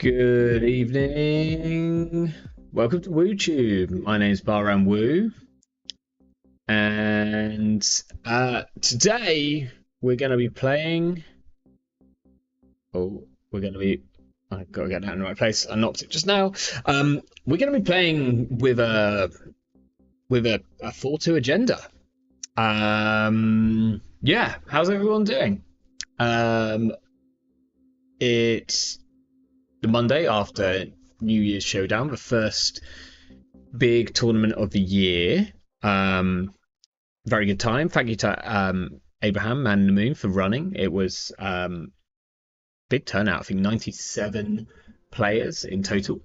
Good evening. Welcome to WooTube. My name is Baran Wu, and today we're going to be playing. I've got to get that in the right place. I knocked it just now. We're going to be playing with a 4-2 agenda. Yeah. How's everyone doing? It's the Monday after New Year's Showdown, the first big tournament of the year. Very good time. Thank you to Abraham, Man in the Moon, for running. It was big turnout. I think 97 players in total,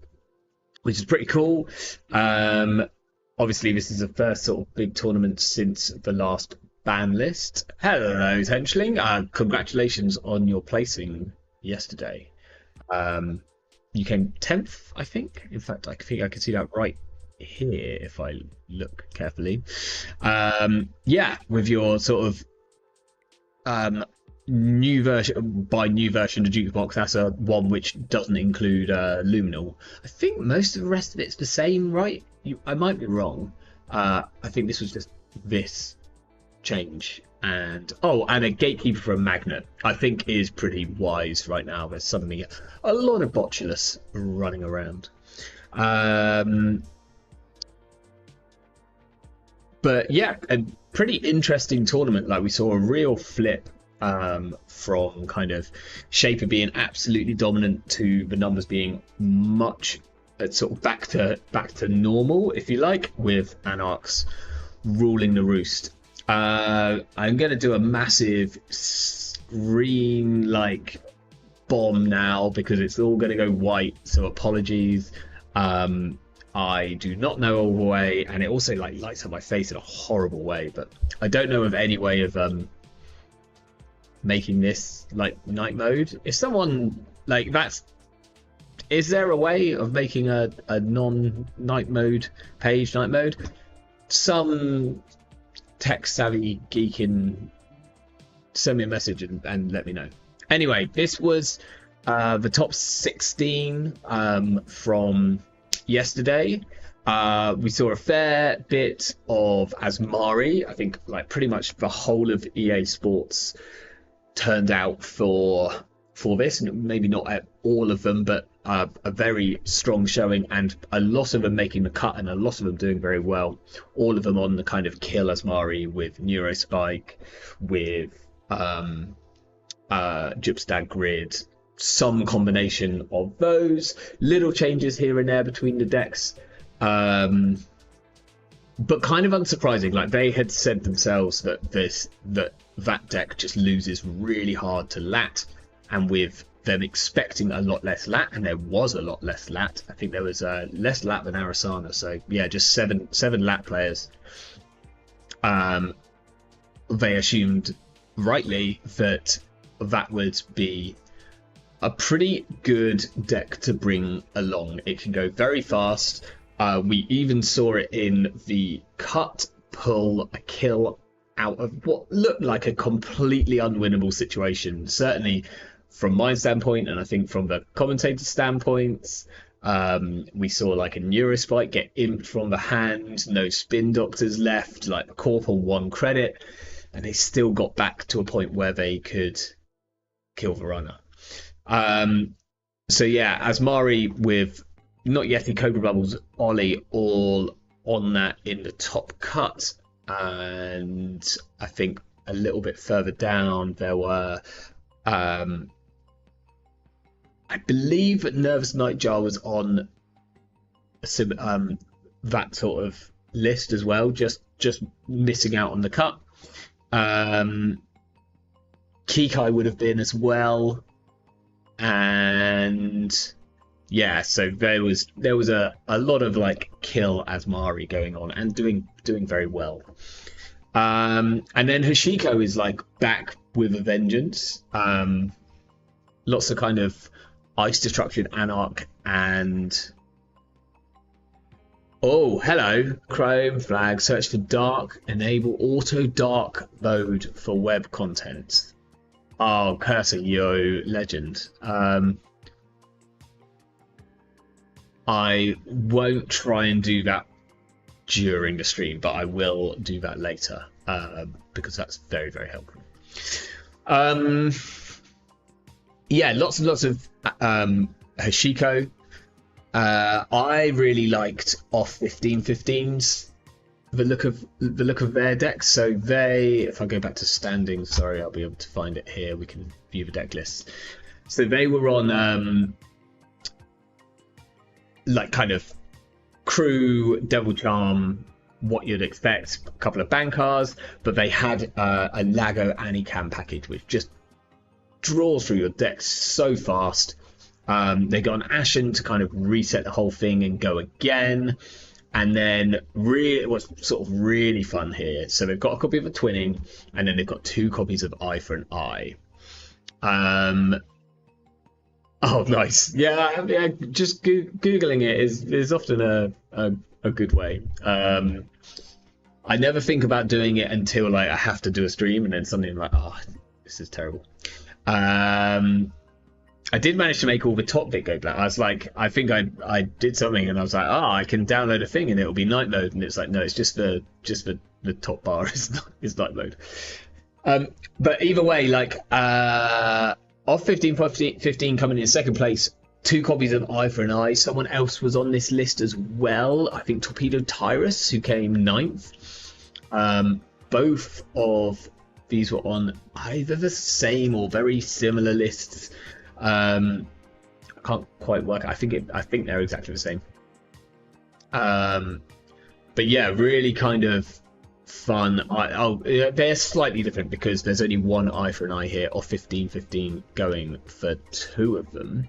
which is pretty cool. Obviously, this is the first sort of big tournament since the last ban list. Hello, Tenchling. Congratulations on your placing yesterday. You came 10th, I think. In fact, I think I can see that right here if I look carefully. Yeah, with your sort of new version, by new version of Jukebox, that's a one which doesn't include Luminal. I think most of the rest of it's the same, right? I might be wrong. I think this was just this change. And a gatekeeper for a magnet, I think, is pretty wise right now. There's suddenly a lot of botulus running around. But yeah, a pretty interesting tournament. Like, we saw a real flip from kind of Shaper being absolutely dominant to the numbers being much sort of back to normal, if you like, with Anarchs ruling the roost. I'm going to do a massive screen bomb now because it's all going to go white, so apologies. I do not know all the way, and it also lights up my face in a horrible way, but I don't know of any way of making this night mode. If someone is there a way of making a non-night mode page night mode? Some tech savvy geek send me a message and let me know. Anyway, this was the top 16 from yesterday. We saw a fair bit of Asmari. I think pretty much the whole of EA Sports turned out for this, and maybe not at all of them, but a very strong showing, and a lot of them making the cut, and a lot of them doing very well. All of them on the kind of kill Asmari with Neurospike, with Gypstad Grid, some combination of those. Little changes here and there between the decks, but kind of unsurprising. They had said themselves that deck just loses really hard to Lat, and with them expecting a lot less Lat, and there was a lot less Lat. I think there was less Lat than Arasana, so yeah, just seven Lat players. they assumed rightly that that would be a pretty good deck to bring along. It can go very fast. We even saw it in the cut, pull a kill out of what looked like a completely unwinnable situation. Certainly from my standpoint, and I think from the commentator's standpoints, we saw like a Neurospike get imped from the hand, no spin doctors left, like the Corporal 1 credit, and they still got back to a point where they could kill the runner. So yeah, Asmari with not Yeti, Cobra Bubbles, Ollie all on that in the top cut, and I think a little bit further down there were I believe that Nervous Nightjar was on that sort of list as well, just missing out on the cut. Kikai would have been as well, and yeah, so there was a lot of like kill Asmari going on and doing very well. And then Hashiko is like back with a vengeance. Lots of kind of Ice Destruction, Anarch, and oh, hello, Chrome flag, search for dark, enable auto dark mode for web content. Oh, Kysra, yo, legend. I won't try and do that during the stream, but I will do that later, because that's very, very helpful. Yeah, lots and lots of Hashiko. I really liked off 15-15s. The look of their decks. So they, if I go back to standings, sorry, I'll be able to find it here. We can view the deck list. So they were on like kind of crew, Devil Charm, what you'd expect, a couple of Bankars, but they had a Lago Anicam package which just draws through your deck so fast. They got an Ashen to kind of reset the whole thing and go again. And then what's sort of really fun here, so they've got a copy of a Twinning, and then they've got 2 copies of Eye for an Eye. Oh, nice. Yeah, just Googling it is often a good way. I never think about doing it until like I have to do a stream, and then suddenly I'm like, oh, this is terrible. I did manage to make all the top bit go black. I was like, I think I did something, and I was like, oh, I can download a thing and it'll be night mode, and it's like, no, it's just the top bar is night mode. But either way, like off 15 coming in second place, 2 copies of Eye for an Eye. Someone else was on this list as well. I think Torpedo Tyrus, who came 9th. Both of these were on either the same or very similar lists. I can't quite work. I think they're exactly the same. But yeah, really kind of fun. They're slightly different because there's only one Eye for an Eye here, or 15-15 going for 2 of them.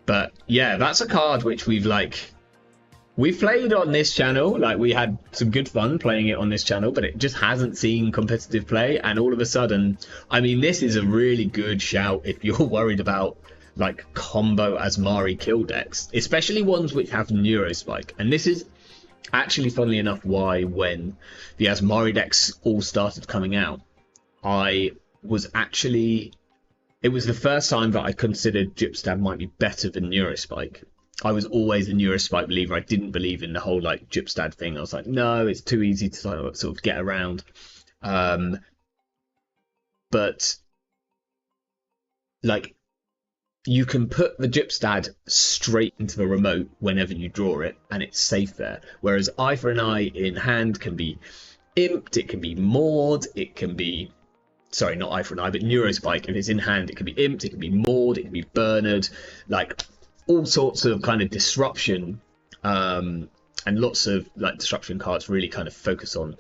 But yeah, that's a card which we've played on this channel. Like, we had some good fun playing it on this channel, but it just hasn't seen competitive play. And all of a sudden, I mean, this is a really good shout if you're worried about like combo Asmari kill decks, especially ones which have Neurospike. And this is actually, funnily enough, why when the Asmari decks all started coming out, it was the first time that I considered Gypstab might be better than Neurospike. I was always a Neurospike believer. I didn't believe in the whole like Gypstad thing. I was like, no, it's too easy to sort of get around. But like, you can put the Gypstad straight into the remote whenever you draw it, and it's safe there. Whereas Eye for an Eye in hand can be imped, it can be moored, it can be... Sorry, not Eye for an Eye, but Neurospike. If it's in hand, it can be imped, it can be moored, it can be burned. Like, all sorts of kind of disruption, and lots of like disruption cards really kind of focus on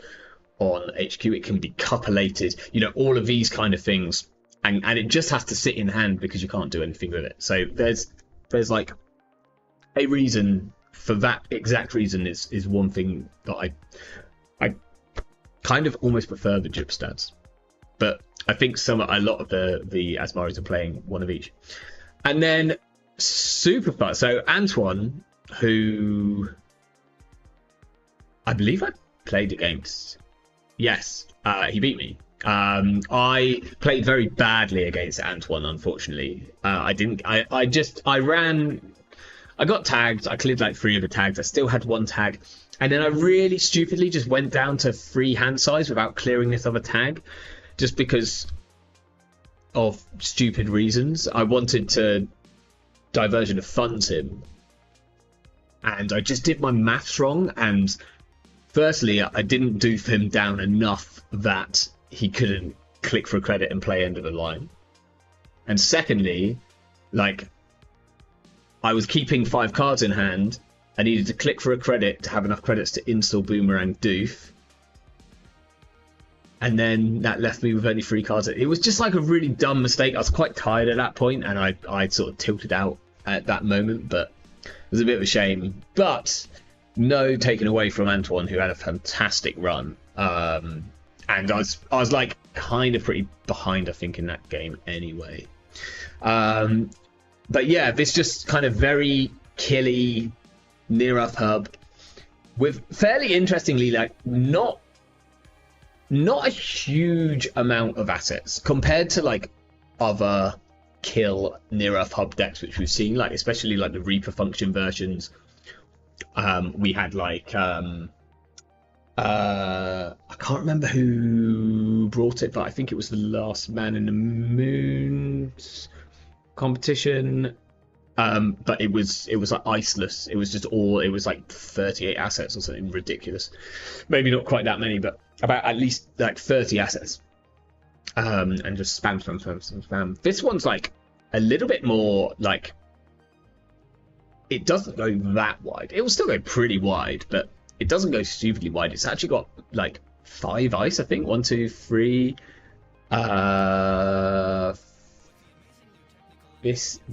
HQ. It can be coupulated, you know, all of these kind of things, and it just has to sit in hand because you can't do anything with it. So there's like a reason for that. Exact reason is one thing that I kind of almost prefer the Jip stats. But I think a lot of the Asmaris are playing one of each. And then super fun. So Antoine, who I believe I played against. Yes, he beat me. I played very badly against Antoine, unfortunately. I got tagged. I cleared like 3 of the tags. I still had 1 tag. And then I really stupidly just went down to 3 hand size without clearing this other tag. Just because of stupid reasons. I wanted to diversion of funds him. And I just did my maths wrong. And firstly, I didn't do him down enough that he couldn't click for a credit and play end of the line. And secondly, like, I was keeping 5 cards in hand. I needed to click for a credit to have enough credits to install Boomerang Doof. And then that left me with only 3 cards. It was just like a really dumb mistake. I was quite tired at that point, and I sort of tilted out at that moment, but it was a bit of a shame. But no taken away from Antoine, who had a fantastic run. And I was like kind of pretty behind, I think, in that game anyway. But yeah, this just kind of very killy near-up hub with fairly interestingly, like, not a huge amount of assets compared to like other kill near-up hub decks which we've seen, like especially like the Reaper function versions. We had like I can't remember who brought it, but I think it was the Last Man in the Moon competition. But it was like iceless. It was just it was like 38 assets or something ridiculous. Maybe not quite that many, but about at least like 30 assets. And just spam. This one's like a little bit more like, it doesn't go that wide. It will still go pretty wide, but it doesn't go stupidly wide. It's actually got like 5 ice, I think. 1, 2, 3. What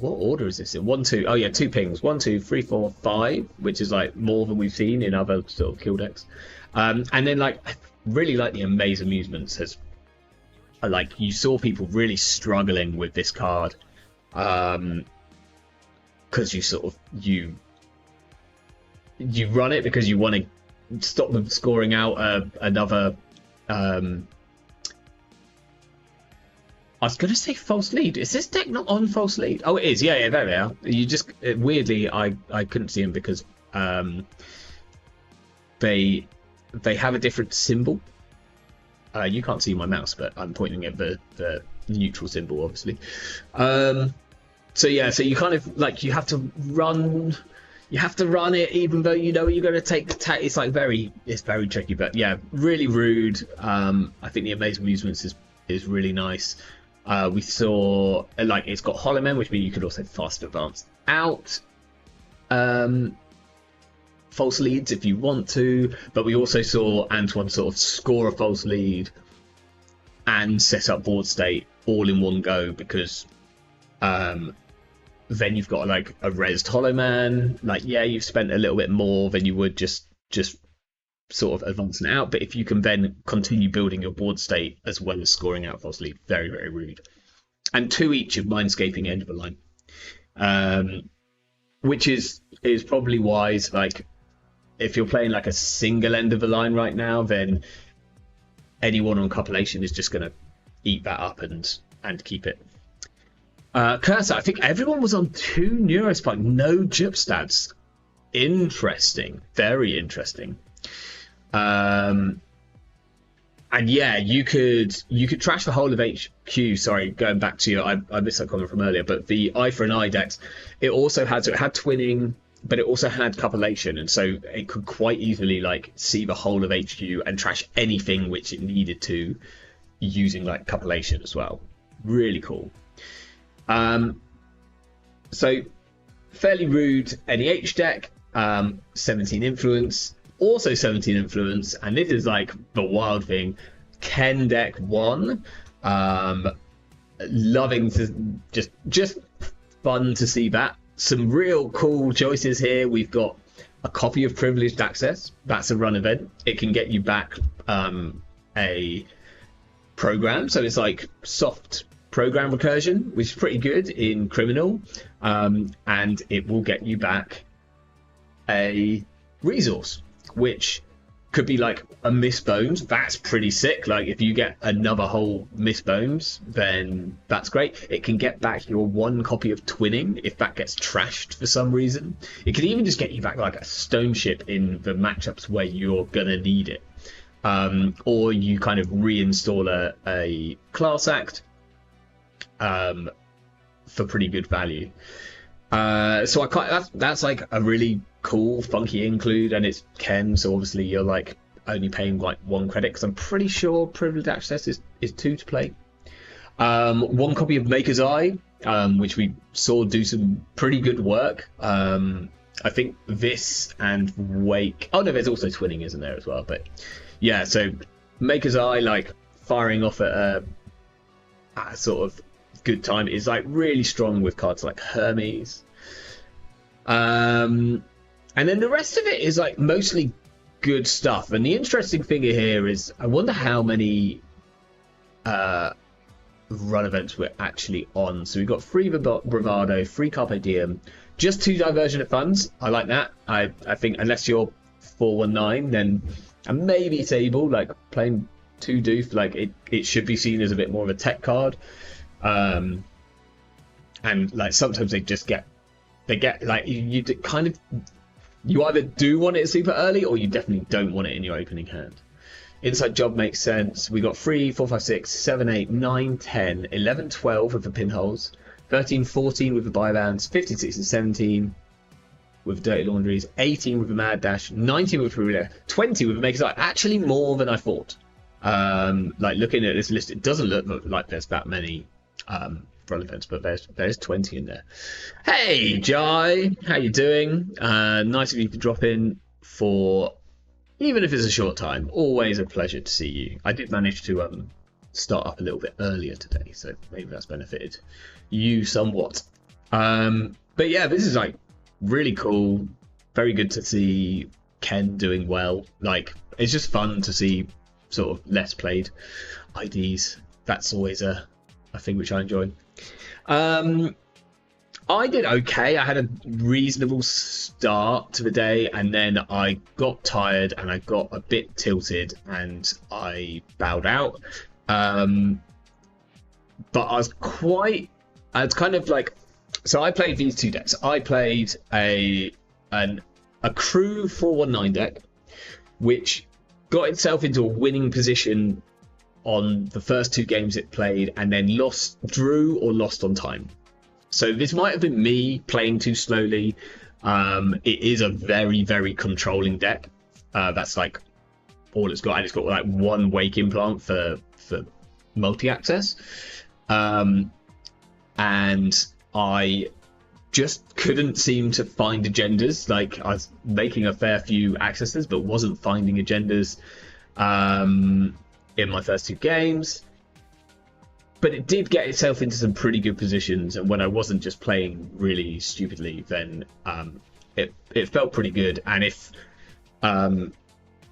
order is this in? 1, 2. Oh yeah, 2 pings. 1, 2, 3, 4, 5, which is like more than we've seen in other sort of kill decks. And then like, I really like the Amaze Amusements. Like, you saw people really struggling with this card, because you sort of you run it because you want to stop them scoring out another. I was going to say false lead. Is this deck not on false lead? Oh, it is. Yeah, there they are. You just weirdly, I couldn't see them because they have a different symbol. You can't see my mouse, but I'm pointing at the neutral symbol, obviously. So yeah, so you kind of like, you have to run it even though you know you're going to take the tag. It's like it's very tricky, but yeah, really rude. I think the Amazing Amusements is really nice. We saw like, it's got Hollow Men, which means you could also fast advance out false leads if you want to, but we also saw Antoine sort of score a false lead and set up board state all in one go, because then you've got like a rezzed Hollow Man. Like, yeah, you've spent a little bit more than you would just sort of advancing it out, but if you can then continue building your board state as well as scoring out false lead, very, very rude. And 2 each of Mindscaping end of the line, which is probably wise. Like, if you're playing like a single end of the line right now, then anyone on Copulation is just going to eat that up and keep it. Kysra, I think everyone was on 2 Neurospike, no Jip stats. Interesting, very interesting. And yeah, you could trash the whole of HQ. Sorry, going back to you, I missed that comment from earlier, but the Eye for an Eye decks, it had twinning, but it also had Copulation, and so it could quite easily like see the whole of HQ and trash anything which it needed to, using like Copulation as well. Really cool. So fairly rude NEH deck, 17 influence, also 17 influence, and this is like the wild thing. Ken deck 1, loving to just fun to see that. Some real cool choices here. We've got a copy of Privileged Access. That's a run event. It can get you back a program, so it's like soft program recursion, which is pretty good in Criminal, and it will get you back a resource, which could be like a Miss Bones. That's pretty sick. Like if you get another whole Miss Bones, then that's great. It can get back your 1 copy of Twinning if that gets trashed for some reason. It could even just get you back like a stone ship in the matchups where you're gonna need it. Or you kind of reinstall a class act for pretty good value. So that's like a really cool, funky include, and it's Ken, so obviously you're like only paying like 1 credit, because I'm pretty sure privileged access is 2 to play. 1 copy of Maker's Eye, which we saw do some pretty good work. I think this and Wake. Oh no, there's also Twinning, isn't there, as well? But yeah, so Maker's Eye, like firing off at a sort of good time, is like really strong with cards like Hermes. And then the rest of it is like mostly good stuff. And the interesting thing here is, I wonder how many run events we're actually on. So we've got 3 Bravado, 3 Carpe Diem, just 2 Diversion Funds. I like that. I think unless you're 419, then and maybe Table, like playing 2 Doof, like it should be seen as a bit more of a tech card. And like sometimes they get like you kind of, you either do want it super early or you definitely don't want it in your opening hand. Inside Job makes sense. We got 3, 4, 5, 6, 7, 8, 9, 10, 11, 12 with the pinholes, 13, 14 with the buy bands, 15, 16, 17 with Dirty Laundries, 18 with the Mad Dash, 19 with the 20 with the Maker's Eye. Actually more than I thought. Like looking at this list, it doesn't look like there's that many run events, but there's 20 in there. Hey Jai, how you doing? Nice of you to drop in for, even if it's a short time. Always a pleasure to see you. I did manage to start up a little bit earlier today, so maybe that's benefited you somewhat. But yeah, this is like really cool. Very good to see Ken doing well. Like it's just fun to see sort of less played IDs. That's always a thing which I enjoy. I did okay. I had a reasonable start to the day, and then I got tired and I got a bit tilted and I bowed out. But I was kind of like, so I played these 2 decks. I played a crew 419 deck, which got itself into a winning position on the first 2 games it played, and then drew or lost on time. So this might have been me playing too slowly. It is a very, very controlling deck. That's like all it's got, and it's got like 1 Wake implant for multi-access. And I just couldn't seem to find agendas. Like I was making a fair few accesses, but wasn't finding agendas in my first 2 games. But it did get itself into some pretty good positions, and when I wasn't just playing really stupidly, then it felt pretty good. And if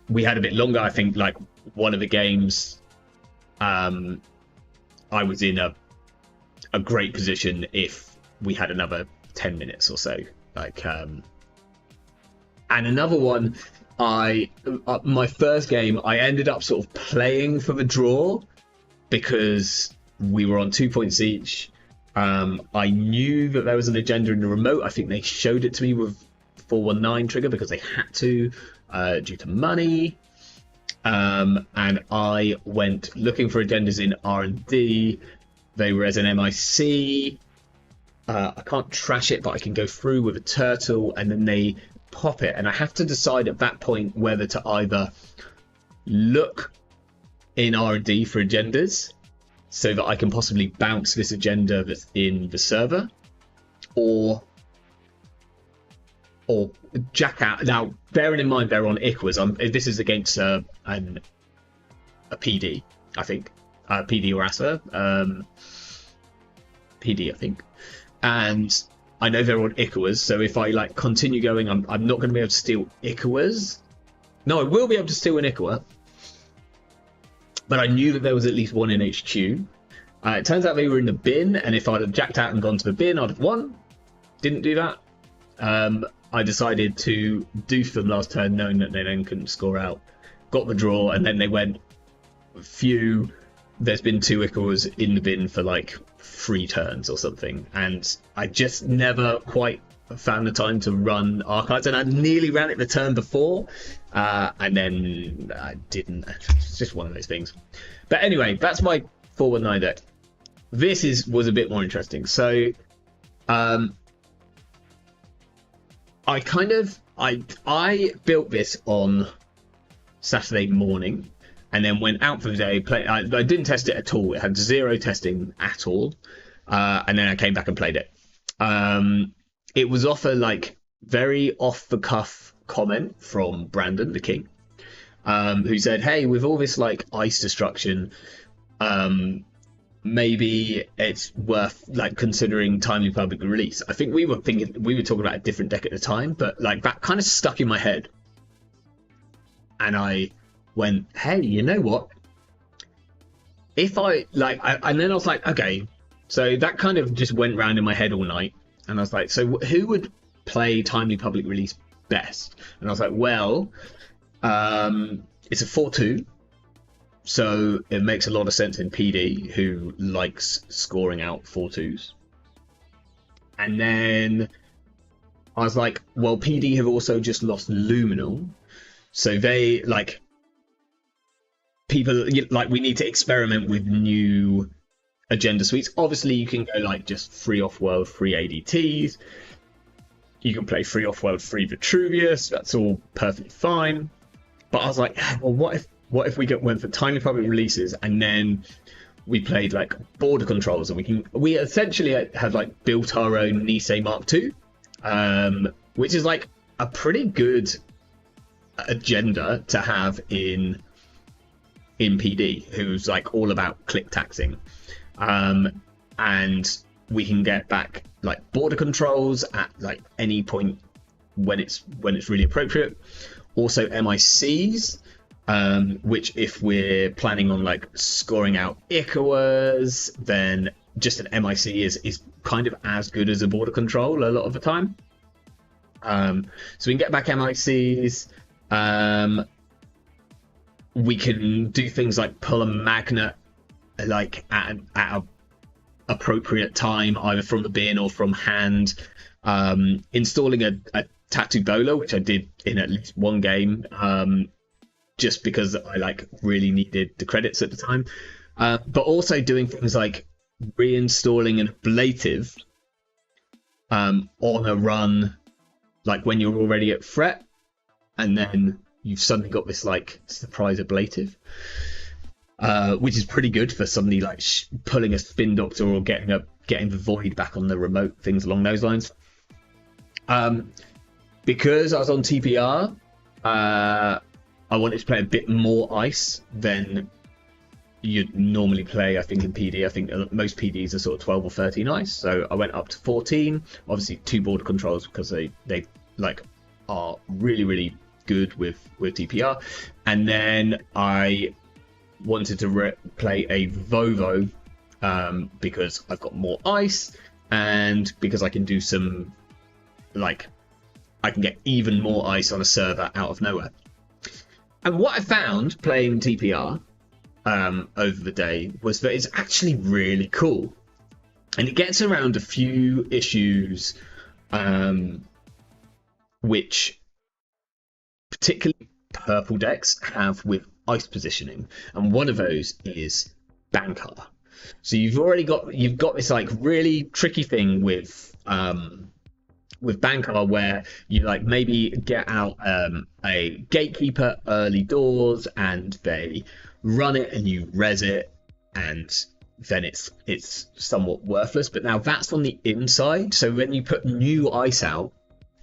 we had a bit longer, I think like one of the games I was in a great position if we had another 10 minutes or so. Like and another one, my first game, I ended up sort of playing for the draw because we were on 2 points each. I knew that there was an agenda in the remote. I think they showed it to me with 419 trigger because they had to, due to money. And I went looking for agendas in R&D. They were as an MIC. I can't trash it, but I can go through with a turtle, and then they pop it. And I have to decide at that point whether to either look in R&D for agendas so that I can possibly bounce this agenda that's in the server, or jack out. Now, bearing in mind they're on Iquas, this is against a PD, I think. PD or Asa. PD, I think. And I know they're on Iquas, so if I like continue going, I'm not going to be able to steal Iquas. No, I will be able to steal an Iqua. but I knew that there was at least one in HQ. It turns out they were in the bin, and if I'd have jacked out and gone to the bin, I'd have won. Didn't do that. I decided to do for them last turn, knowing that they then couldn't score out. Got the draw, and then they went, phew, there's been 2 Icarus in the bin for like 3 turns or something, and I just never quite found the time to run Archives, and I nearly ran it the turn before, and then I didn't. It's just one of those things. But anyway, that's my 419 deck. This was a bit more interesting. So I built this on Saturday morning, and then went out for the day. I didn't test it at all. It had 0 testing at all, and then I came back and played it. It was off a like very off the cuff comment from Brandon the King, who said, "Hey, with all this like ice destruction, maybe it's worth like considering timely public release." I think we were talking about a different deck at the time, but like that kind of stuck in my head, and I went, "Hey, you know what? If I like," and then I was like, "Okay." So that kind of just went round in my head all night, and I was like, "So who would play timely public release best?" And I was like, "Well, it's a 4/2." So it makes a lot of sense in PD, who likes scoring out 4/2s. And then I was like, well, PD have also just lost Luminal. So they, like, people, like, we need to experiment with new agenda suites. Obviously, you can go, like, just free off-world, free ADTs. You can play free off-world, free Vitruvius. That's all perfectly fine. But I was like, well, what if we went for timely public releases, and then we played like border controls, and we essentially have like built our own Nisei Mark II, which is like a pretty good agenda to have in PD, who's like all about click taxing, and we can get back like border controls at like any point when it's really appropriate. Also MICs. Which if we're planning on like scoring out Icarus, then just an MIC is kind of as good as a border control a lot of the time. So we can get back MICs. We can do things like pull a magnet like at a appropriate time, either from the bin or from hand. Installing a Tattoo Bowler, which I did in at least one game. Just because I like really needed the credits at the time, but also doing things like reinstalling an ablative on a run, like when you're already at fret, and then you've suddenly got this like surprise ablative, which is pretty good for somebody like pulling a Spin Doctor or getting the Void back on the remote, things along those lines. Because I was on TPR. I wanted to play a bit more ice than you'd normally play, I think, in PD. I think most PDs are sort of 12 or 13 ice, so I went up to 14. Obviously, 2 border controls because they like are really, really good with TPR. And then I wanted to play a Vovo because I've got more ice, and because I can do some, like, I can get even more ice on a server out of nowhere. And what I found playing TPR over the day was that it's actually really cool. And it gets around a few issues which particularly purple decks have with ice positioning. And one of those is Bankar. So you've got this like really tricky thing with Bankar, where you like maybe get out a Gatekeeper early doors, and they run it and you res it, and then it's somewhat worthless. But now that's on the inside, so when you put new ice out,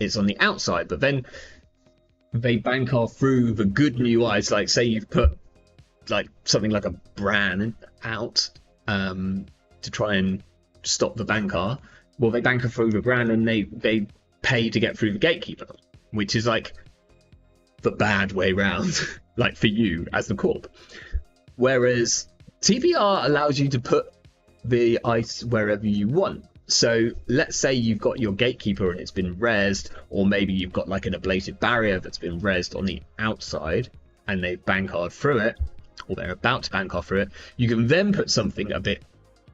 it's on the outside. But then they Bankar through the good new ice, like say you've put like something like a Bran out to try and stop the Bankar. Well, they Bankar through the Bran, and they pay to get through the Gatekeeper, which is like the bad way round, like for you as the corp. Whereas TPR allows you to put the ice wherever you want. So let's say you've got your gatekeeper and it's been rezzed, or maybe you've got like an ablative barrier that's been rezzed on the outside and they bank hard through it, or they're about to bank hard through it. You can then put something a bit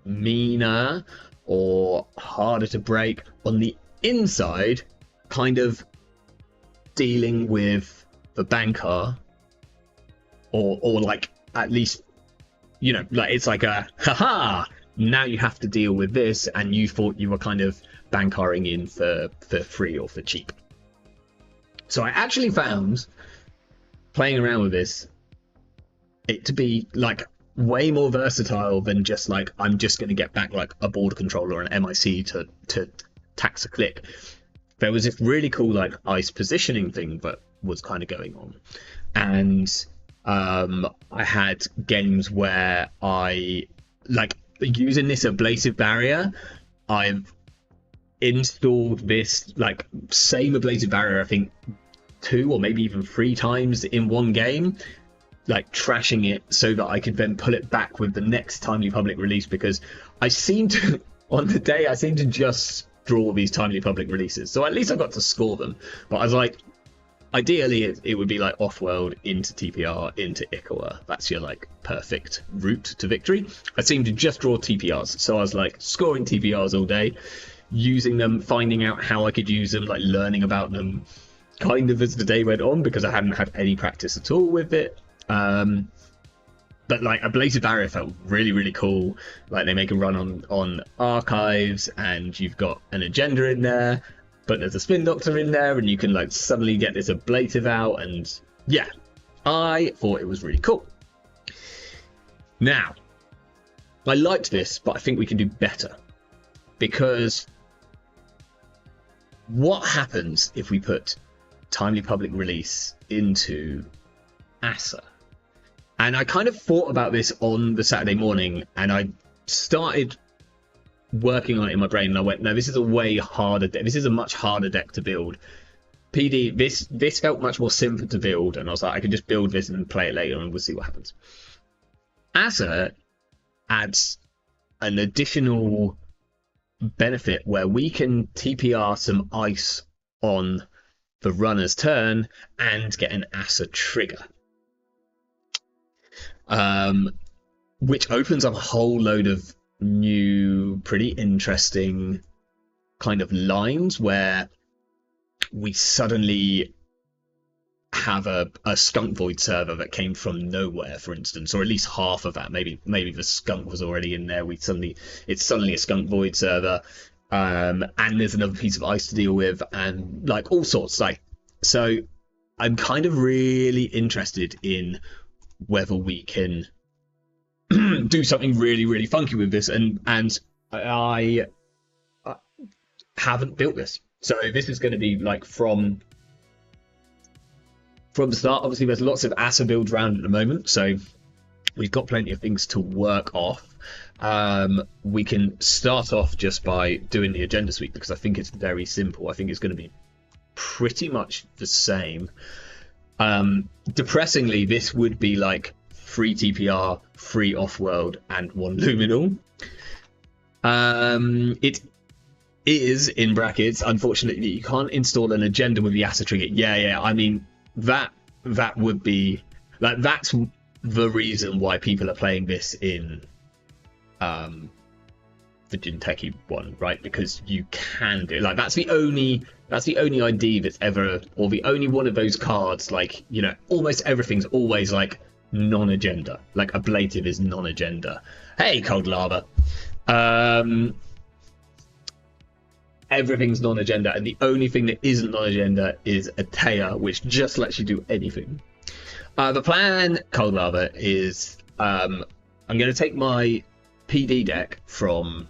meaner or harder to break on the inside, kind of dealing with the banker, or like at least, you know, like it's like a haha, now you have to deal with this, and you thought you were kind of bankaring in for free or for cheap. So I actually found, playing around with this, it to be like way more versatile than just like, I'm just going to get back like a border controller or an MIC to tax a click. There was this really cool like ice positioning thing that was kind of going on. And I had games where I, like, using this ablative barrier, I've installed this like same ablative barrier, I think 2 or maybe even 3 times in one game, like trashing it so that I could then pull it back with the next timely public release, because I seem to, on the day, I seem to just draw these timely public releases. So at least I got to score them. But I was like, ideally it would be like off-world into TPR into Ikawa. That's your like perfect route to victory. I seem to just draw TPRs. So I was like scoring TPRs all day, using them, finding out how I could use them, like learning about them kind of as the day went on, because I hadn't had any practice at all with it. But like ablative barrier felt really, really cool. Like they make a run on archives, and you've got an agenda in there, but there's a spin doctor in there, and you can like suddenly get this ablative out, and yeah, I thought it was really cool. Now, I liked this, but I think we can do better, because what happens if we put timely public release into ASA? And I kind of thought about this on the Saturday morning, and I started working on it in my brain, and I went, no, this is a way harder deck. This is a much harder deck to build. PD, this felt much more simple to build, and I was like, I can just build this and play it later, and we'll see what happens. ASA adds an additional benefit where we can TPR some ice on the runner's turn and get an ASA trigger. Which opens up a whole load of new, pretty interesting kind of lines where we suddenly have a skunk void server that came from nowhere, for instance, or at least half of that. Maybe the skunk was already in there. It's suddenly a skunk void server, and there's another piece of ice to deal with, and like all sorts. Like, so I'm kind of really interested in whether we can do something really, really funky with this, and I haven't built this, so this is going to be like from the start. Obviously there's lots of ASA builds around at the moment, so we've got plenty of things to work off. We can start off just by doing the agenda suite, because I think it's very simple. I think it's going to be pretty much the same. Depressingly, this would be like free TPR, free off-world, and 1 luminal. It is, in brackets, unfortunately, you can't install an agenda with the ASA trigger. Yeah, I mean, that would be, like, that's the reason why people are playing this in the Jinteki one, right? Because you can do, like, that's the only ID that's ever, or the only one of those cards, like, you know, almost everything's always like non-agenda. Like ablative is non-agenda. Hey, cold lava. Everything's non-agenda, and the only thing that isn't non-agenda is a Taya, which just lets you do anything. The plan, cold lava, is I'm going to take my PD deck from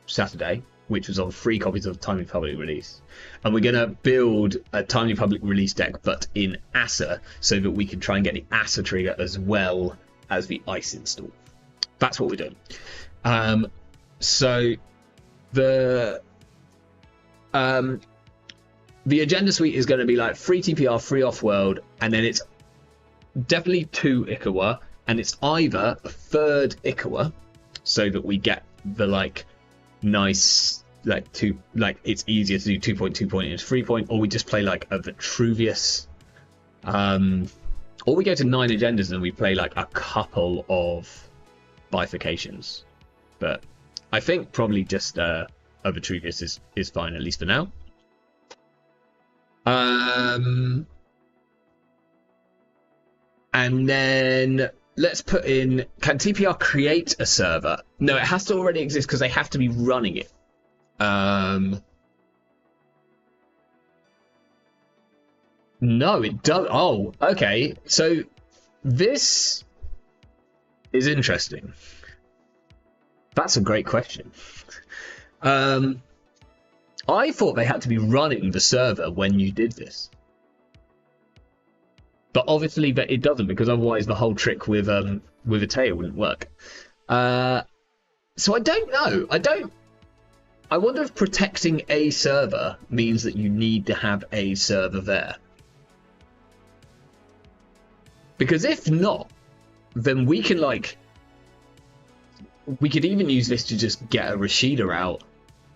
Saturday, which was on 3 copies of Timely Public Release, and we're going to build a Timely Public Release deck, but in ASA, so that we can try and get the ASA trigger as well as the ice install. That's what we're doing. So the agenda suite is going to be like free TPR, free off-world, and then it's definitely 2 Ikawa, and it's either a third Ikawa, so that we get the like nice like it's easier to do 2.2 point into 3 point, or we just play like a Vitruvius, or we go to 9 agendas and we play like a couple of bifurcations. But I think probably just a Vitruvius is fine, at least for now. And then let's put in, can TPR create a server? No, it has to already exist because they have to be running it. No, it does. Oh, okay. So this is interesting. That's a great question. I thought they had to be running the server when you did this. But obviously that it doesn't, because otherwise the whole trick with a tail wouldn't work. So I don't know. I wonder if protecting a server means that you need to have a server there. Because if not, then we can we could even use this to just get a Rashida out.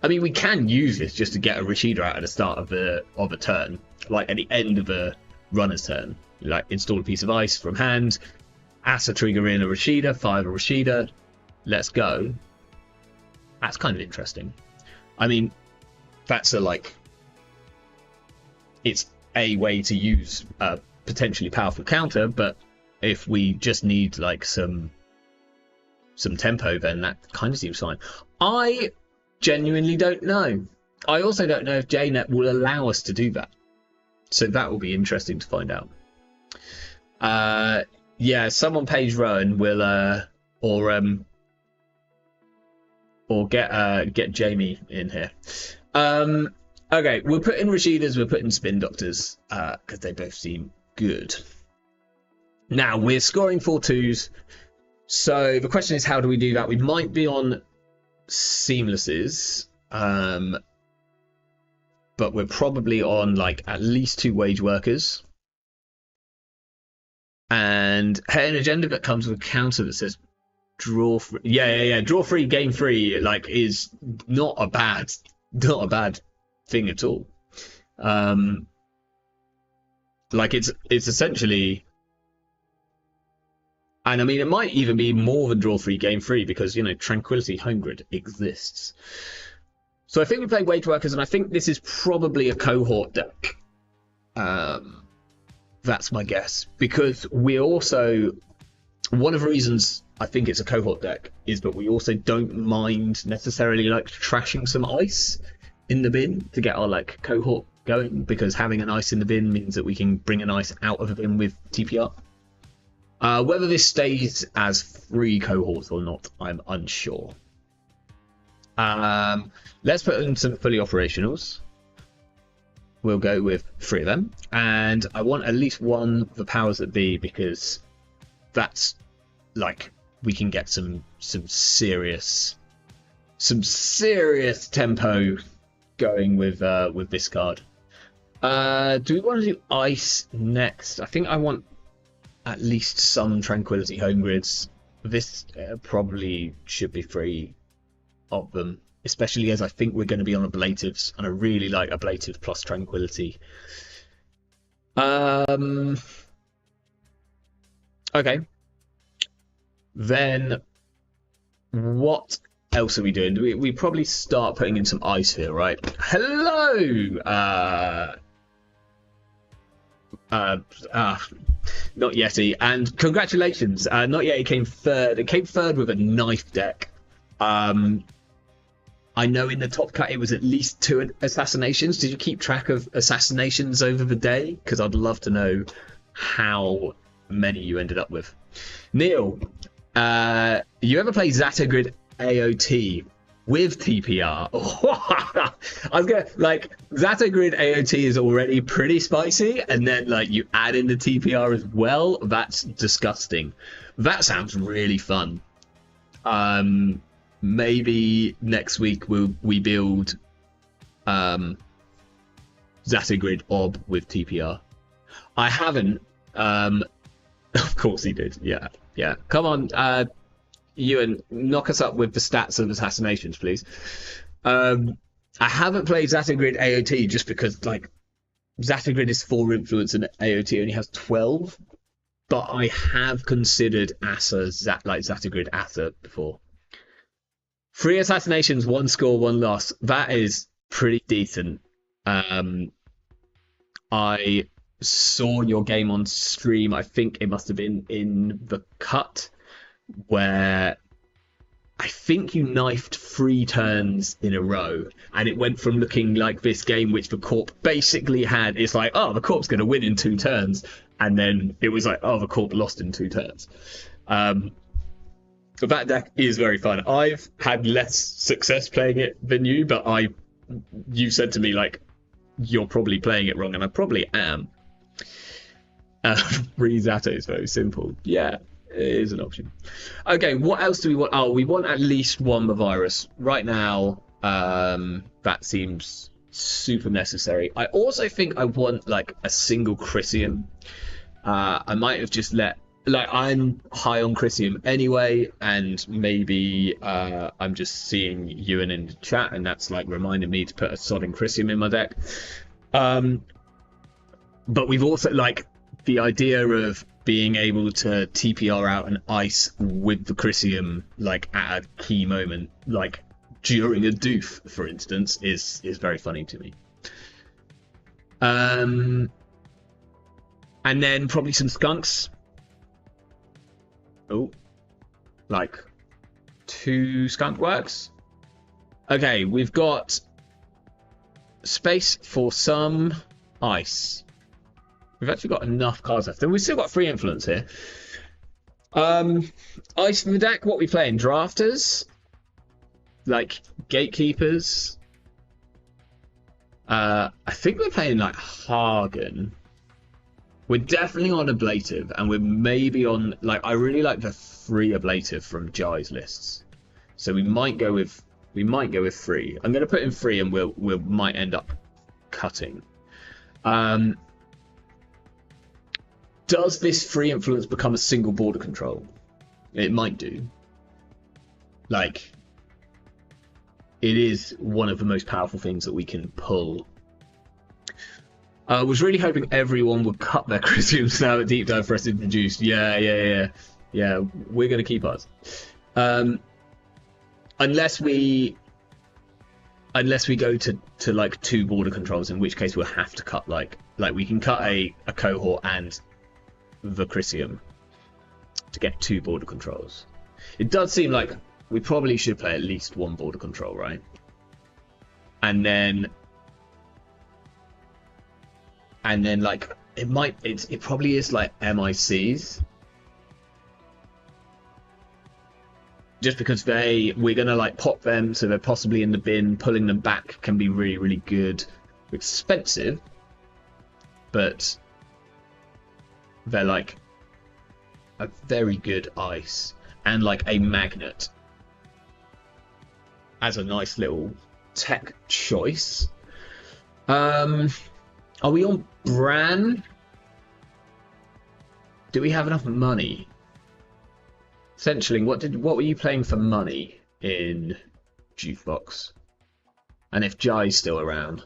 I mean, we can use this just to get a Rashida out at the start of a turn, like at the end of a runner's turn. Like install a piece of ice from hand, Asa trigger in a Rashida, fire a Rashida, let's go. That's kind of interesting. I mean, that's it's a way to use a potentially powerful counter, but if we just need like some tempo, then that kind of seems fine. I genuinely don't know. I also don't know if JNet will allow us to do that. So that will be interesting to find out. Yeah, someone pays Rowan will or get Jamie in here. Okay, we'll put in Rashidas, we'll put in Spin Doctors, because they both seem good. Now we're scoring 4-2s. So the question is, how do we do that? We might be on Seamlesses, but we're probably on like at least 2 wage workers. And an agenda that comes with a counter that says draw free. Yeah. Draw free, game free, like is not a bad thing at all. Like it's essentially, and I mean it might even be more than draw free, game free, because you know Tranquility Home Grid exists. So I think we play wage workers, and I think this is probably a cohort deck. That's my guess, because we also, one of the reasons I think it's a cohort deck is that we also don't mind necessarily like trashing some ice in the bin to get our like cohort going, because having an ice in the bin means that we can bring an ice out of the bin with TPR. Whether this stays as free cohorts or not, I'm unsure. Let's put in some fully operationals. We'll go with 3 of them, and I want at least one of the powers that be, because that's like we can get some serious tempo going with this card. Do we want to do ice next? I think I want at least some Tranquility Home Grids. This probably should be 3 of them, especially as I think we're going to be on ablatives, and I really like ablative plus Tranquility. Okay. Then what else are we doing? We probably start putting in some ice here, right? Hello! Not Yeti, and congratulations. Not Yeti came third. It came third with a knife deck. I know in the top cut it was at least 2 assassinations. Did you keep track of assassinations over the day? Because I'd love to know how many you ended up with. Neil, you ever play Zatagrid AOT with TPR? I was gonna like, Zatagrid AOT is already pretty spicy, and then like you add in the TPR as well. That's disgusting. That sounds really fun. Maybe next week we build Zatagrid Ob with TPR. I haven't, Of course he did. Yeah, yeah. Come on, Ewan, knock us up with the stats of assassinations, please. Um, I haven't played Zatogrid AOT just because, like, Zatogrid is 4 influence and AOT only has 12. But I have considered Zatogrid Asa before. 3 assassinations, 1 score, 1 loss. That is pretty decent. I saw your game on stream. I think it must have been in the cut where I think you knifed 3 turns in a row, and it went from looking like this game which the Corp basically had. It's like, oh, the Corp's going to win in 2 turns, and then it was like, oh, the Corp lost in 2 turns. But that deck is very fun. I've had less success playing it than you, but you said to me like, you're probably playing it wrong, and I probably am. Risato is very simple. Yeah, it is an option. Okay, what else do we want? Oh, we want at least 1 virus. Right now, that seems super necessary. I also think I want like a single Chrysium. I might have just I'm high on Chrysium anyway, and maybe I'm just seeing Ewan in the chat, and that's like reminding me to put a sodding Chrysium in my deck. But we've also like the idea of being able to TPR out an ice with the Chrysium like at a key moment, like during a doof, for instance, is very funny to me. And then probably some skunks. Oh, like 2 skunk works. Okay, we've got space for some ice. We've actually got enough cards left. And we've still got 3 influence here. Ice in the deck, what are we playing? Drafters? Like gatekeepers? I think we're playing like Hagen. We're definitely on ablative, and we're maybe on like I really like the 3 ablative from Jai's lists, so we might go with 3. I'm going to put in 3, and we might end up cutting. Does this 3 influence become a single border control? It might do. Like, it is one of the most powerful things that we can pull. I was really hoping everyone would cut their Chrysiums now that Deep Dive for us is introduced. Yeah, we're going to keep ours. Unless we go to like 2 border controls, in which case we'll have to cut like we can cut a cohort and the Chrysium to get 2 border controls. It does seem like we probably should play at least 1 border control, right? And then like it probably is like MICs, just because we're gonna like pop them, so they're possibly in the bin. Pulling them back can be really, really good. Expensive, but they're like a very good ice, and like a magnet as a nice little tech choice. Are we on Bran? Do we have enough money? Essentially, what were you playing for money in Jukebox? And if Jai's still around,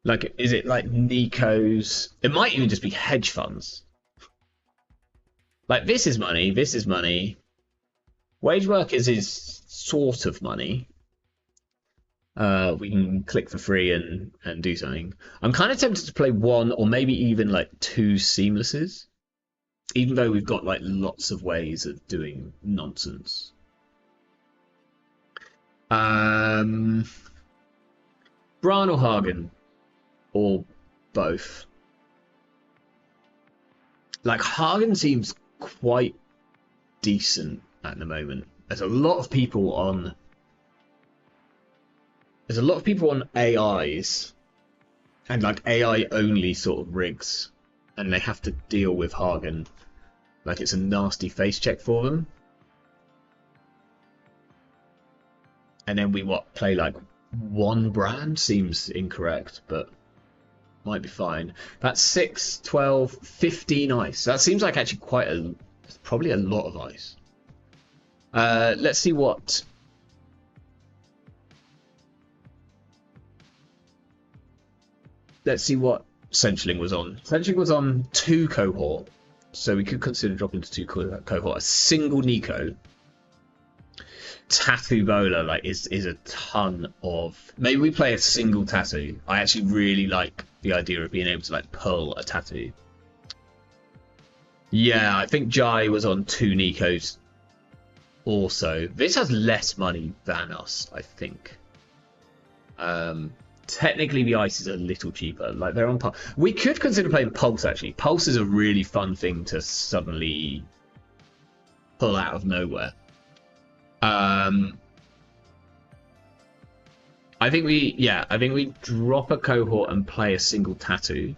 like, is it like Nico's? It might even just be hedge funds. Like, this is money. This is money. Wage workers is sort of money. We can click for free and do something. I'm kind of tempted to play 1 or maybe even like 2 seamlesses, even though we've got like lots of ways of doing nonsense. Bran or Hagen, or both. Like, Hagen seems quite decent at the moment. There's a lot of people on AIs and like AI only sort of rigs, and they have to deal with Hagen. Like, it's a nasty face check for them. And then we play like 1 brand? Seems incorrect, but Might be fine. That's 6, 12, 15 ice. That seems like actually probably a lot of ice. Let's see what... Let's see what Centraling was on. Centraling was on 2 cohort. So we could consider dropping to 2 cohort. A single Nico. Tattoo bowler like is a ton of... Maybe we play a single tattoo. I actually really like the idea of being able to like pull a tattoo. Yeah, I think Jai was on 2 Nikos also. This has less money than us, I think. Technically the ice is a little cheaper. Like they're on Pulse. We could consider playing Pulse actually. Pulse is a really fun thing to suddenly pull out of nowhere. I think we drop a cohort and play a single tattoo.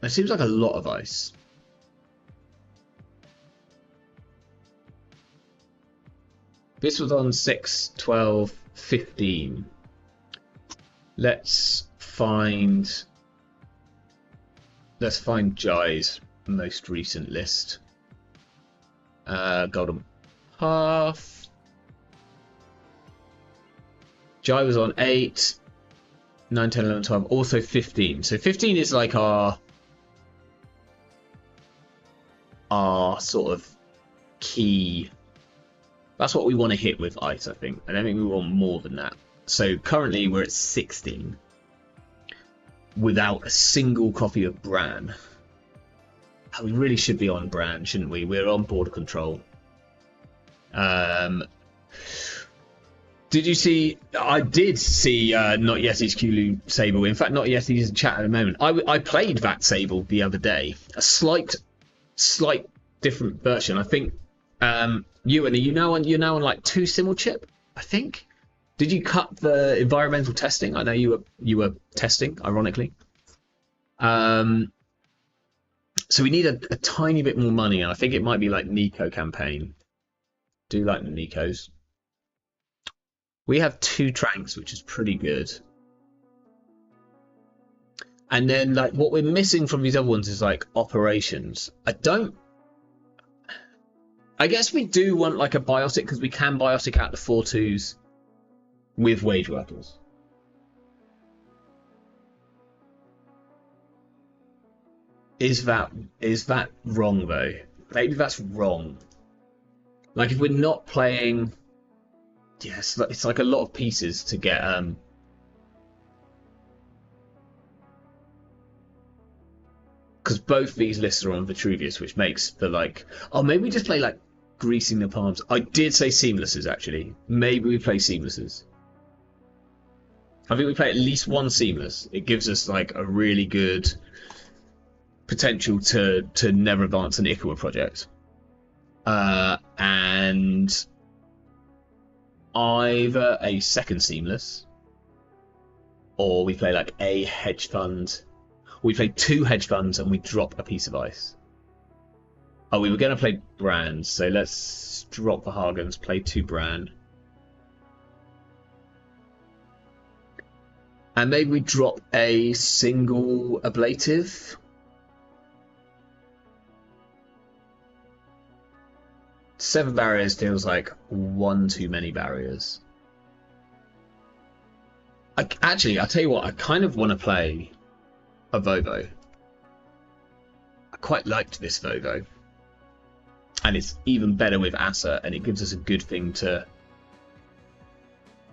It seems like a lot of ice. This was on 6, 12, 15. Let's find Jai's most recent list. Golden Path. Jai was on 8, 9, 10, 11, 12, also 15. So 15 is like our sort of key. That's what we want to hit with ice, I think. I don't think we want more than that. So currently we're at 16 without a single copy of Bran. We really should be on Bran, shouldn't we? We're on border control. Did you see? I did see Not Yeti's Kulu Sable. In fact, Not Yeti's in chat at the moment. I played that Sable the other day. A slight different version. I think you're now on like 2 simul chip, I think. Did you cut the environmental testing? I know you were testing, ironically. So we need a tiny bit more money, and I think it might be like Nico campaign. Do like the Nikos. We have 2 Tranks, which is pretty good. And then like what we're missing from these other ones is like operations. I guess we do want like a biotic because we can biotic out the 4-2s with wage workers. Is that wrong though? Maybe that's wrong. Like if we're not playing, yes, it's like a lot of pieces to get. Because both these lists are on Vitruvius, which makes the like. Oh, maybe we just play like greasing the palms. I did say seamlesses actually. Maybe we play seamlesses. I think we play at least 1 seamless. It gives us like a really good potential to never advance an Ikawa project. And either a second seamless, or we play like a hedge fund. We play 2 hedge funds and we drop a piece of ice. Oh, we were going to play Brand, so let's drop the Hagans, play 2 Brand. And maybe we drop a single ablative. 7 barriers feels like 1 too many barriers. Actually, I'll tell you what, I kind of want to play a Vovo. I quite liked this Vovo. And it's even better with Asa, and it gives us a good thing to...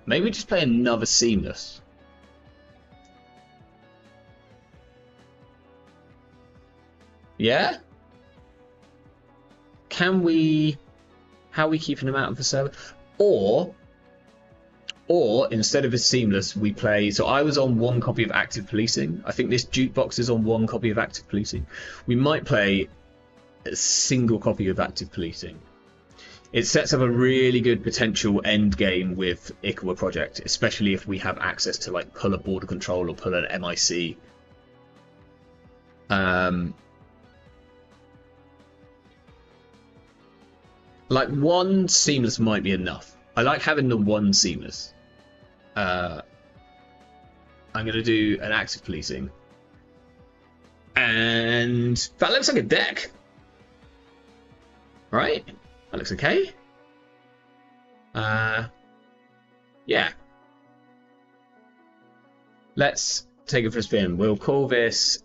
Maybe just play another Seamless. Yeah? Can we... How are we keeping them out of the server? Or instead of a Seamless, we play... So I was on 1 copy of Active Policing. I think this Jukebox is on 1 copy of Active Policing. We might play a single copy of Active Policing. It sets up a really good potential end game with Ikawa Project, especially if we have access to like pull a border control or pull an MIC. Like, one seamless might be enough. I like having the one seamless. I'm going to do an active policing. And that looks like a deck. Right? That looks okay. Yeah. Let's take it for a spin. We'll call this...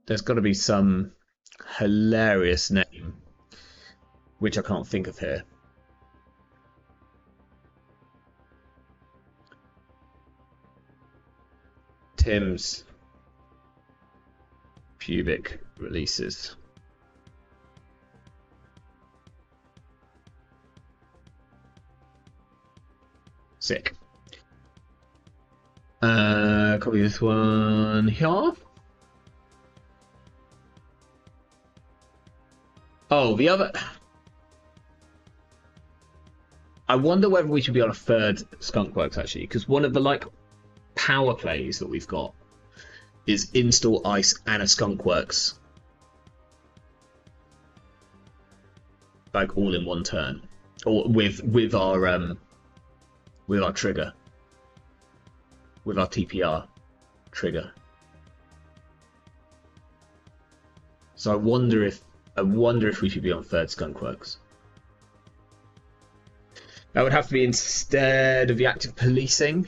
There's got to be some hilarious name, which I can't think of here. Tim's pubic releases. Sick. Copy this one here. Oh, the other... I wonder whether we should be on a third Skunkworks, actually, because one of the, like, power plays that we've got is install ice and a Skunkworks. Like, all in one turn. Or with our trigger. With our TPR trigger. So I wonder if we should be on third Skunkworks. That would have to be instead of the active policing.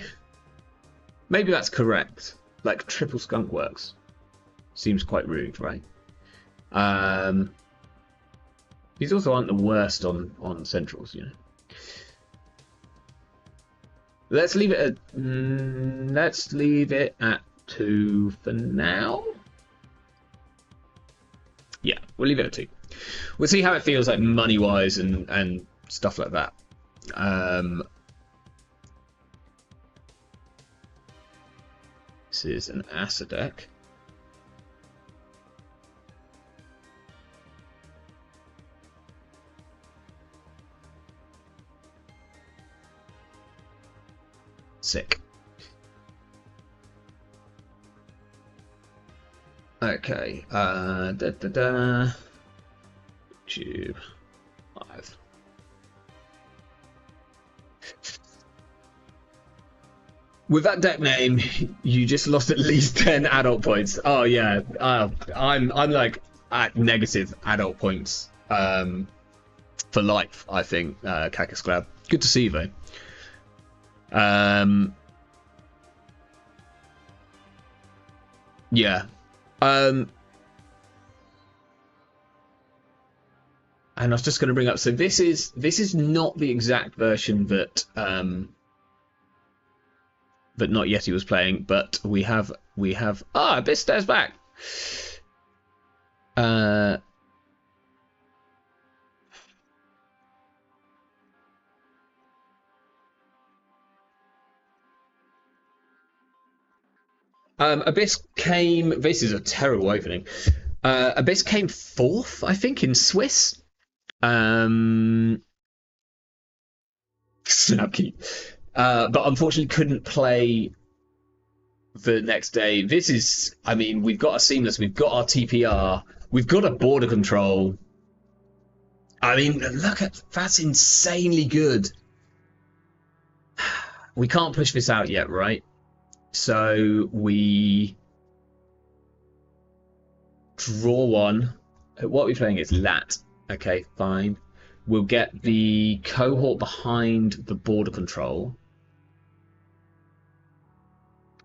Maybe that's correct. Like triple Skunkworks. Seems quite rude, right? These also aren't the worst on centrals, you know. Let's leave it at 2 for now. Yeah, we'll leave it at 2. We'll see how it feels like money-wise and stuff like that. This is an Asa deck. Sick. Okay. Tube 5. With that deck name, you just lost at least 10 adult points. Oh yeah, I'm like at negative adult points for life. I think Cactus Club. Good to see you though. Yeah. And I was just going to bring up. So this is not the exact version that that Not Yeti was playing, but we have Abyss Stares back. Abyss came. This is a terrible opening. Abyss came 4th, I think, in Swiss. Snappy. But unfortunately couldn't play the next day. This is, I mean, we've got a seamless, we've got our TPR, we've got a border control. I mean, look at that's insanely good. We can't push this out yet, right? So we draw one. What are we playing is Lat. Okay, fine. We'll get the cohort behind the border control.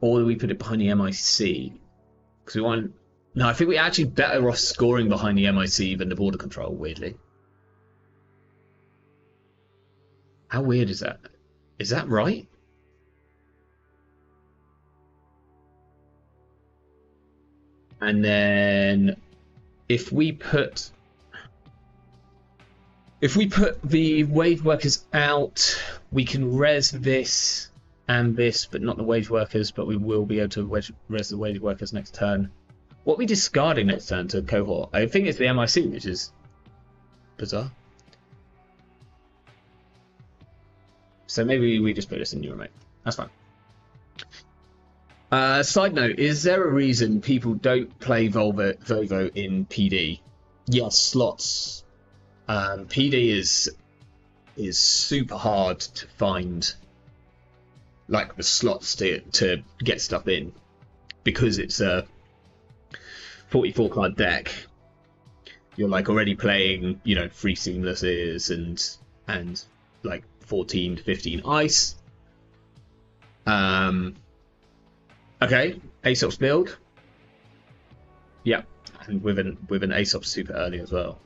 Or do we put it behind the MIC? Because we want... No, I think we're actually better off scoring behind the MIC than the border control, weirdly. How weird is that? Is that right? And then if we put the wage workers out, we can res this and this, but not the wage workers, but we will be able to res the wage workers next turn. What are we discarding next turn to cohort? I think it's the MIC, which is bizarre. So maybe we just put this in new remote. That's fine. Side note, is there a reason people don't play Volvo in PD? Yes, slots. PD is super hard to find, like the slots to get stuff in, because it's a 44 card deck. You're like already playing, you know, 3 seamlesses and like 14 to 15 ice. Okay, Aesop's build. Yeah, and with an Aesop super early as well.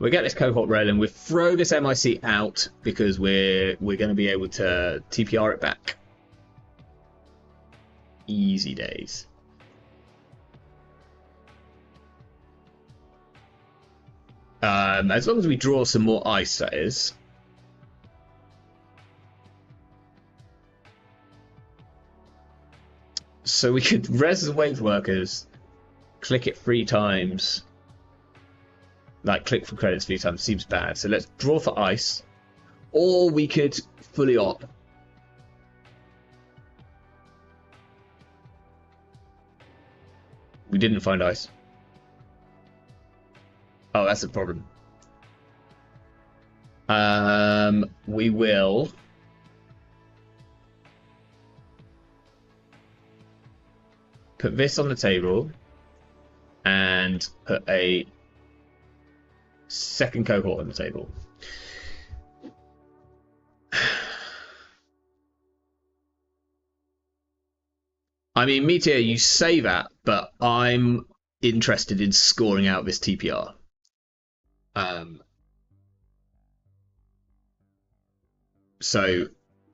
We'll get this cohort rolling. We'll throw this MIC out because we're going to be able to TPR it back. Easy days. As long as we draw some more ice, that is. So we could res the wave workers, click it 3 times. Like, click for credits 3 times seems bad. So let's draw for ice. Or we could fully op. We didn't find ice. Oh, that's a problem. We will put this on the table and put a second cohort on the table. I mean, Meteor, you say that, but I'm interested in scoring out this TPR. So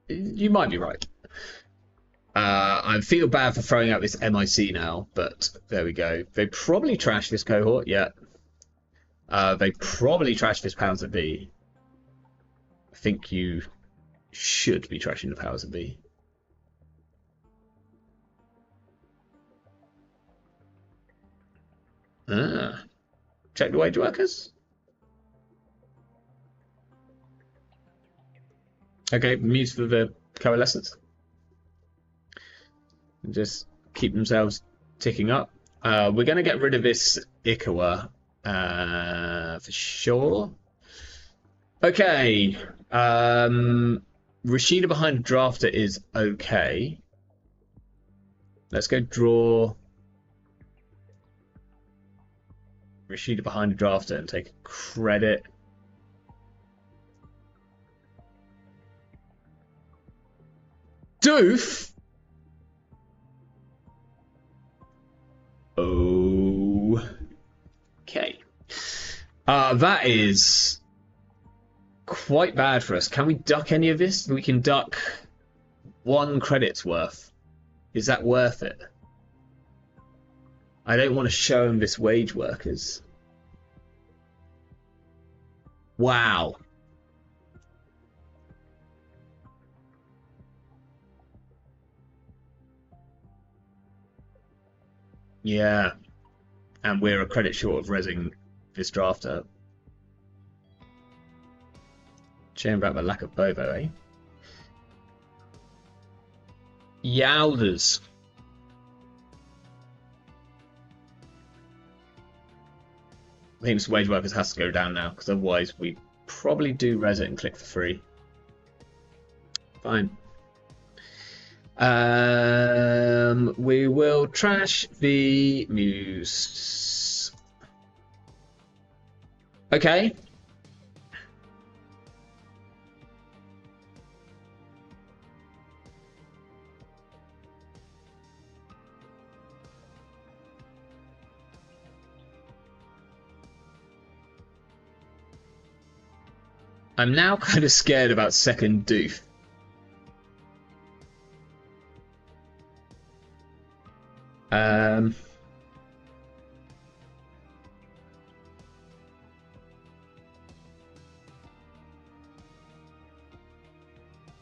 you might be right. I feel bad for throwing out this MIC now, but there we go. They probably trashed this cohort, yeah. They probably trashed this Powers of B. I think you should be trashing the Powers of B. Check the wage workers. Okay, mute for the coalescence. And just keep themselves ticking up. We're going to get rid of this Ikawa for sure. Okay. Rashida behind Drafter is okay. Let's go draw Rashida behind a Drafter and take credit. Doof! Okay. That is quite bad for us. Can we duck any of this? We can duck 1 credit's worth. Is that worth it? I don't want to show him this wage workers. Wow. Yeah. And we're a credit short of resing this drafter. Shame about the lack of Bovo, eh? Yowders. I think this wage workers has to go down now, because otherwise we probably do res it and click for free. Fine. We will trash the Muse. Okay. I'm now kind of scared about second doof.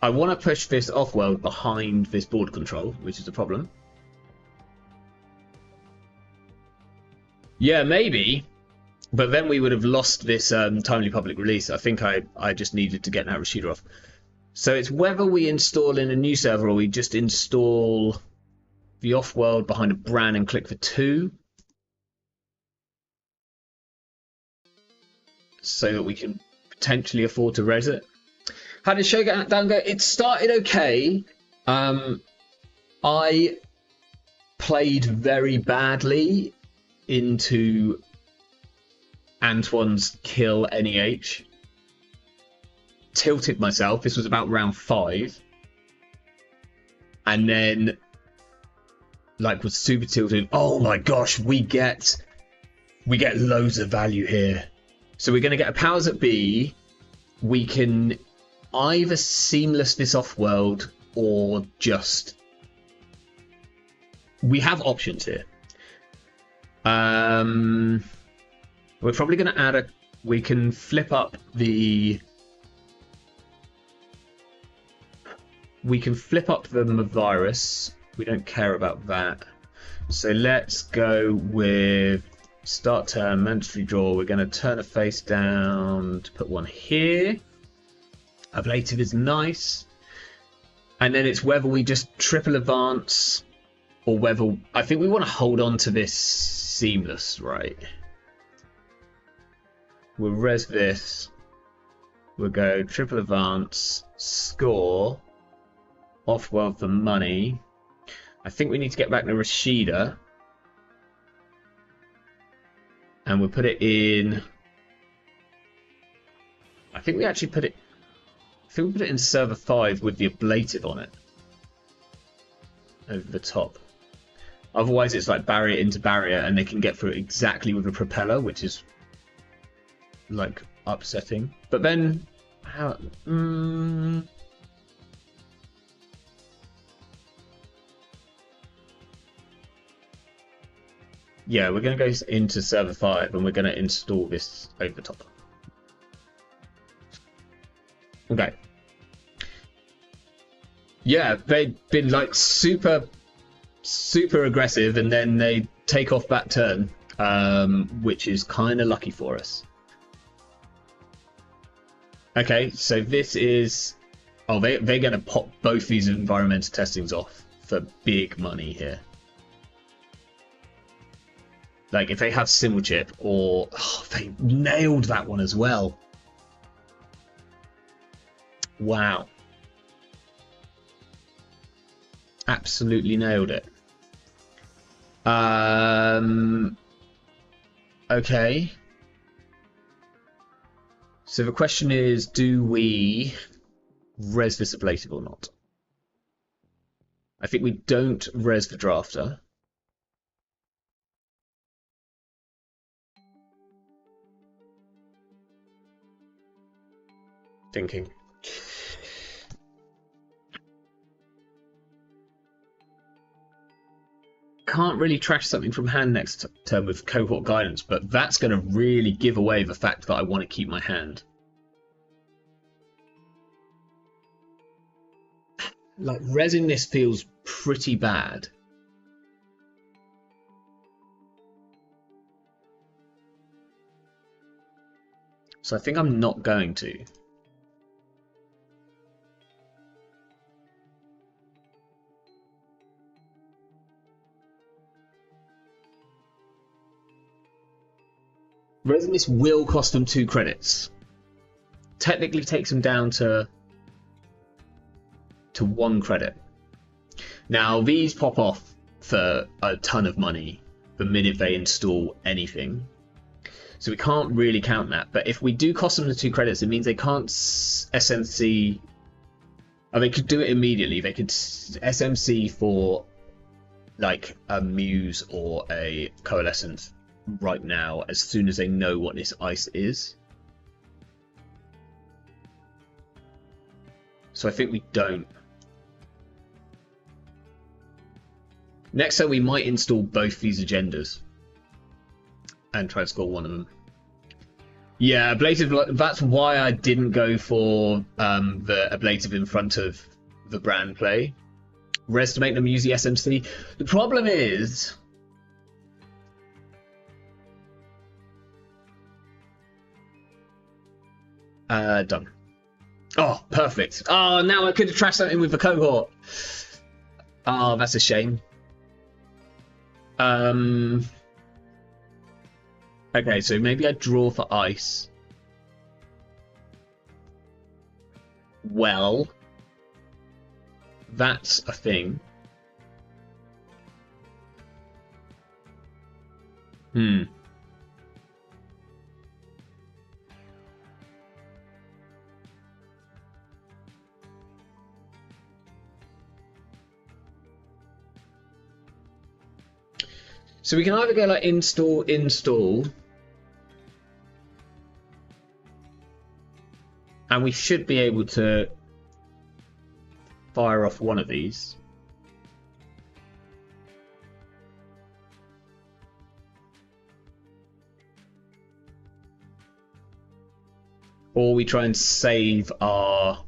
I want to push this off-world behind this board control, which is a problem. Yeah, maybe. But then we would have lost this timely public release. I think I just needed to get that Rashida off. So it's whether we install in a new server or we just install the off-world behind a brand and click for 2. So that we can potentially afford to res it. How did Showdown go? It started okay. I played very badly into Antoine's kill NEH. Tilted myself. This was about round 5. And then, like, was super tilted. Oh my gosh, we get loads of value here. So we're going to get a powers at B. We can either seamless this off-world or just... We have options here. We're probably going to add a... We can flip up the... We can flip up the virus. We don't care about that. So let's go with start turn, mandatory draw. We're going to turn a face down to put one here. Ablative is nice. And then it's whether we just triple advance or whether... I think we want to hold on to this seamless, right? We'll res this. We'll go triple advance, score, off-world for money. I think we need to get back to Rashida. And we'll put it in... I think we actually put it... I think we put it in server 5 with the ablative on it. Over the top. Otherwise it's like barrier into barrier and they can get through it exactly with a propeller, which is like upsetting. But then... how... Yeah, we're going to go into server 5 and we're going to install this over the top. Okay. Yeah, they've been like super aggressive and then they take off that turn, which is kind of lucky for us. Okay, so this is... Oh, they're going to pop both these environmental testings off for big money here. Like, if they have symbol chip, or... Oh, they nailed that one as well. Wow. Absolutely nailed it. Okay. So the question is, do we res this ablative or not? I think we don't res the drafter. Thinking. Can't really trash something from hand next turn with cohort guidance, but that's going to really give away the fact that I want to keep my hand. Like, resing this feels pretty bad. So I think I'm not going to. Resing this will cost them 2 credits. Technically takes them down to 1 credit. Now these pop off for a ton of money the minute they install anything. So we can't really count that. But if we do cost them the 2 credits, it means they can't SMC... Oh, they could do it immediately. They could SMC for like a Muse or a Coalescence right now as soon as they know what this ice is. So I think we don't. Next time we might install both these agendas and try to score one of them. Yeah, ablative, that's why I didn't go for the ablative in front of the brand play. Res to make them use the SMC. The problem is... done. Oh, perfect. Oh, now I could have trashed something with the cohort. Oh, that's a shame. Um. Okay, so maybe I draw for ice. Well, that's a thing. Hmm. So we can either go like install, and we should be able to fire off one of these. Or we try and save our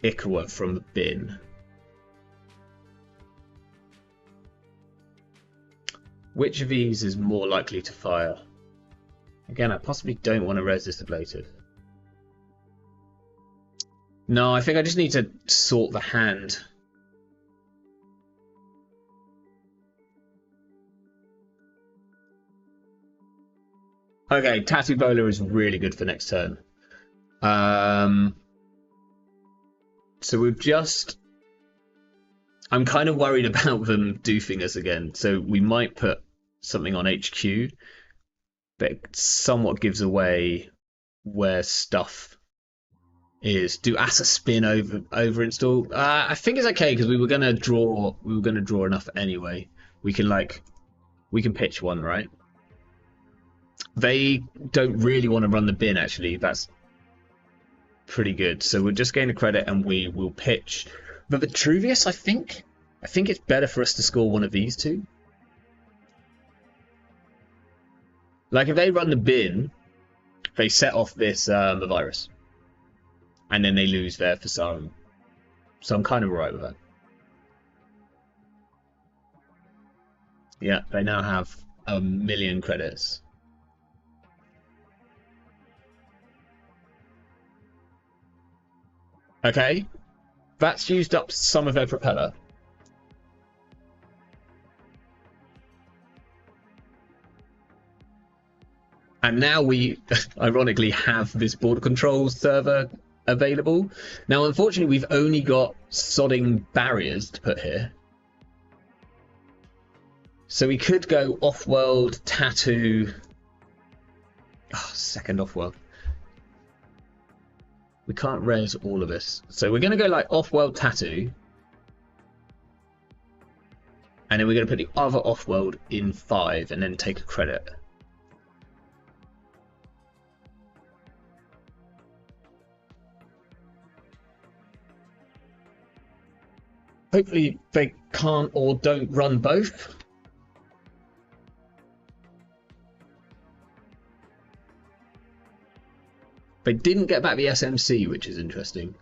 Ikawa from the bin. Which of these is more likely to fire? Again, I possibly don't want to res this ablative. No, I think I just need to sort the hand. Okay, Tattoo Bowler is really good for next turn. So we've just... I'm kind of worried about them doofing us again, so we might put something on HQ, but it somewhat gives away where stuff is. Do Asa spin over install? I think it's okay because we were gonna draw enough anyway. We can pitch one, right? They don't really want to run the bin actually. That's pretty good. So we'll just gain a credit and we will pitch. But Vitruvius, I think it's better for us to score one of these two. Like if they run the bin, they set off this the virus, and then they lose their Thesarum. So I'm kind of alright with that. Yeah, they now have 1,000,000 credits. Okay, that's used up some of their propeller. And now we, ironically, have this border control server available. Now, unfortunately, we've only got sodding barriers to put here. So we could go off-world, tattoo... Oh, second off-world. We can't res all of this. So we're going to go like off-world tattoo. And then we're going to put the other off-world in 5 and then take a credit. Hopefully they can't or don't run both. They didn't get back the SMC, which is interesting.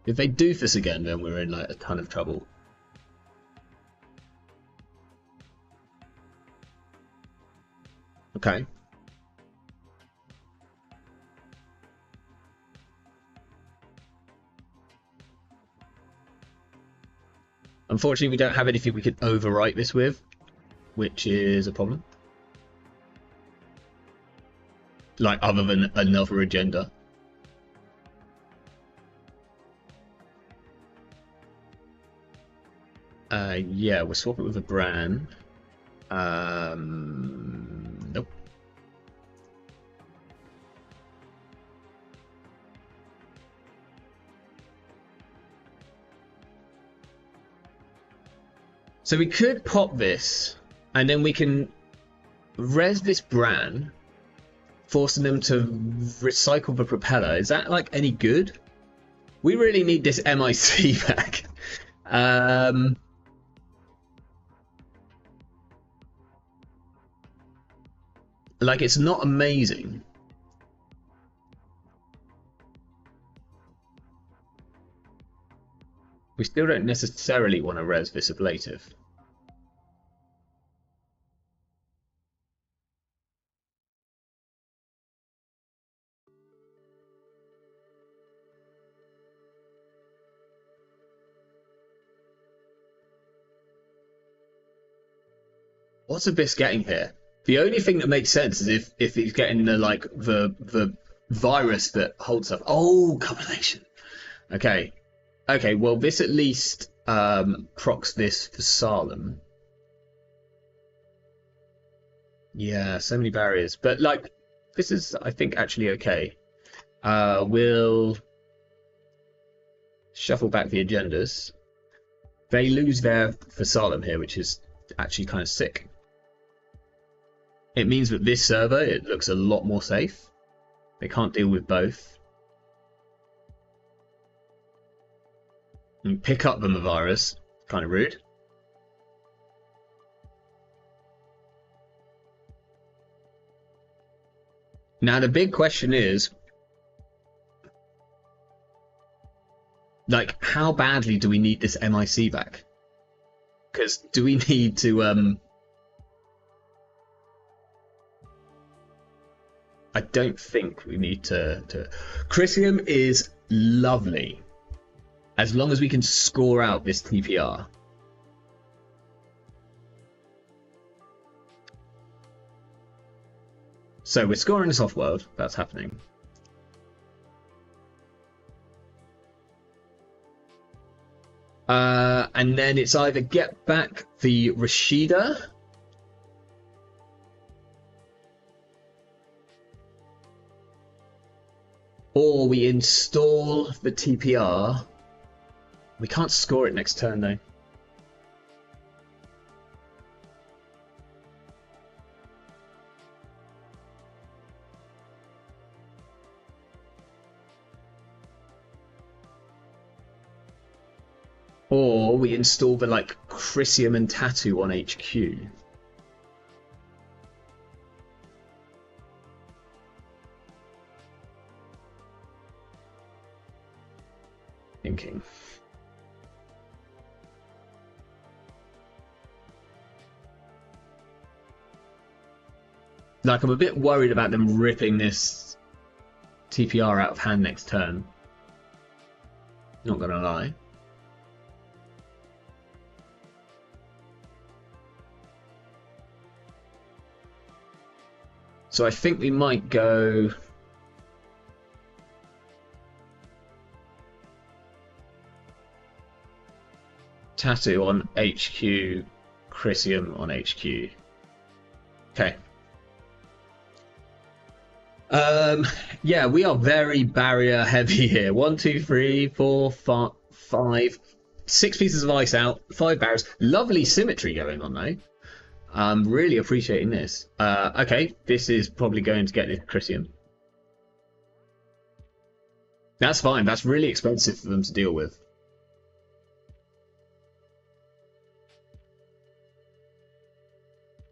If they do this again, then we're in like a ton of trouble. Okay. Unfortunately, we don't have anything we can overwrite this with, which is a problem. Like, other than another agenda. Yeah, we'll swap it with a brand. Nope. So we could pop this, and then we can res this brand, forcing them to recycle the propeller. Is that like any good? We really need this MIC back. Like, it's not amazing. We still don't necessarily want to res this ablative. What's Abyss getting here? The only thing that makes sense is if he's getting the virus that holds up. Oh, combination. Okay. Okay, well this at least procs this for Salem. Yeah, so many barriers. But like this is I think actually okay. We'll shuffle back the agendas. They lose their for Salem here, which is actually kind of sick. It means that this server, it looks a lot more safe. They can't deal with both. And pick up the virus, kind of rude. Now the big question is, like, how badly do we need this MIC back? Because do we need to I don't think we need to... Chrysium is lovely. As long as we can score out this TPR. So we're scoring this off-world. That's happening. And then it's either get back the Rashida... or we install the TPR. We can't score it next turn though. Or we install the like Chrysium and Tattoo on HQ. Thinking. Like, I'm a bit worried about them ripping this TPR out of hand next turn. Not gonna lie. So I think we might go... Tattoo on HQ, Chrysium on HQ. Okay. Yeah, we are very barrier heavy here. 1, 2, 3, 4, 5, 6 pieces of ice out, 5 barriers. Lovely symmetry going on though. I'm really appreciating this. Okay, this is probably going to get this Chrysium. That's fine. That's really expensive for them to deal with.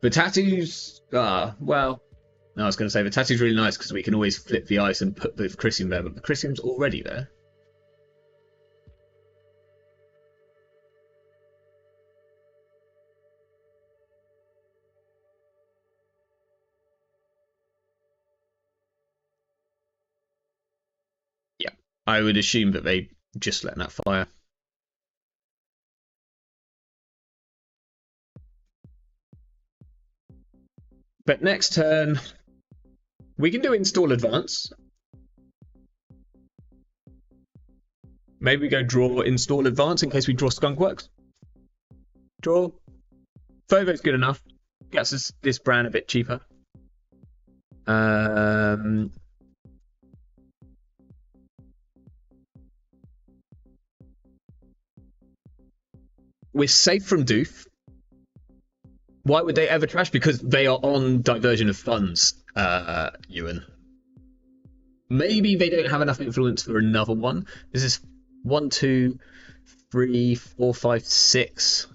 The tattoos, well, no, I was going to say the tattoo's really nice because we can always flip the ice and put the Chrysium there, but the Chrysium's already there. Yeah, I would assume that they just let that fire. But next turn, we can do install advance. Maybe we go draw install advance in case we draw Skunkworks. Draw. Fovo's good enough. Gets us this brand a bit cheaper. We're safe from Doof. Why would they ever trash? Because they are on diversion of funds, Ewan. Maybe they don't have enough influence for another one. This is 1, 2, 3, 4, 5, 6.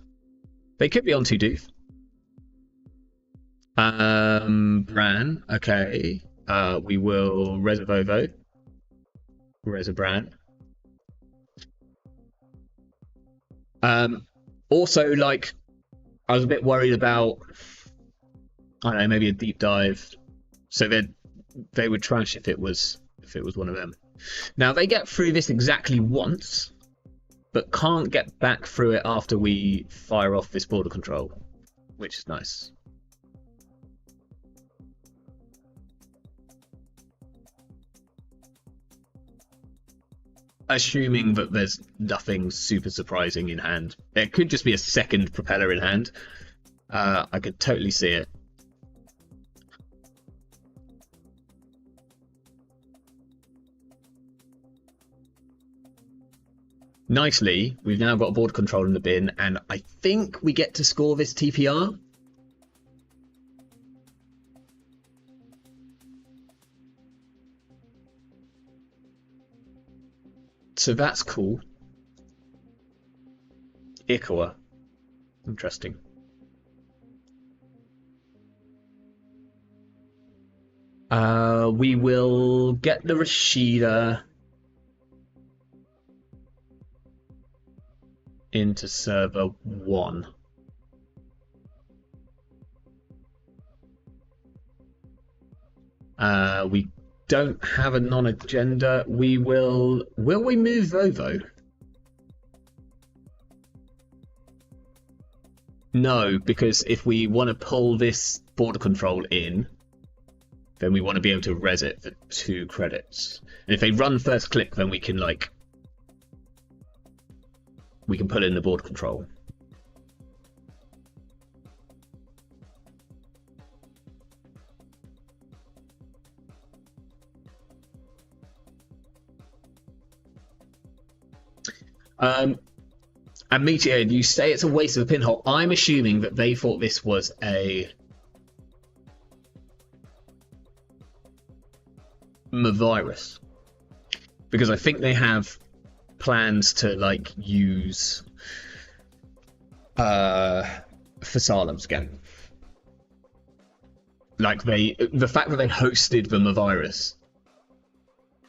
They could be on 2 Doof. Bran, okay. We will Reza Vovo. Reza Bran. Also, like, I was a bit worried about, I don't know, maybe a deep dive. So they would trash if it was one of them. Now they get through this exactly once, but can't get back through it after we fire off this border control, which is nice. Assuming that there's nothing super surprising in hand. It could just be a second propeller in hand. I could totally see it. Nicely, we've now got board control in the bin, and I think we get to score this TPR. So that's cool. Ikawa. Interesting. We will get the Rashida into server 1. We don't have a non-agenda. Will we move Vovo? No, because if we want to pull this border control in, then we want to be able to res it for 2 credits. And if they run first click, then we can put in the board control. And Meteor, you say it's a waste of a pinhole. I'm assuming that they thought this was a virus, because I think they have plans to use for Salem's again. The fact that they hosted the virus,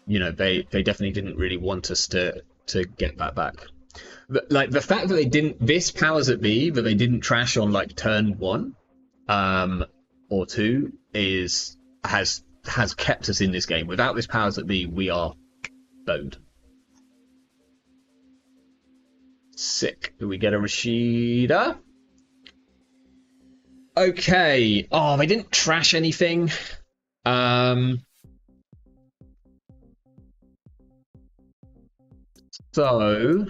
they definitely didn't really want us to get that back. The fact that they didn't, this powers that be, that they didn't trash on turn 1 or 2 has kept us in this game. Without this powers that be, we are boned. Sick. Do we get a Rashida? Okay. Oh, they didn't trash anything. So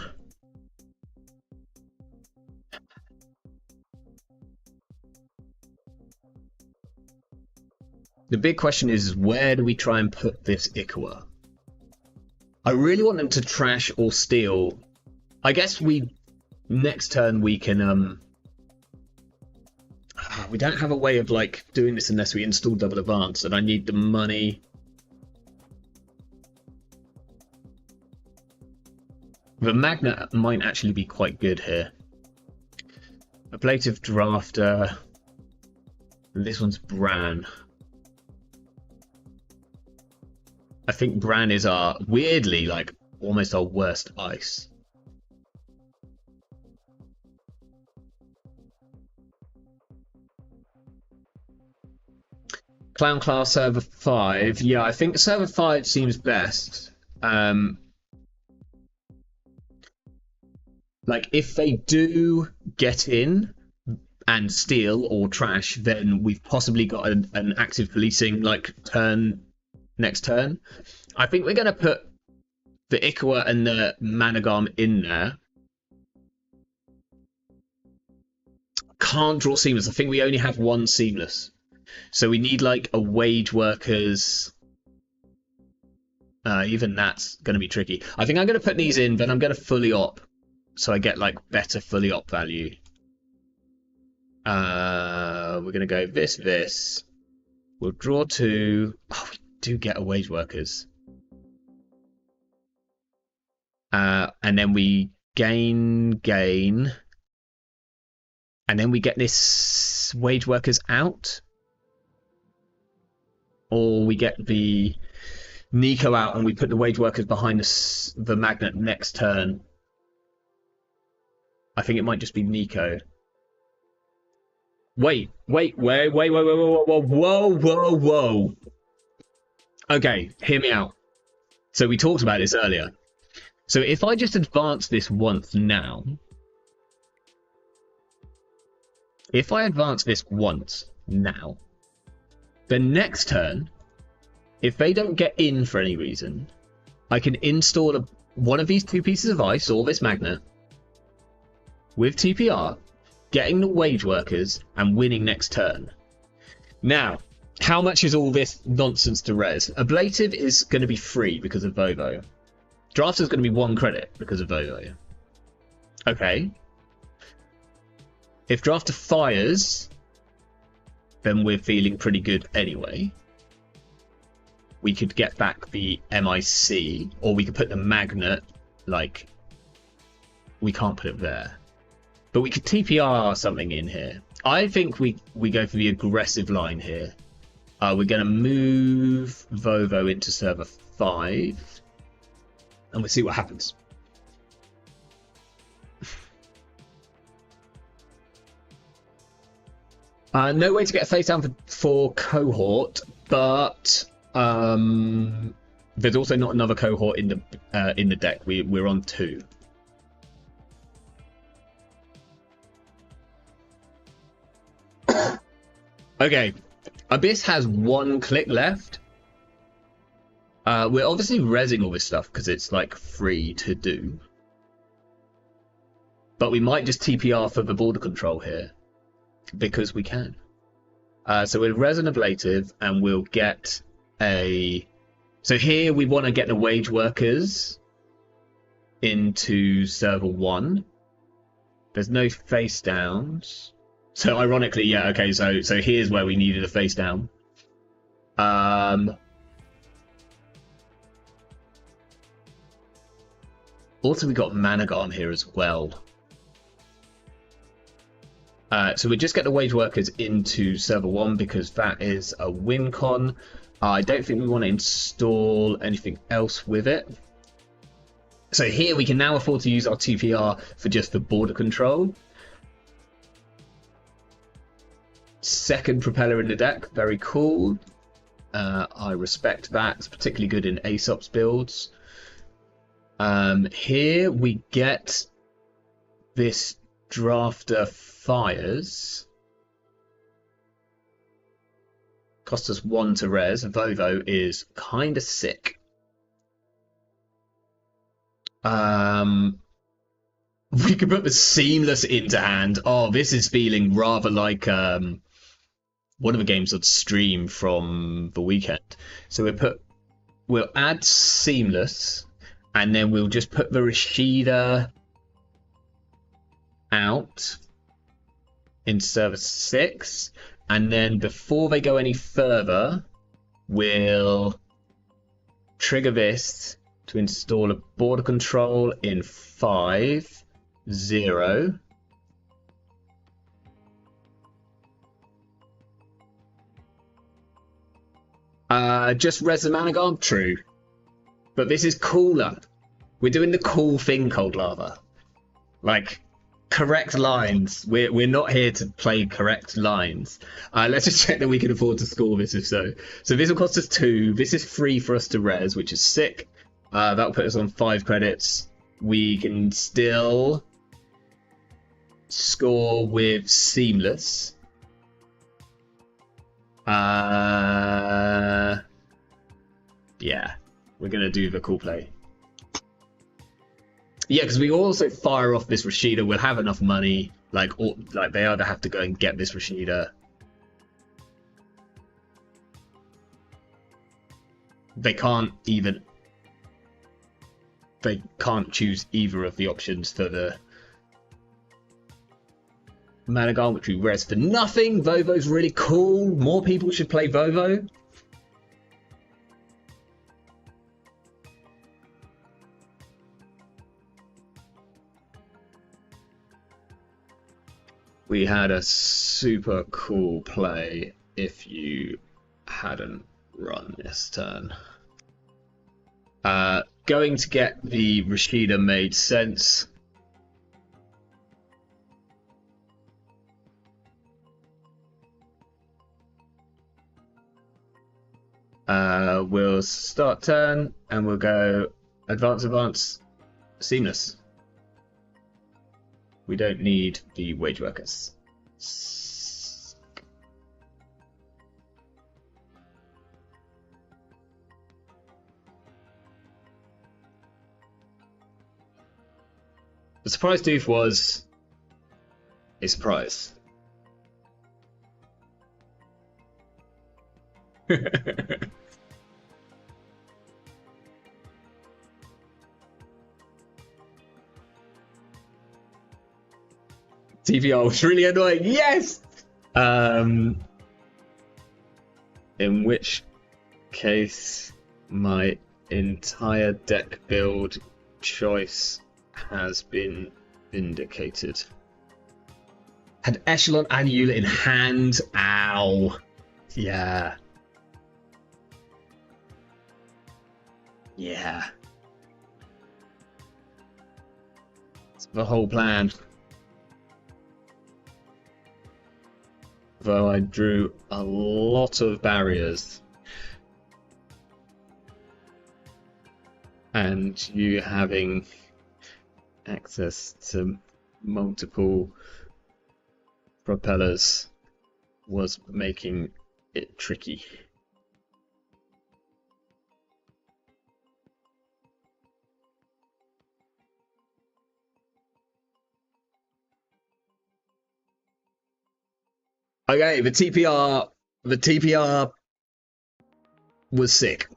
the big question is, where do we try and put this Ikawa? I really want them to trash or steal. I guess next turn we can we don't have a way of doing this unless we install double advance, and I need the money. The Magnet might actually be quite good here. Ablative Drafter. This one's Bran. I think Bran is weirdly almost our worst ice. Clown Class server 5. Yeah, I think server 5 seems best. If they do get in and steal or trash, then we've possibly got an active policing next turn. I think we're going to put the Ikawa and the Managam in there. Can't draw Seamless. I think we only have 1 Seamless. So we need a wage workers. Even that's going to be tricky. I think I'm going to put these in, then I'm going to fully op, so I get better fully op value. We're going to go this. We'll draw 2. Oh, we do get a wage workers. And then we gain. And then we get this wage workers out. Or we get the Nico out and we put the wage workers behind the Magnet next turn. I think it might just be Nico. Wait. Whoa. Okay, hear me out. So we talked about this earlier. So if I just advance this once now. If I advance this once now. Then next turn, if they don't get in for any reason, I can install one of these two pieces of ice or this magnet with TPR, getting the wage workers, and winning next turn. Now, how much is all this nonsense to res? Ablative is going to be free because of Vovo. Drafter is going to be 1 credit because of Vovo. Okay. If Drafter fires, then we're feeling pretty good anyway. We could get back the MIC, or we could put the magnet, like, we can't put it there. But we could TPR something in here. I think we go for the aggressive line here. We're going to move Vovo into server 5, and we'll see what happens. No way to get a face down for cohort, but there's also not another cohort in the deck. We're on 2. Okay, Abyss has 1 click left. We're obviously rezzing all this stuff because it's like free to do, but we might just TPR for the border control here because we can. So we're res and ablative, and we'll get a. So here we want to get the wage workers into server 1. There's no face downs. So ironically, yeah, okay, so here's where we needed a face down. Also, we got Managon here as well. So we just get the wage workers into server 1 because that is a win con. I don't think we want to install anything else with it. So here we can now afford to use our TPR for just the border control. Second propeller in the deck, very cool. I respect that. It's particularly good in Aesop's builds. Here we get this drafter fires. Cost us 1 to res. Vovo is kind of sick. We could put the Seamless into hand. Oh, this is feeling rather like one of the games on stream from the weekend. So we'll add Seamless, and then we'll just put the Rashida out in server 6, and then before they go any further, we'll trigger this to install a border control in 5, 0. Just res the Managon? True. But this is cooler. We're doing the cool thing, Cold Lava. Like, correct lines. We're not here to play correct lines. Let's just check that we can afford to score this if so. So this will cost us 2. This is free for us to res, which is sick. That'll put us on 5 credits. We can still score with Seamless. Yeah, we're gonna do the cool play. Yeah, because we also fire off this Rashida. We'll have enough money. Like they either have to go and get this Rashida. They can't choose either of the options for the Managon, which we res for nothing. Vovo's really cool. More people should play Vovo. We had a super cool play if you hadn't run this turn. Going to get the Rashida made sense. We'll start turn and we'll go advance, Seamless. We don't need the wage workers. The surprise doof was a surprise. TVR was really annoying. Yes. In which case, my entire deck build choice has been vindicated. Had Echelon and Eula in hand. Ow. Yeah. Yeah. It's the whole plan. Though I drew a lot of barriers. And you having access to multiple propellers was making it tricky. Okay, the TPR was sick.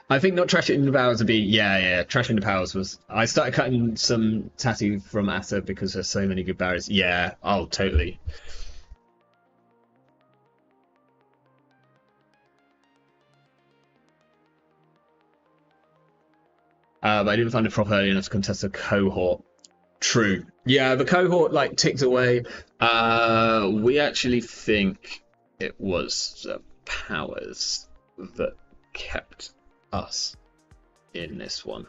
I think not trashing the powers would be, yeah, trashing the powers was. I started cutting some tattoo from Asa because there's so many good barriers. Yeah, oh, totally. But I didn't find it proper early enough to contest a cohort. True. Yeah, the cohort like ticked away. We actually think it was the powers that kept us in this one.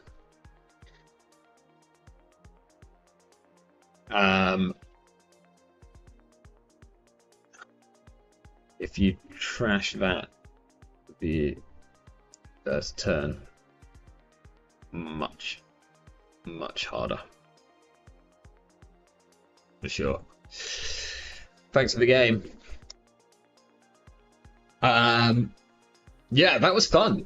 If you trash that, the first turn, much harder. For sure. Thanks for the game. Yeah, that was fun.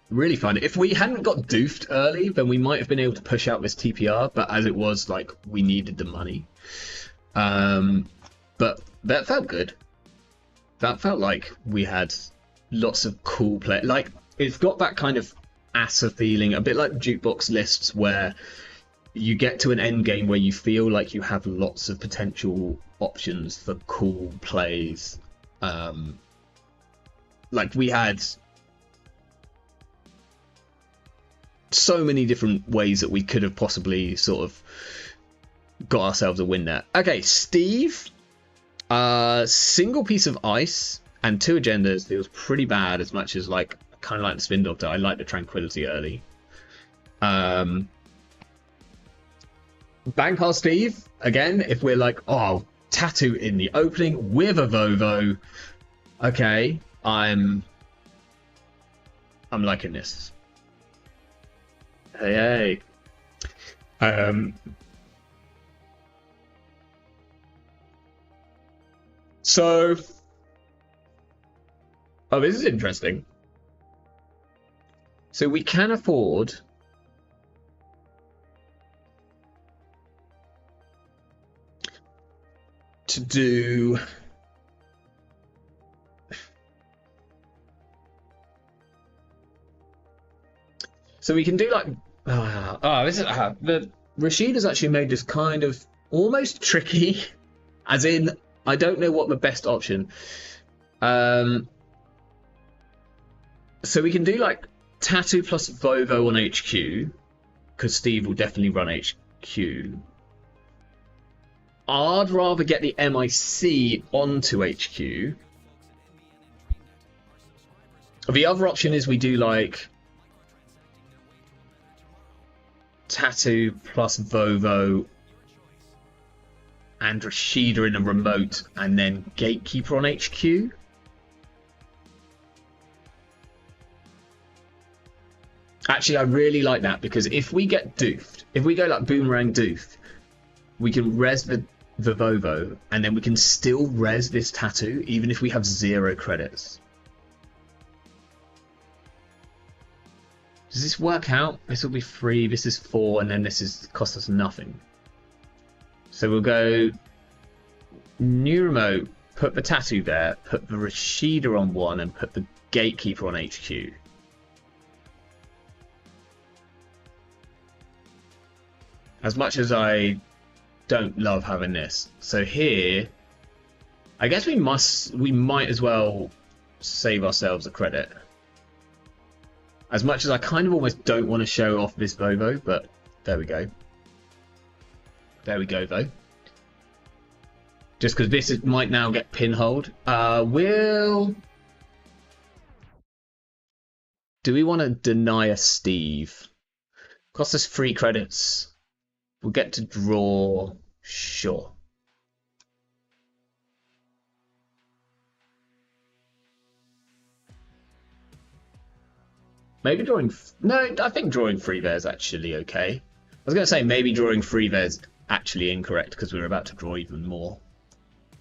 Really fun. If we hadn't got doofed early, then we might have been able to push out this TPR, but as it was, like, we needed the money. But that felt good. That felt like we had lots of cool play. Like, it's got that kind of Asa feeling, a bit like jukebox lists where you get to an end game where you feel like you have lots of potential options for cool plays. Like we had so many different ways that we could have possibly sort of got ourselves a win there. Okay, Steve, single piece of ice and 2 agendas feels pretty bad, as much as like kind of like the spin doctor. I like the tranquility early. Bankcast Steve, again, if we're like, oh, tattoo in the opening with a Vovo, okay, I'm liking this. Hey. So, oh, this is interesting. So we can afford to do so we can do like this is the Rashid has actually made this kind of almost tricky, as in I don't know what the best option. So we can do like tattoo plus Vovo on HQ, because Steve will definitely run HQ. I'd rather get the MIC onto HQ. The other option is we do like tattoo plus Vovo and Rashida in a remote, and then Gatekeeper on HQ. Actually, I really like that, because if we get doofed, if we go like Boomerang Doof, we can res the Vovo, and then we can still res this tattoo, even if we have 0 credits. Does this work out? This will be 3, this is 4, and then this is cost us nothing. So we'll go new remote, put the tattoo there, put the Rashida on 1, and put the gatekeeper on HQ. As much as I don't love having this. So here, I guess we might as well save ourselves a credit. As much as I kind of almost don't want to show off this Vovo, but there we go. There we go, though. Just because this might now get pinholed. Do we want to deny a Steve? Cost us 3 credits. We'll get to draw. Sure. Maybe drawing... No, I think drawing 3 there is actually okay. I was going to say maybe drawing 3 there is actually incorrect because we're about to draw even more.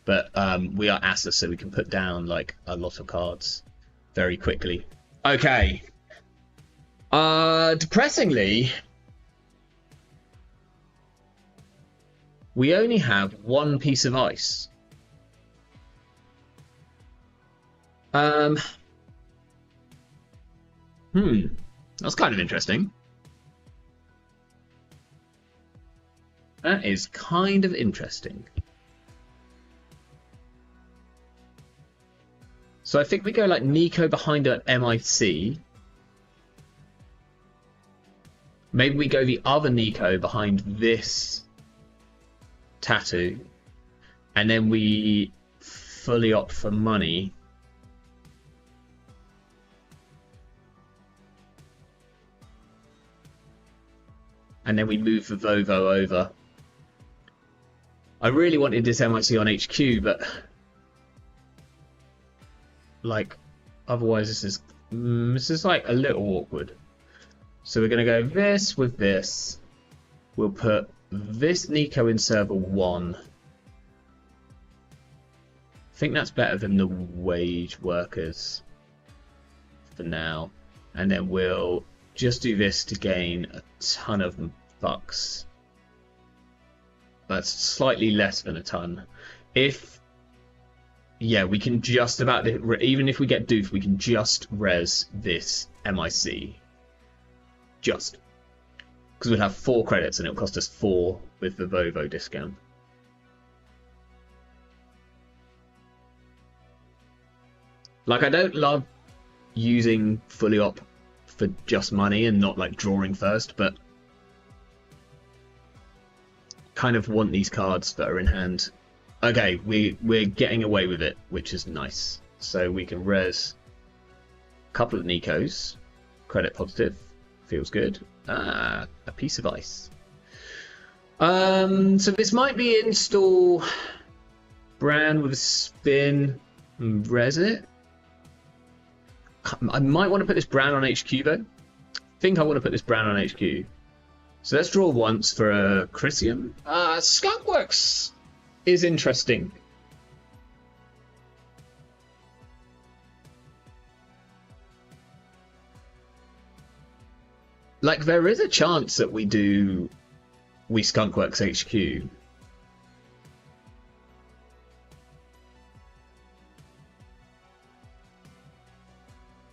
But we are Asses, so we can put down like a lot of cards very quickly. Okay. Depressingly, we only have 1 piece of ice. That's kind of interesting. That is kind of interesting. So I think we go like Nico behind an MIC. Maybe we go the other Nico behind this tattoo. And then we fully opt for money. And then we move the Vovo over. I really wanted this MIC on HQ, but like otherwise this is like a little awkward. So we're gonna go this with this. We'll put this Nico in server 1. I think that's better than the wage workers for now. And then we'll just do this to gain a ton of bucks. That's slightly less than a ton. Yeah, we can just about, even if we get doof, we can just res this MIC. Just. Because we'll have 4 credits and it'll cost us 4 with the Vovo discount. Like, I don't love using fully op for just money and not like drawing first, but kind of want these cards that are in hand. Okay, we're getting away with it, which is nice. So we can res a couple of Nikos. Credit positive. Feels good. A piece of ice. So this might be install Bran with a spin and res it. I might want to put this Bran on HQ though. I think I want to put this Bran on HQ. So let's draw once for a Chrysium. Skunkworks is interesting. Like, there is a chance that we Skunkworks HQ.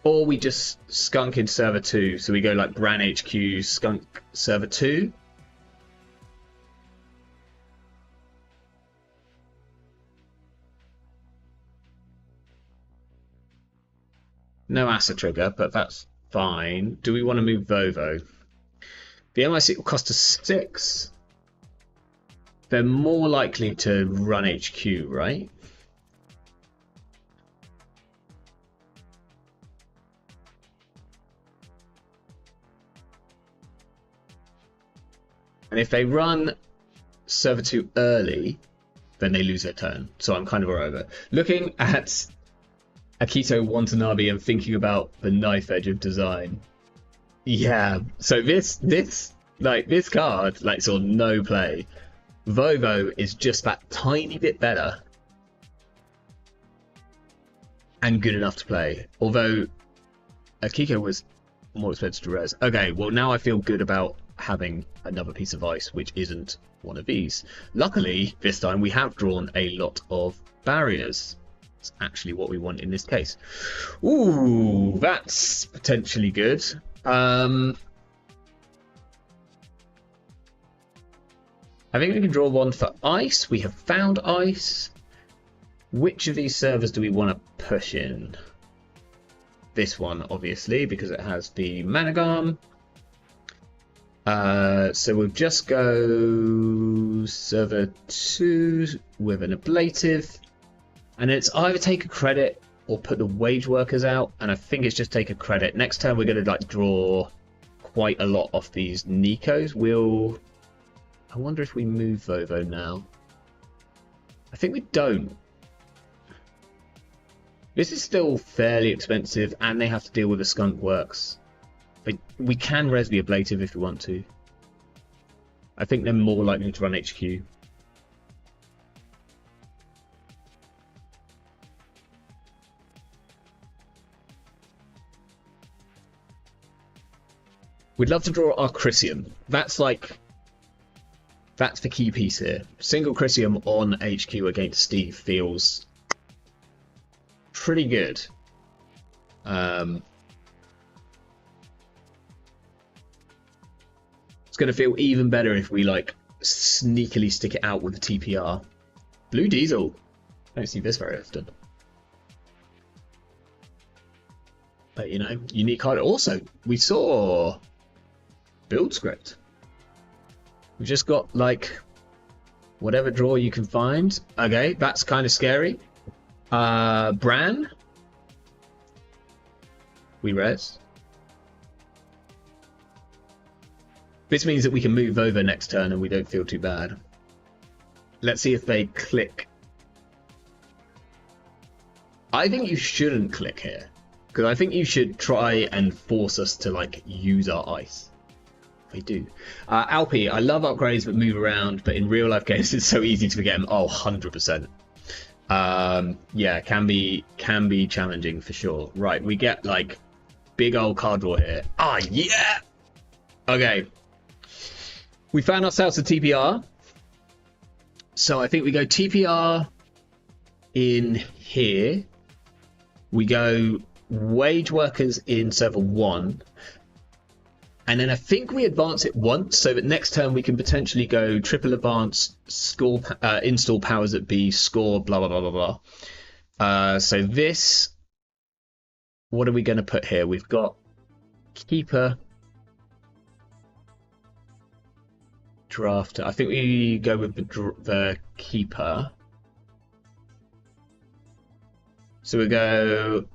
Or we just skunk in server 2, so we go like Bran HQ, skunk server 2. No Asa trigger, but that's fine. Do we want to move Vovo? The MIC will cost us 6. They're more likely to run HQ, right? And if they run server 2 early, then they lose their turn. So I'm kind of alright with it. Looking at Akito Watanabe and thinking about the knife edge of design. Yeah, so this card, like, sort of no play. Vovo is just that tiny bit better and good enough to play. Although Akiko was more expensive to res. Okay, well now I feel good about having another piece of ice, which isn't one of these. Luckily, this time we have drawn a lot of barriers. It's actually what we want in this case. Ooh, that's potentially good. I think we can draw one for ice. We have found ice. Which of these servers do we want to push in? This one, obviously, because it has the Managam. So we'll just go server 2 with an ablative. And it's either take a credit or put the wage workers out. And I think it's just take a credit. Next turn we're going to like draw quite a lot off these Nikos. I wonder if we move Vovo now. I think we don't. This is still fairly expensive, and they have to deal with the skunk works. But we can res the ablative if we want to. I think they're more likely to run HQ. We'd love to draw our Chrysium. That's the key piece here. Single Chrysium on HQ against Steve feels pretty good. It's going to feel even better if we like sneakily stick it out with the TPR. Blue Diesel. I don't see this very often. But you know, unique card. Also, we saw build script. We've just got like whatever draw you can find. Okay, that's kind of scary. Bran. We res. This means that we can move over next turn and we don't feel too bad. Let's see if they click. I think you shouldn't click here, because I think you should try and force us to like use our ice. They do. Alpi, I love upgrades that move around, but in real life games it's so easy to forget them. Oh, 100%. Yeah, can be challenging for sure. Right, we get like big old card draw here. Ah, yeah. Okay, we found ourselves a TPR, so I think we go TPR in here. We go wage workers in server 1, and then I think we advance it once, so that next turn we can potentially go triple advance, score, install powers at B, score, blah, blah, blah, blah, blah. So this, what are we going to put here? We've got Keeper, Drafter. I think we go with the Keeper. So we go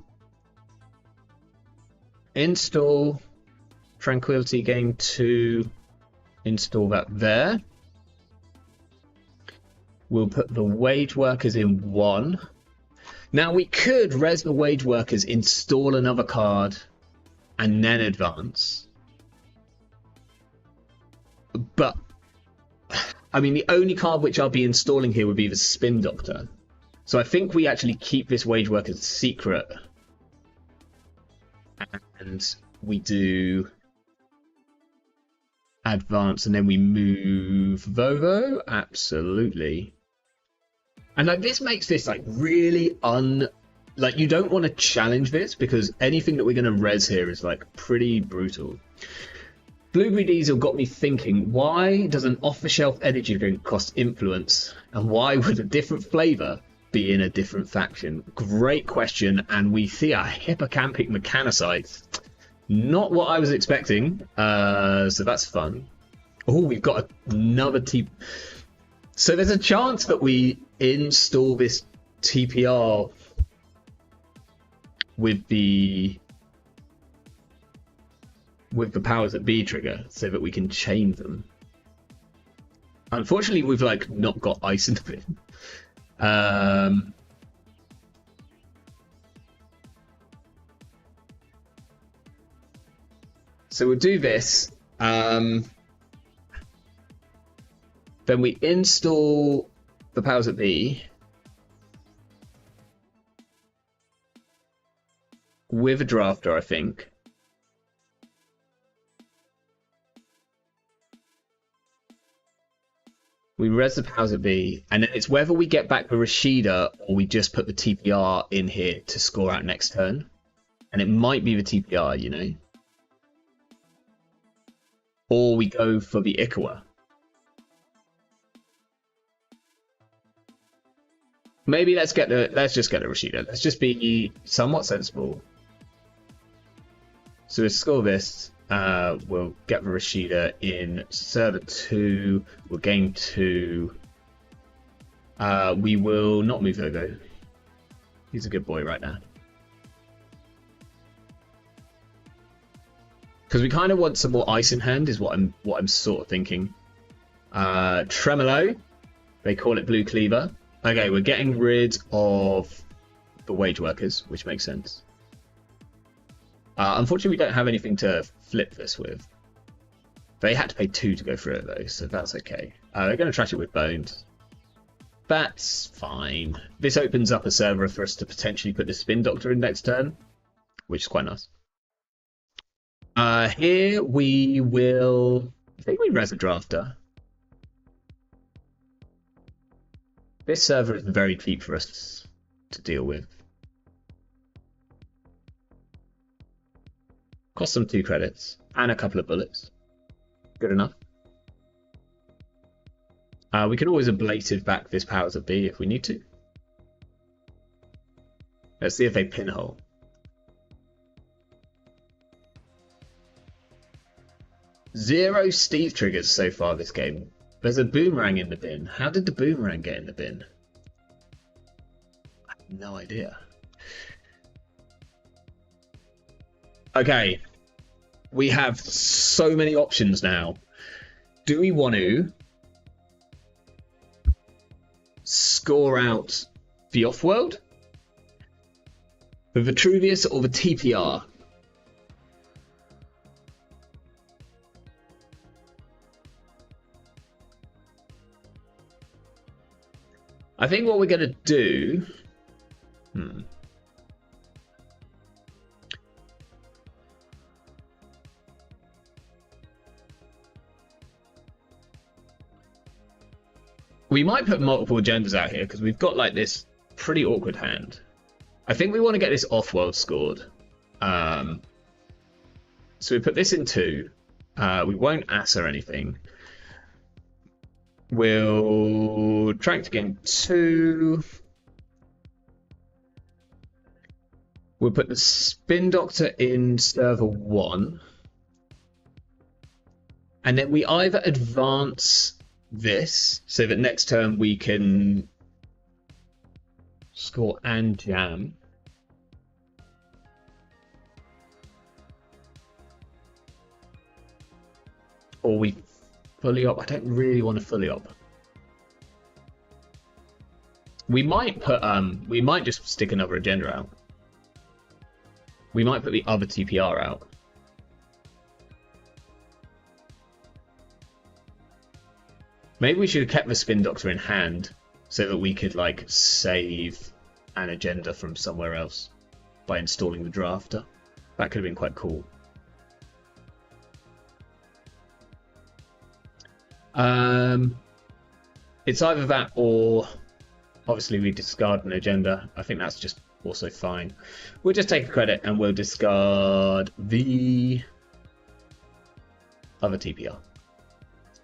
install Tranquility Game 2, install that there. We'll put the wage workers in 1. Now we could res the wage workers, install another card, and then advance. But, I mean, the only card which I'll be installing here would be the Spin Doctor. So I think we actually keep this wage workers secret. And we do advance, and then we move Vovo. Absolutely. And like this makes this like really like you don't want to challenge this, because anything that we're going to res here is like pretty brutal. Blueberry Diesel got me thinking, why does an off-the-shelf energy drink cost influence, and why would a different flavor be in a different faction? Great question, and we see a hippocampic mechanocyte. Not what I was expecting, so that's fun. Oh, we've got another So there's a chance that we install this TPR with the powers at B trigger, so that we can chain them. Unfortunately, we've like not got ice in the bin. So we'll do this. Then we install the powers at B with a drafter, I think. We res the powers that be, and then it's whether we get back the Rashida or we just put the TPR in here to score out next turn. And it might be the TPR, you know. Or we go for the Ikawa. Maybe let's just get the Rashida. Let's just be somewhat sensible. So we'll score this. We'll get the Rashida in server 2. We'll gain 2. We will not move Vovo. He's a good boy right now. Because we kind of want some more ice in hand, is what I'm sort of thinking. Tremolo. They call it Blue Cleaver. Okay, we're getting rid of the wage workers, which makes sense. Unfortunately, we don't have anything to flip this with. They had to pay 2 to go through it, though, so that's okay. They're going to trash it with bones. That's fine. This opens up a server for us to potentially put the Spin Doctor in next turn, which is quite nice. Here we will... I think we res a Drafter. This server is very cheap for us to deal with. Cost them 2 credits and a couple of bullets. Good enough. We can always ablative back this powers that be if we need to. Let's see if they pinhole. Zero Steve triggers so far this game. There's a boomerang in the bin. How did the boomerang get in the bin? I have no idea. Okay. We have so many options now. Do we want to score out the off-world? The Vitruvius or the TPR? I think what we're going to do... We might put multiple agendas out here because we've got like this pretty awkward hand. I think we want to get this off-world scored. So we put this in 2. We won't ass or anything. We'll track to game 2. We'll put the Spin Doctor in server 1. And then we either advance this so that next turn we can score and jam. Or we fully op. I don't really want to fully op. We might put we might just stick another agenda out. We might put the other TPR out. Maybe we should have kept the Spin Doctor in hand so that we could like save an agenda from somewhere else by installing the Drafter. That could have been quite cool. It's either that or obviously we discard an agenda. I think that's just also fine. We'll just take a credit and we'll discard the other TPR.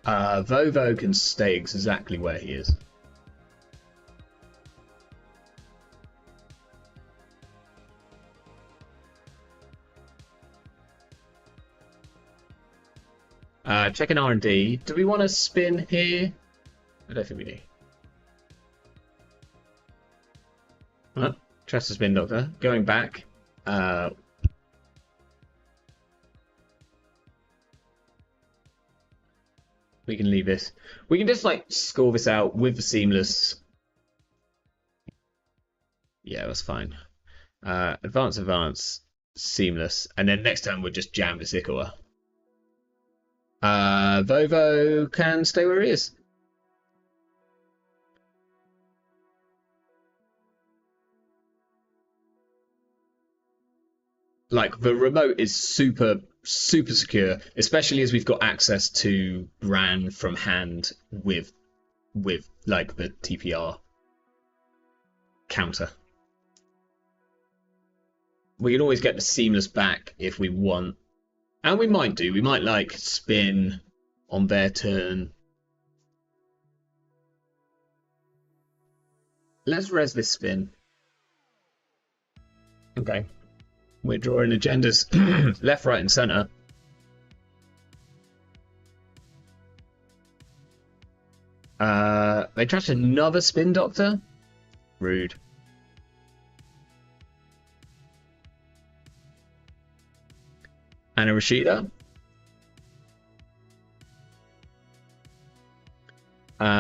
Vovo can stay exactly where he is. Checking R&D. Do we want to spin here? I don't think we do. Oh, trust the Spin Doctor. Going back. We can leave this. We can just like score this out with the seamless. Yeah, that's fine. Advance, seamless, and then next time we'll just jam this Ikawa. Vovo can stay where he is. Like the remote is super secure, especially as we've got access to Bran from hand with with like the TPR counter. We can always get the seamless back if we want. And we might do. We might like spin on their turn. Let's res this spin. Okay. We're drawing agendas left, right, and center. They trashed another spin doctor? Rude. And a Rashida.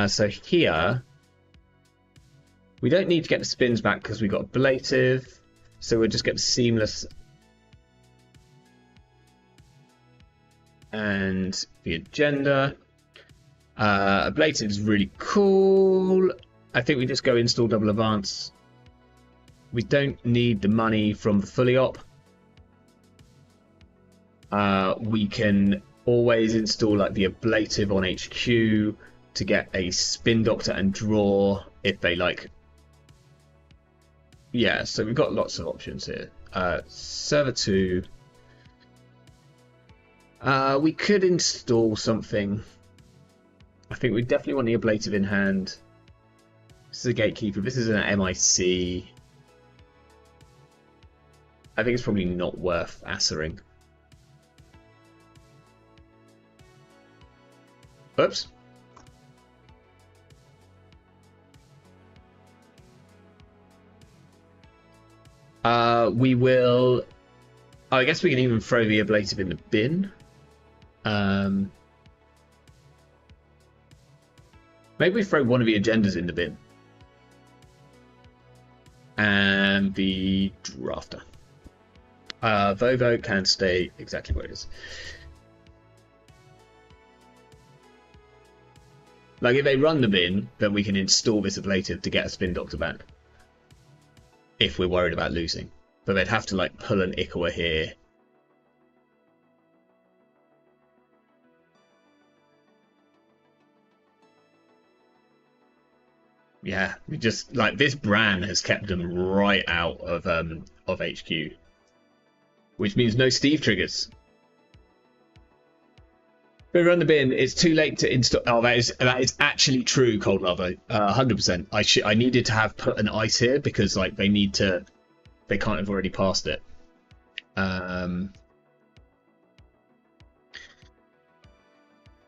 So here, we don't need to get the spins back because we got ablative. So we'll just get the seamless and the agenda. Ablative is really cool. I think we just go install double advance. We don't need the money from the fully op. We can always install like the ablative on HQ to get a spin doctor and draw if they like. Yeah, so we've got lots of options here. Server 2. We could install something. I think we definitely want the ablative in hand. This is a gatekeeper. This is an MIC. I think it's probably not worth assering. Oops. We will. Oh, I guess we can even throw the ablative in the bin. Maybe we throw one of the agendas in the bin. And the drafter. Vovo can stay exactly where it is. Like, if they run the bin, then we can install this ablative to get a spin doctor back. If we're worried about losing. But they'd have to, like, pull an Ikawa here. Yeah, we just, like, this brand has kept them right out of HQ. Which means no Steve triggers. If we run the bin, it's too late to install. Oh, that is actually true, Cold Lava. 100%. I needed to have put an ice here because like they can't have already passed it. Brand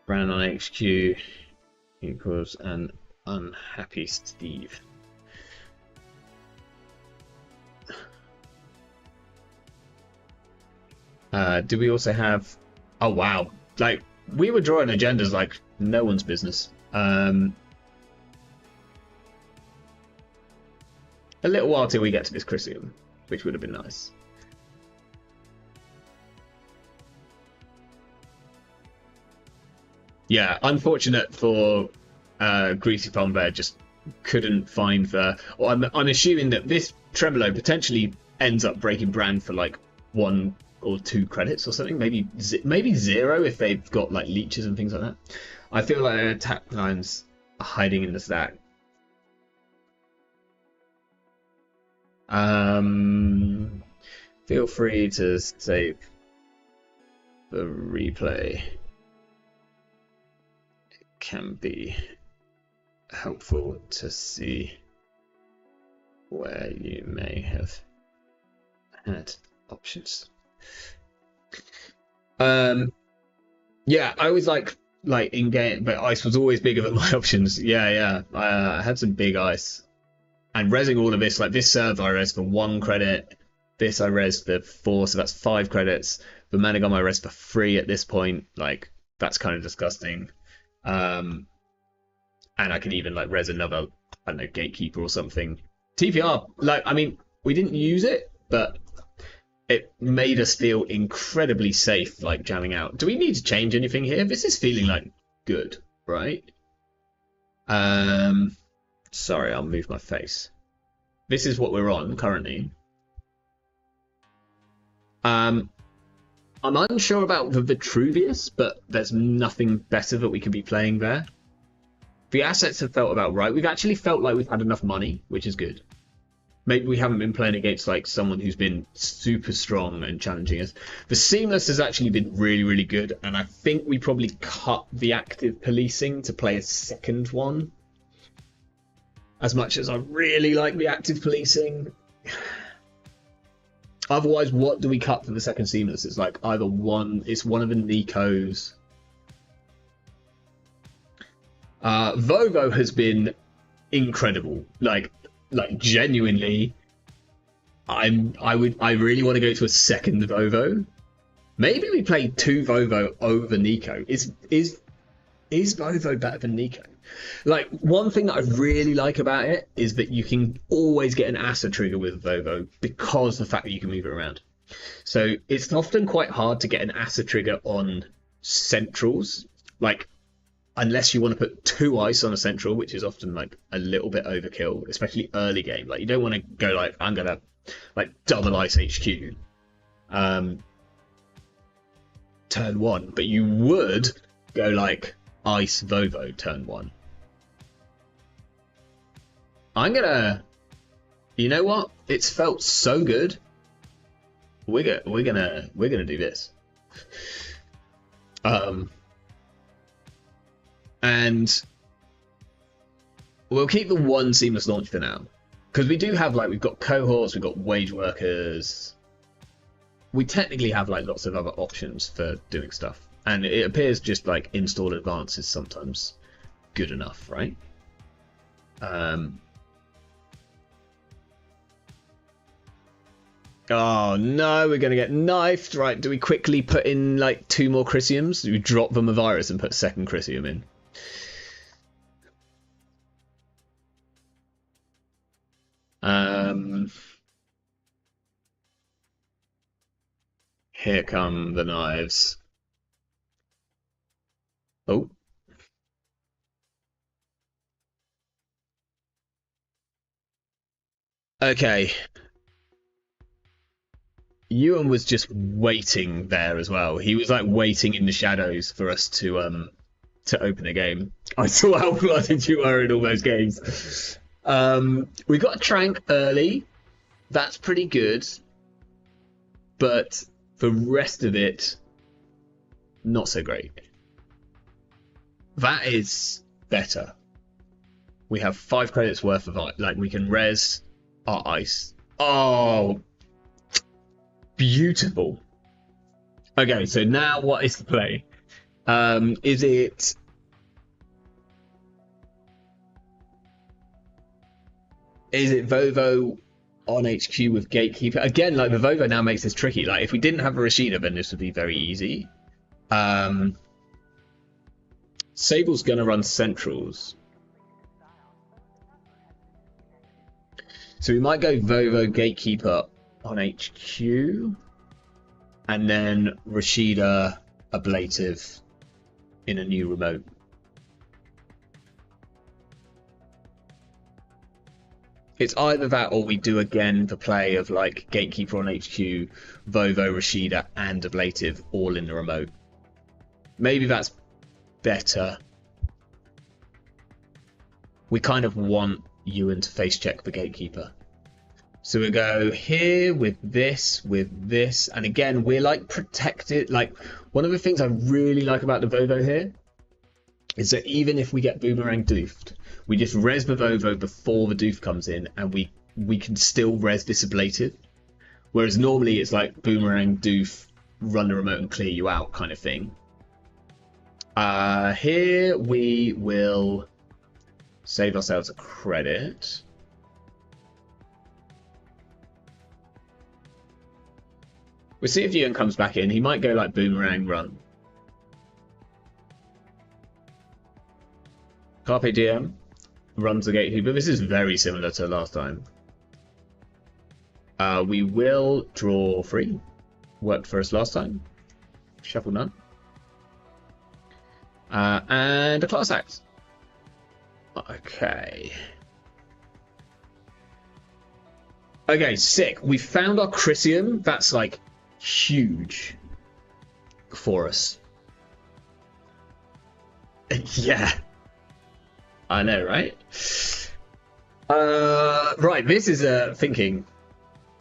on HQ equals an unhappy Steve. Do we also have? Oh wow! Like. We were drawing agendas like no one's business. A little while till we get to this Chrysium, which would have been nice. Yeah, unfortunate for Greasy Palm Bear, just couldn't find the. Well, I'm assuming that this Tremolo potentially ends up breaking brand for like 1 or 2 credits or something, maybe 0 if they've got like leeches and things like that. I feel like their attack lines are hiding in the stack. Feel free to save the replay. It can be helpful to see where you may have had options. Yeah, I was like in game, but ice was always bigger than my options. Yeah. I had some big ice, and resing all of this, like this serve I res for 1 credit. This I res for 4, so that's 5 credits. The Managom I res for 3 at this point. Like that's kind of disgusting. And I can even like res another, I don't know, gatekeeper or something. TPR, like I mean, we didn't use it, but it made us feel incredibly safe, like jamming out. Do we need to change anything here? This is feeling like good, right? Sorry, I'll move my face. This is what we're on currently. I'm unsure about the Vitruvius, but there's nothing better that we could be playing there. The assets have felt about right. We've actually felt like we've had enough money, which is good. Maybe we haven't been playing against like someone who's been super strong and challenging us. The seamless has actually been really, really good, and I think we probably cut the active policing to play a second one. As much as I really like the active policing, otherwise, what do we cut for the second seamless? It's like either one. It's one of the Nicos. Vovo has been incredible. Like genuinely, I really want to go to a second Vovo. Maybe we play 2 Vovo over Nico. Is Vovo better than Nico? Like, one thing that I really like about it is that you can always get an Asa trigger with Vovo because of the fact that you can move it around. So it's often quite hard to get an Asa trigger on centrals, like unless you want to put 2 ice on a central, which is often like a little bit overkill, especially early game. Like, you don't want to go like, I'm gonna like double ice HQ turn 1, but you would go like ice Vovo turn 1. I'm gonna, you know what? It's felt so good. We're gonna do this. And we'll keep the 1 seamless launch for now, because we do have like, we've got cohorts, we've got wage workers. We technically have like lots of other options for doing stuff, and it appears just like install advance is sometimes good enough, right? Oh no, we're gonna get knifed. Right, do we quickly put in like 2 more Chrysiums? Do we drop them a virus and put second Chrysium in? Here come the knives. Oh. Okay. Ewan was just waiting there as well. He was like waiting in the shadows for us to open a game. I saw how flooded you were in all those games. We got a Trank early. That's pretty good. But the rest of it, not so great. That is better. We have 5 credits worth of like, we can res our ice. Oh, beautiful. Okay, so now what is the play? Is it Vovo on HQ with Gatekeeper? Again, like the Vovo now makes this tricky. Like, if we didn't have a Rashida, then this would be very easy. Sable's gonna run centrals. So we might go Vovo Gatekeeper on HQ, and then Rashida Ablative in a new remote. It's either that or we do again the play of like Gatekeeper on HQ, Vovo, Rashida, and Ablative all in the remote. Maybe that's better. We kind of want Ewan to face check the Gatekeeper. So we go here with this, and again, we're like protected. Like, one of the things I really like about the Vovo here is that even if we get Boomerang doofed, we just res the Vovo before the doof comes in, and we can still res this Ablative. Whereas normally it's like Boomerang, doof, run the remote and clear you out kind of thing. Here we will save ourselves a credit. We'll see if Ewan comes back in. He might go like Boomerang run. Carpe Diem runs the Gatekeeper. This is very similar to last time. We will draw 3. Worked for us last time. Shuffle none. And a class act. Okay. Okay, sick. We found our Chrysium. That's like huge for us. Yeah. I know, right? Right, this is thinking.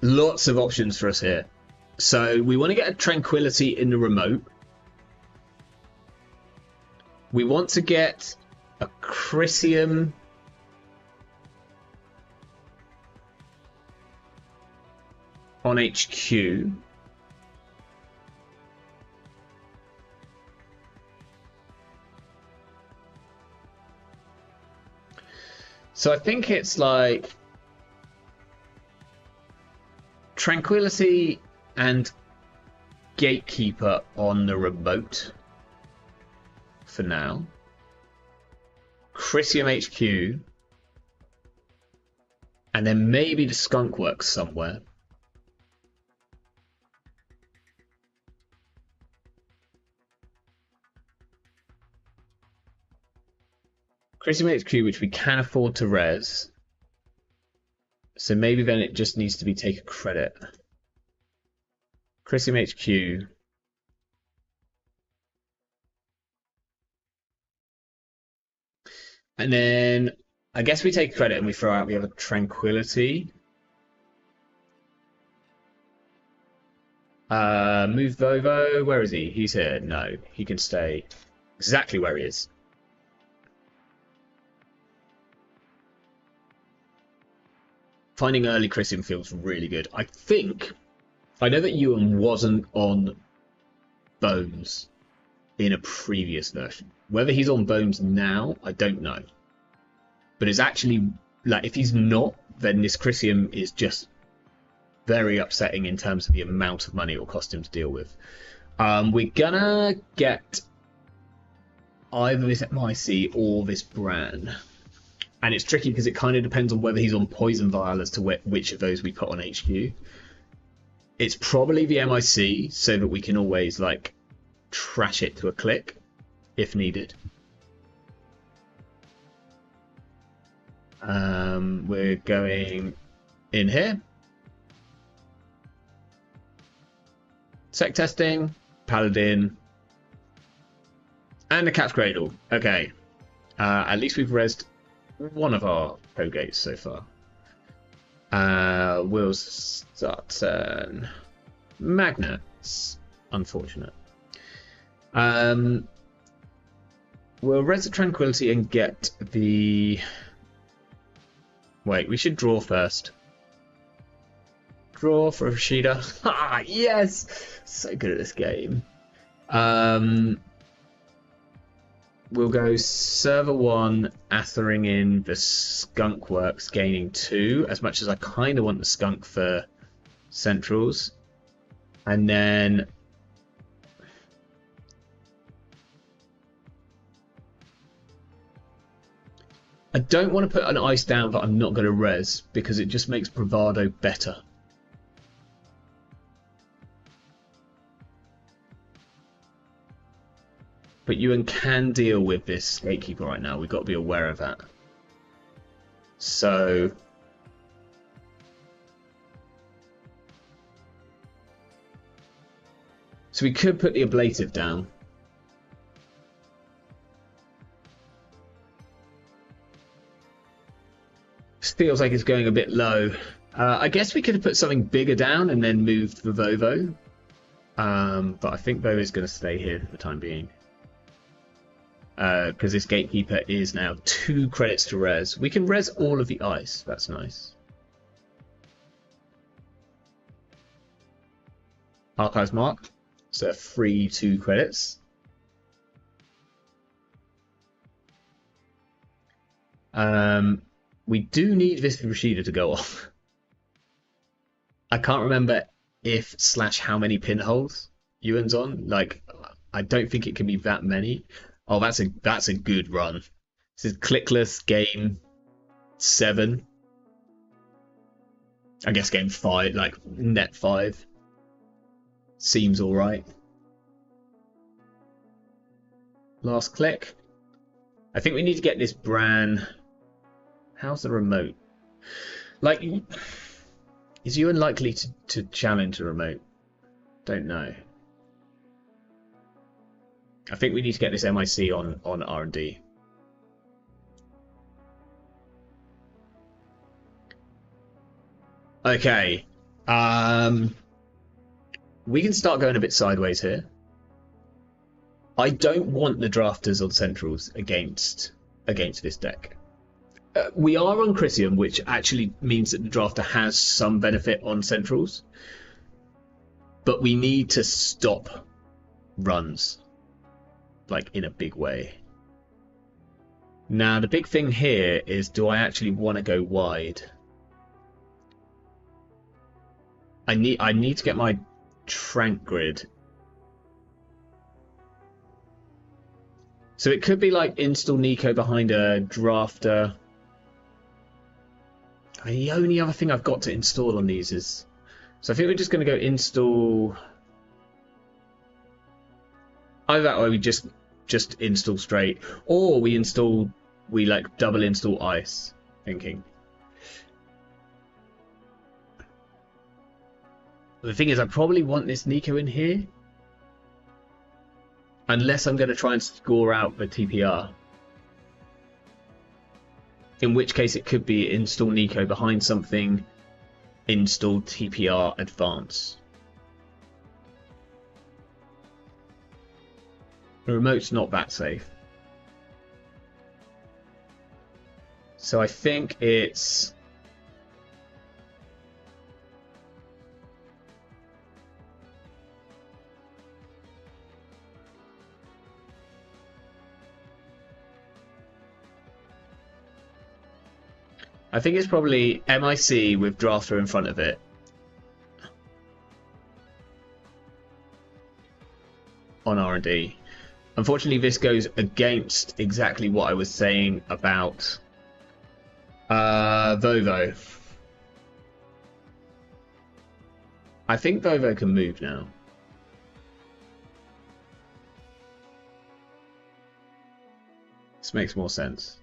Lots of options for us here. So we want to get a tranquility in the remote. We want to get a Chrysium on HQ. So I think it's like Tranquility and Gatekeeper on the remote for now. Chrysium HQ. And then maybe the Skunk Works somewhere. Chrysium HQ, which we can afford to res. So maybe then it just needs to be take a credit. Chrysium HQ. And then I guess we take credit and we throw out the other Tranquility. Move Vovo. Where is he? He's here. No, he can stay exactly where he is. Finding early Chrysium feels really good. I know that Ewan wasn't on Bones in a previous version. Whether he's on Bones now, I don't know. But it's actually, like, if he's not, then this Chrysium is just very upsetting in terms of the amount of money it will cost him to deal with. We're gonna get either this MIC or this Bran. And it's tricky because it kind of depends on whether he's on Poison Vial as to which of those we put on HQ. It's probably the MIC, so that we can always, like, trash it to a click if needed. We're going in here. Sec testing, Paladin, and the Cat's Cradle. Okay. At least we've rezzed one of our code gates so far. We'll start turn. Magnets. Unfortunate. We'll res the Tranquility and get the... Wait, we should draw first. Draw for Rashida. Ah, yes! So good at this game. We'll go server 1, athering in the Skunk Works, gaining 2, as much as I kind of want the Skunk for Centrals. And then... I don't want to put an ice down that I'm not going to res, because it just makes Bravado better. But Ewan can deal with this Gatekeeper right now. We've got to be aware of that. So... So we could put the Ablative down. Feels like it's going a bit low. I guess we could have put something bigger down and then moved the Vovo. But I think Vovo's going to stay here for the time being. Because this Gatekeeper is now 2 credits to res. We can res all of the ice. That's nice. Archives Mark. So free 2 credits. We do need this Rashida to go off. I can't remember if / how many pinholes Ewan's on. Like, I don't think it can be that many. Oh, that's a good run. This is clickless game 7. I guess game 5, like net 5. Seems alright. Last click. I think we need to get this Bran. How's the remote? Like, is Ewan likely to challenge the remote? Don't know. I think we need to get this MIC on R&D. Okay. Um, we can start going a bit sideways here. I don't want the drafters on centrals against this deck. We are on Chrysium, which actually means that the drafter has some benefit on centrals, but we need to stop runs, like in a big way. Now the big thing here is, do I actually want to go wide? I need to get my Trank grid. So it could be like install Nico behind a drafter. The only other thing I've got to install on these is... So I think we're just going to go install... Either that way we just install straight, or we like double install ice, thinking. The thing is, I probably want this Nico in here. Unless I'm going to try and score out the TPR. In which case it could be install Nico behind something, install TPR advance. The remote's not that safe. So I think it's... I think it's probably MIC with drafter in front of it. On R&D. Unfortunately, this goes against exactly what I was saying about Vovo. I think Vovo can move now. This makes more sense.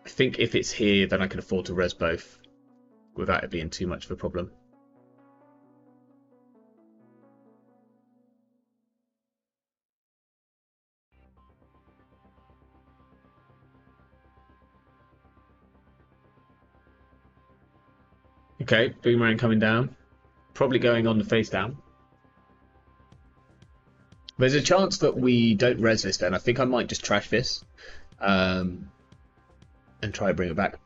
I think if it's here, then I can afford to res both without it being too much of a problem. Okay, Boomerang coming down. Probably going on the face down. There's a chance that we don't res this then. I think I might just trash this. And try to bring it back.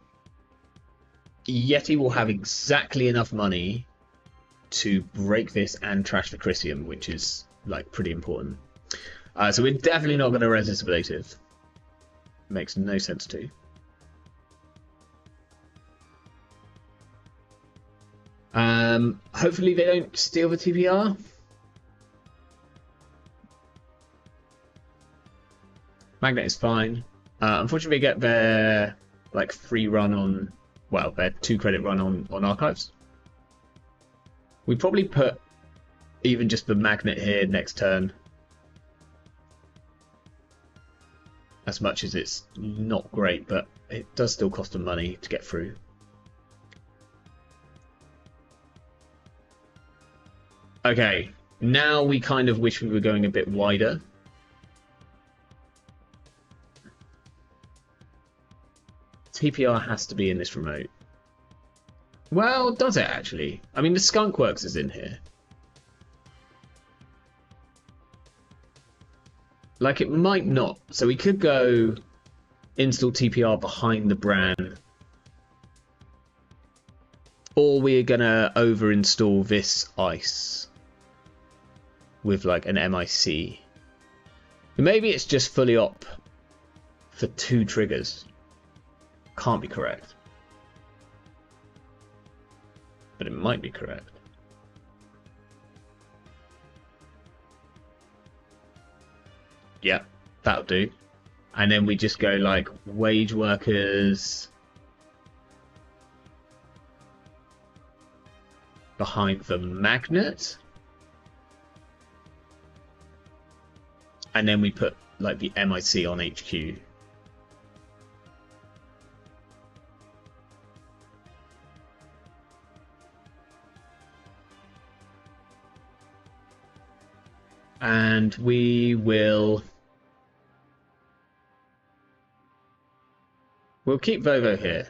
Yeti will have exactly enough money to break this and trash the Chrysium, which is like pretty important. So we're definitely not going to res this ablative. Makes no sense to. Hopefully they don't steal the TPR. Magnet is fine. Unfortunately, they get their like free run on, well, their 2 credit run on archives. We probably put even just the magnet here next turn. As much as it's not great, but it does still cost them money to get through. Okay, now we kind of wish we were going a bit wider. TPR has to be in this remote. Well, does it actually? I mean, the Skunk Works is in here. Like, it might not. So we could go install TPR behind the brand. Or we're going to over-install this ice with, like, an MIC. Maybe it's just fully op for 2 triggers. Can't be correct. But it might be correct. Yeah, that'll do. And then we just go like wage workers behind the magnet. And then we put like the MIC on HQ. And we'll keep Vovo here.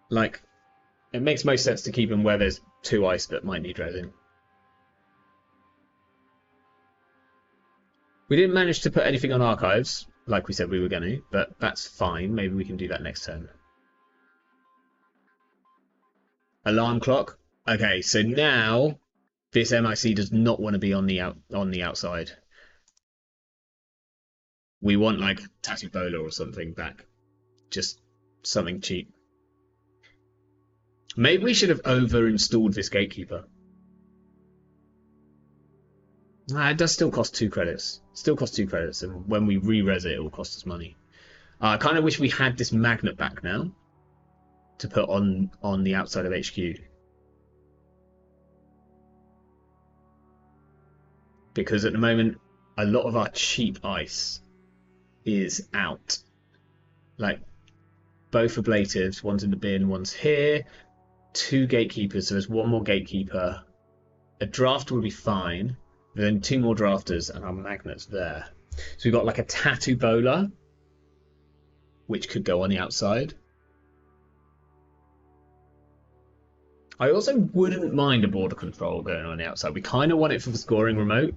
Like, it makes most sense to keep them where there's 2 ice that might need resin. We didn't manage to put anything on archives, like we said we were going to, but that's fine. Maybe we can do that next turn. Alarm clock. Okay, so now this MIC does not want to be on the outside. We want like Tattoo Bola or something back. Just something cheap. Maybe we should have over-installed this Gatekeeper. It does still cost 2 credits. Still costs 2 credits, and when we re-res it, it will cost us money. I kind of wish we had this magnet back now to put on the outside of HQ. Because at the moment, a lot of our cheap ice is out. Like, both ablatives, one's in the bin, one's here. 2 gatekeepers, so there's 1 more gatekeeper. A draft will be fine. Then 2 more drafters and our magnets there. So we've got like a Tattoo Bola, which could go on the outside. I also wouldn't mind a border control going on the outside. We kind of want it for the scoring remote.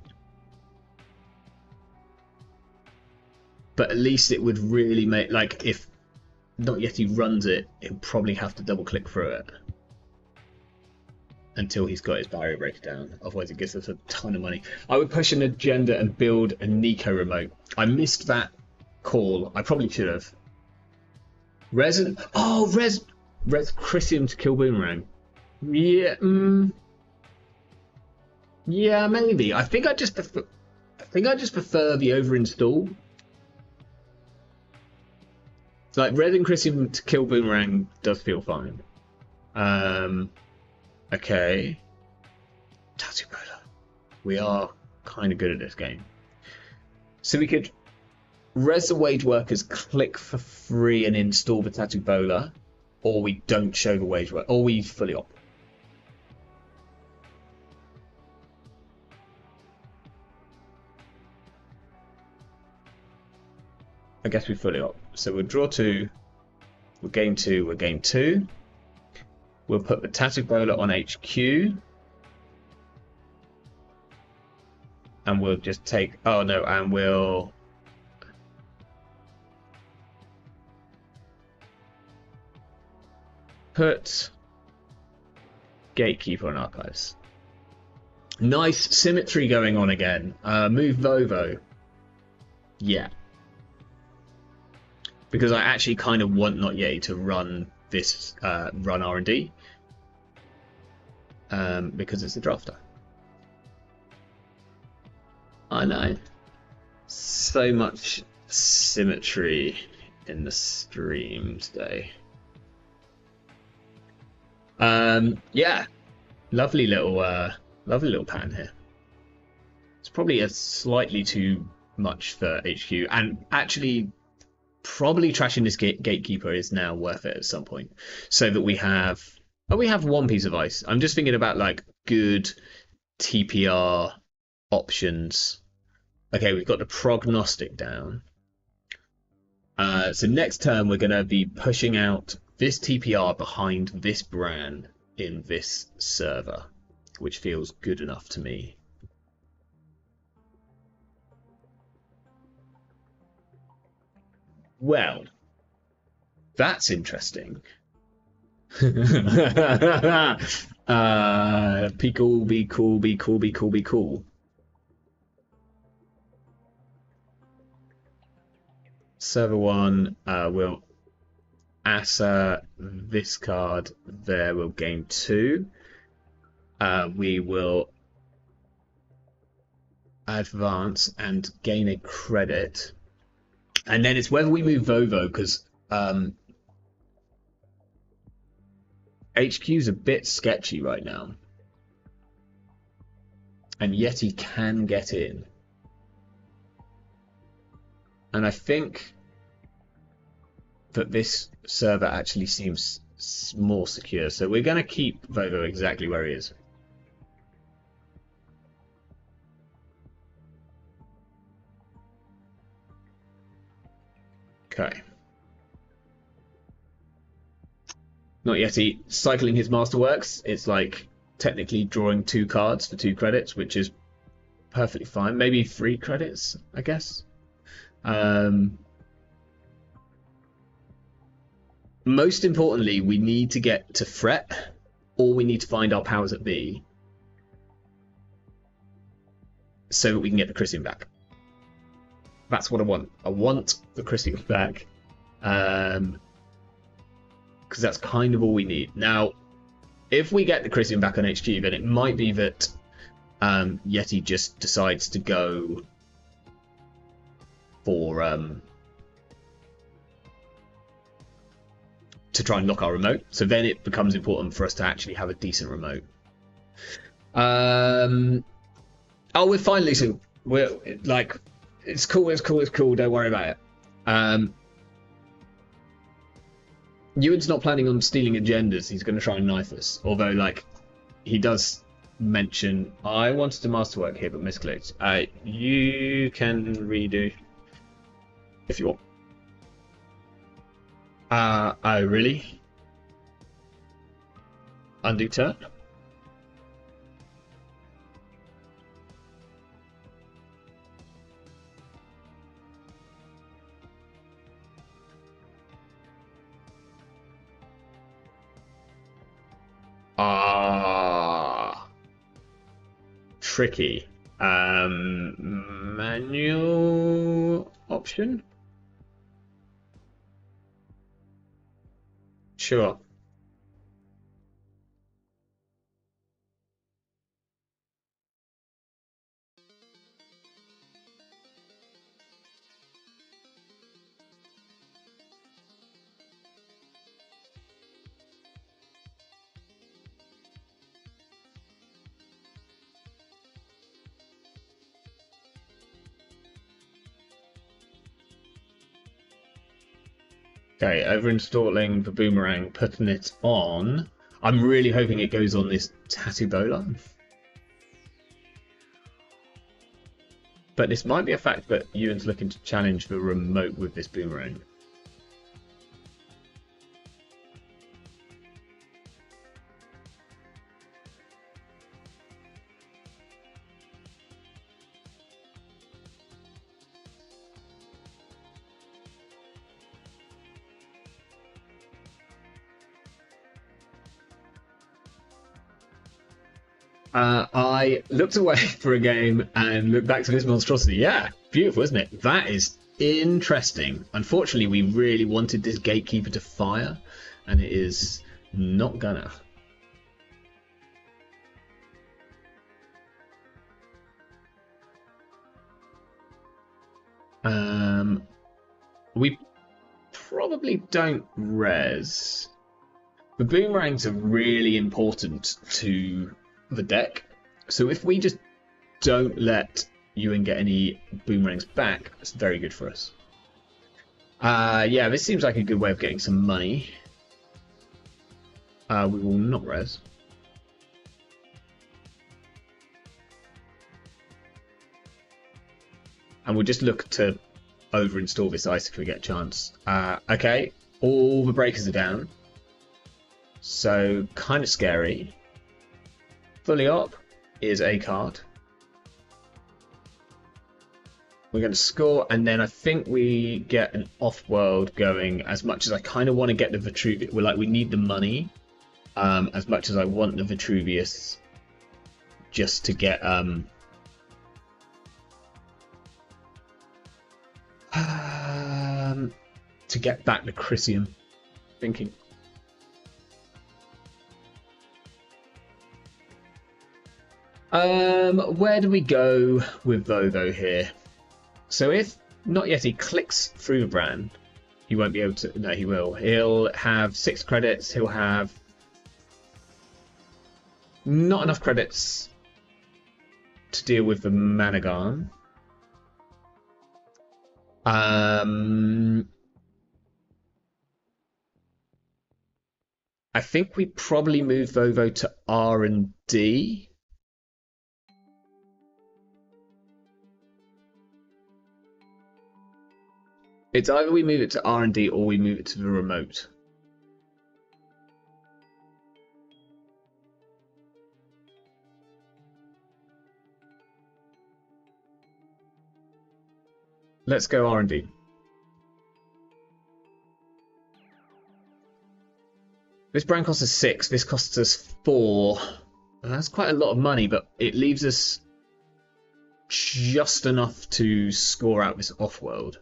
But at least it would really make, like, if Not Yeti runs it, he'll probably have to double click through it until he's got his barrier breaker down. Otherwise it gives us a ton of money. I would push an agenda and build a Nico remote. I missed that call. I probably should have. Res Christian to kill Boomerang. Yeah, yeah, maybe. I think I just prefer the overinstall. Like Red and Christian to kill Boomerang does feel fine. Okay. Tattoo Bola. We are kind of good at this game. So we could res the wage workers, click for free and install the Tattoo Bola, or we don't show the wage work, or we fully op. I guess we fully op. So we'll draw 2, we'll gain 2, we'll gain 2. We'll put the Tattoo Bola on HQ. And we'll just take, oh no, and we'll put Gatekeeper on archives. Nice symmetry going on again. Move Vovo. Yeah. Because I actually kind of want Not Yeti to run this, run R&D. Because it's a drafter. I know. So much symmetry in the stream today. Yeah. Lovely little pattern here. It's probably a slightly too much for HQ, and actually probably trashing this gatekeeper is now worth it at some point, so that we have 1 piece of ice. I'm just thinking about like good TPR options. Okay, we've got the prognostic down. So next turn we're going to be pushing out this TPR behind this brand in this server, which feels good enough to me. Well, that's interesting. Be cool, be cool, be cool, be cool, be cool. Server 1 will Asa this card there, will gain 2. We will advance and gain a credit. And then it's whether we move Vovo, because HQ's a bit sketchy right now. And Yeti can get in. And I think that this server actually seems more secure. So we're going to keep Vovo exactly where he is. Okay. Not yet. He cycling his masterworks. It's like technically drawing 2 cards for 2 credits, which is perfectly fine. Maybe 3 credits, I guess. Most importantly, we need to get to Fret, or we need to find our powers that be, so that we can get the Chrysium back. That's what I want. I want the Chrysium back. Because that's kind of all we need. Now, if we get the Chrysium back on HQ, then it might be that Yeti just decides to go for to try and lock our remote. So then it becomes important for us to actually have a decent remote. Oh, we're fine, Lucy. We're like, it's cool. Don't worry about it. Ewan's not planning on stealing agendas. He's going to try and knife us. Although, like, he does mention, I wanted to masterwork here, but misclicked. You can redo if you want. Oh, really? Undo turn? Tricky. Manual option? Sure. Okay, overinstalling the boomerang, putting it on. I'm really hoping it goes on this tattoo bowler. But this might be a fact that Ewan's looking to challenge the remote with this boomerang. I looked away for a game and looked back to this monstrosity. Yeah, beautiful, isn't it? That is interesting. Unfortunately, we really wanted this gatekeeper to fire, and it is not gonna. We probably don't res. The boomerangs are really important to the deck. So if we just don't let Ewan get any boomerangs back, that's very good for us. Yeah, this seems like a good way of getting some money. We will not res. And we'll just look to overinstall this ice if we get a chance. Okay, all the breakers are down. So, kind of scary. Fully up is a card. We're going to score, and then I think we get an off-world going. As much as I kind of want to get the Vitruvius, we need the money. As much as I want the Vitruvius, just to get back the Chrysium. Thinking. Where do we go with Vovo here? So if not yet he clicks through the brand, he won't be able to. No, he will. He'll have 6 credits. He'll have not enough credits to deal with the Managarn. I think we probably move Vovo to R&D. It's either we move it to R&D or we move it to the remote. let's go R&D. This brand costs us 6. This costs us 4. That's quite a lot of money, but it leaves us just enough to score out this off-world.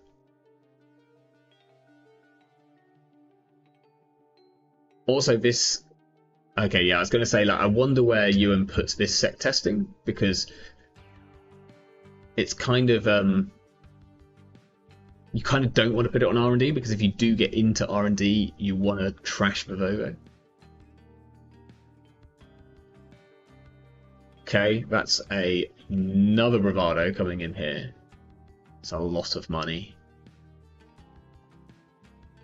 Also, this... Okay, yeah, I was going to say, like, I wonder where Ewan puts this sec testing, because it's kind of... you kind of don't want to put it on R&D, because if you do get into R&D, you want to trash the Vovo. Okay, that's another bravado coming in here. It's a lot of money.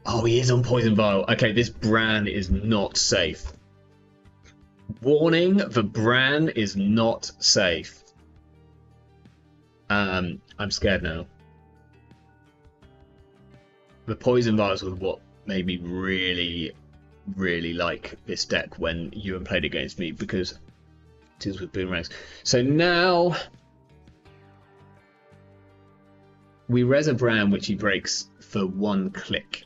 Oh, he is on Poison Vial. Okay, this Bran is not safe. Warning, the Bran is not safe. I'm scared now. The Poison Vials was what made me really, really like this deck when Ewan played against me, because it deals with boomerangs. So now we res a Bran, which he breaks for 1 click.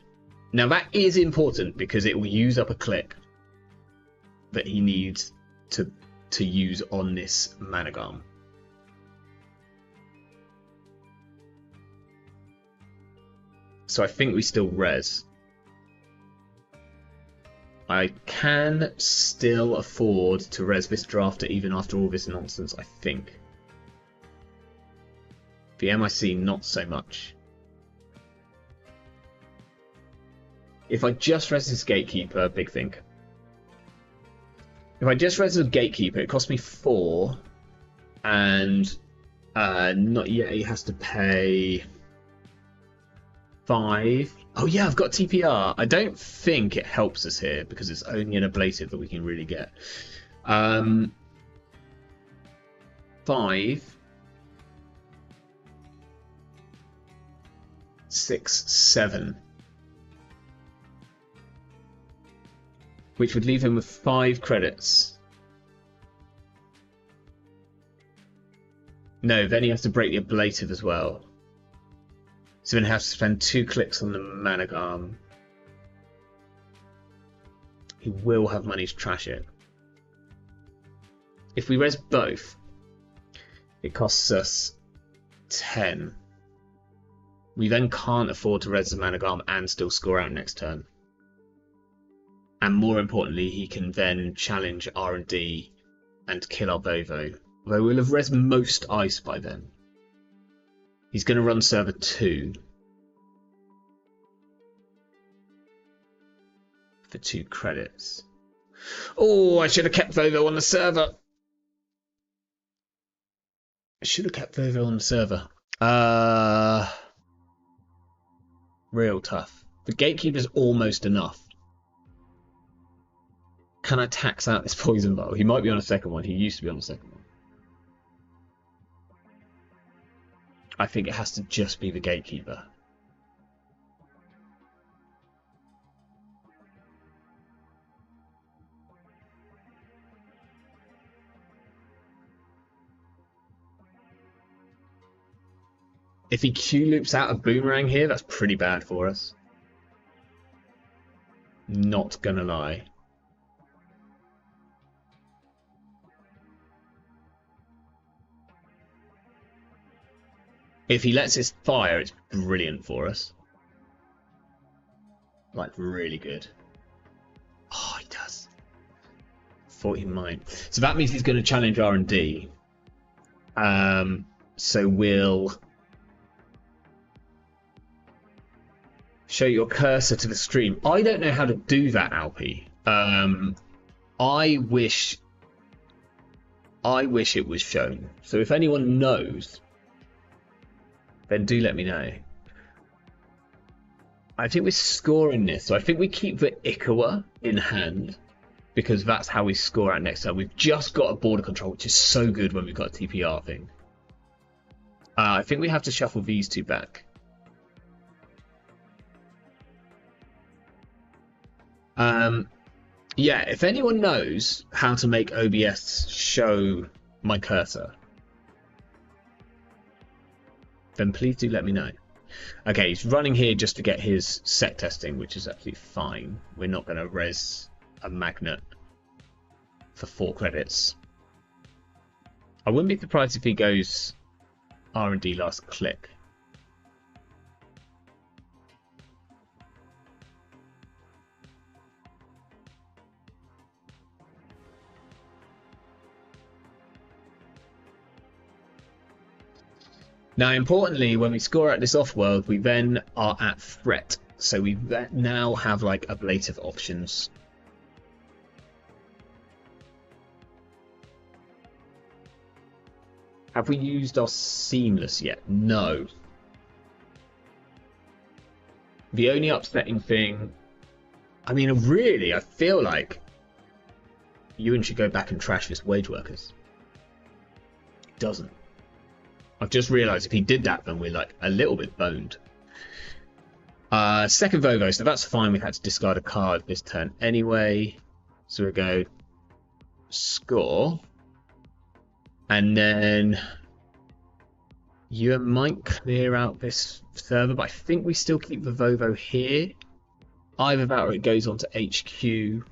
Now that is important because it will use up a click that he needs to use on this Managarm. So I think we still res. I can still afford to res this drafter even after all this nonsense, I think. The MIC, not so much. If I just res this Gatekeeper, big think. If I just res the Gatekeeper, it costs me 4. And not yet, he has to pay 5. Oh yeah, I've got TPR. I don't think it helps us here because it's only an ablative that we can really get. 5. 6, 7. Which would leave him with 5 credits. No, then he has to break the ablative as well. So then he has to spend 2 clicks on the Managarm. He will have money to trash it. If we res both, it costs us 10. We then can't afford to res the Managarm and still score out next turn. And more importantly, he can then challenge R&D and kill our Vovo. Although we'll have res most ice by then. He's going to run server 2. For 2 credits. Oh, I should have kept Vovo on the server. I should have kept Vovo on the server. Real tough. The Gatekeeper's almost enough. Can I tax out this Poison Vial? He might be on a second one. He used to be on the second one. I think it has to just be the Gatekeeper. If he Q loops out a Boomerang here, that's pretty bad for us. Not gonna lie. If he lets us fire, it's brilliant for us. Like, really good. Oh, he does. Thought he might. So that means he's going to challenge R&D. So we'll show your cursor to the stream. I don't know how to do that, Alpi. I wish it was shown. So if anyone knows, then do let me know. I think we're scoring this, so I think we keep the Ikawa in hand because that's how we score out next time. We've just got a border control, which is so good when we've got a TPR thing. I think we have to shuffle these 2 back. Yeah, if anyone knows how to make OBS show my cursor, then please do let me know. Okay, he's running here just to get his sec testing, which is absolutely fine. We're not going to res a magnet for 4 credits. I wouldn't be surprised if he goes R&D last click. Now, importantly, when we score at this off-world, we then are at threat. So we now have like ablative options. Have we used our seamless yet? No. The only upsetting thing... I mean, really, I feel like Ewan should go back and trash this wage workers. He doesn't. I've just realised if he did that, then we're like a little bit boned. Second Vovo, so that's fine. We had to discard a card this turn anyway. So we go score. And then you might clear out this server, but I think we still keep the Vovo here. Either that or it goes on to HQ.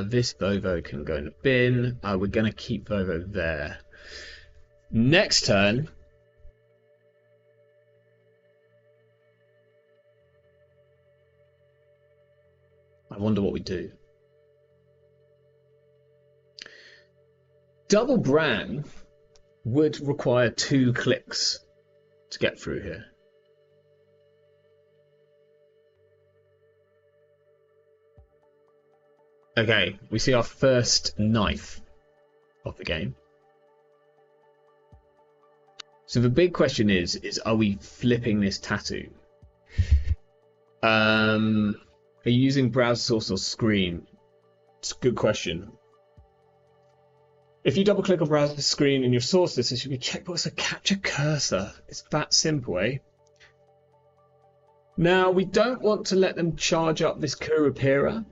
This Vovo can go in the bin. We're going to keep Vovo there. Next turn. I wonder what we do. Double Bran would require 2 clicks to get through here. Okay, we see our first knife of the game. So the big question is are we flipping this tattoo? Are you using browser source or screen? It's a good question. If you double click on browser screen in your source list, it should be checkbox, so capture cursor. It's that simple, eh? Now, we don't want to let them charge up this Kurapira.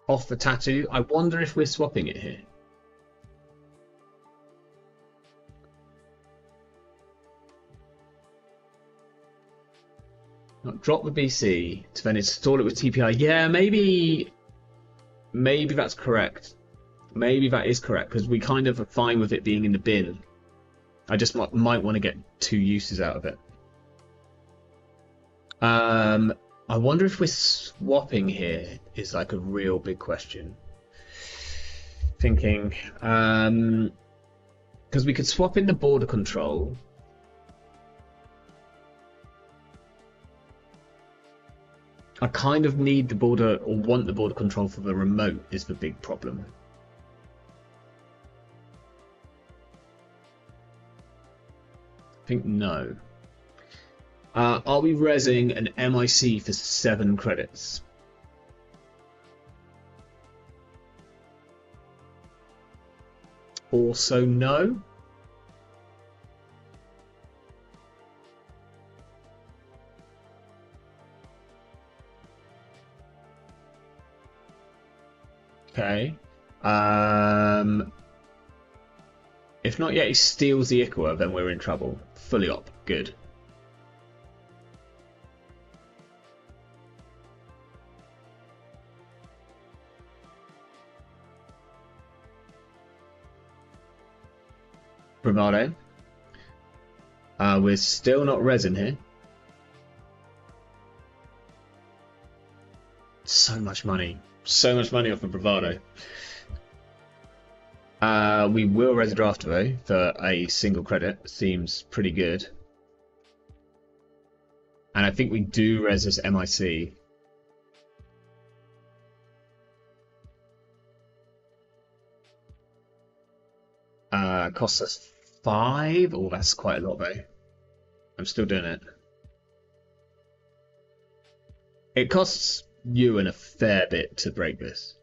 Off the tattoo. I wonder if we're swapping it here. Drop the BC to then install it with TPI. Yeah, maybe that's correct. Maybe that is correct because we kind of are fine with it being in the bin. I just might want to get 2 uses out of it. I wonder if we're swapping here is like a real big question. Thinking, because we could swap in the border control. I kind of need the border, or want the border control for the remote is the big problem. I think no. Are we resing an MIC for 7 credits? Also no. Okay. If not yet, he steals the Iqua, then we're in trouble. Fully op. Good. Bravado. We're still not resin here. So much money. So much money off of Bravado. We will res a draft though for a single credit. Seems pretty good. And I think we do res this MIC. Costs us 5. Oh, that's quite a lot though. I'm still doing it. It costs Ewan a fair bit to break this,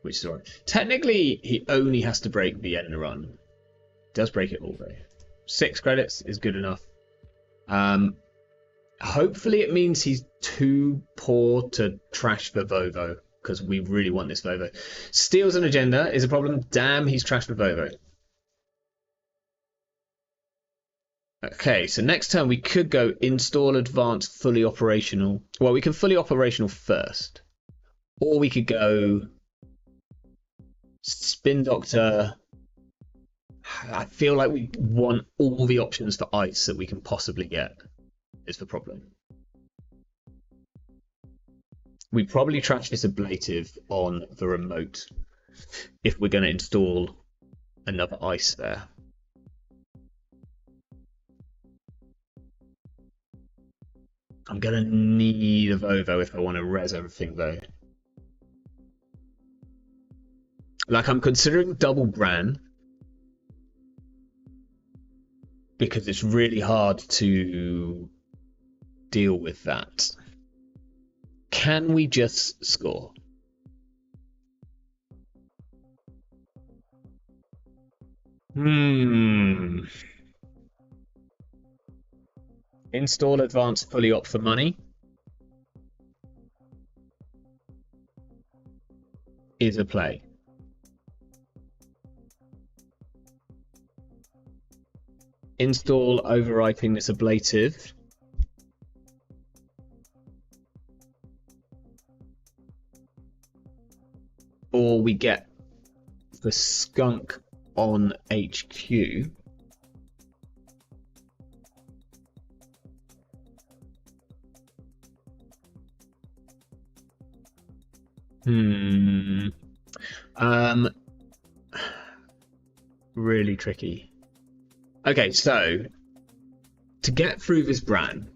which is alright. Technically, he only has to break the end run. Does break it all though. 6 credits is good enough. Hopefully it means he's too poor to trash the Vovo, because we really want this Vovo. Steals an agenda is a problem. Damn, he's trashed the Vovo. Okay, so next turn we could go install advanced fully operational. Well, we can fully operational first. Or we could go Spin Doctor. I feel like we want all the options for ice that we can possibly get, is the problem. We probably trash this ablative on the remote if we're going to install another ice there. I'm going to need a Vovo if I want to res everything though. Like, I'm considering double Gran because it's really hard to deal with that. Can we just score? Install advanced fully op for money is a play. Install overwriting this ablative. Or we get the skunk on HQ. Really tricky. Okay, so to get through this Bran,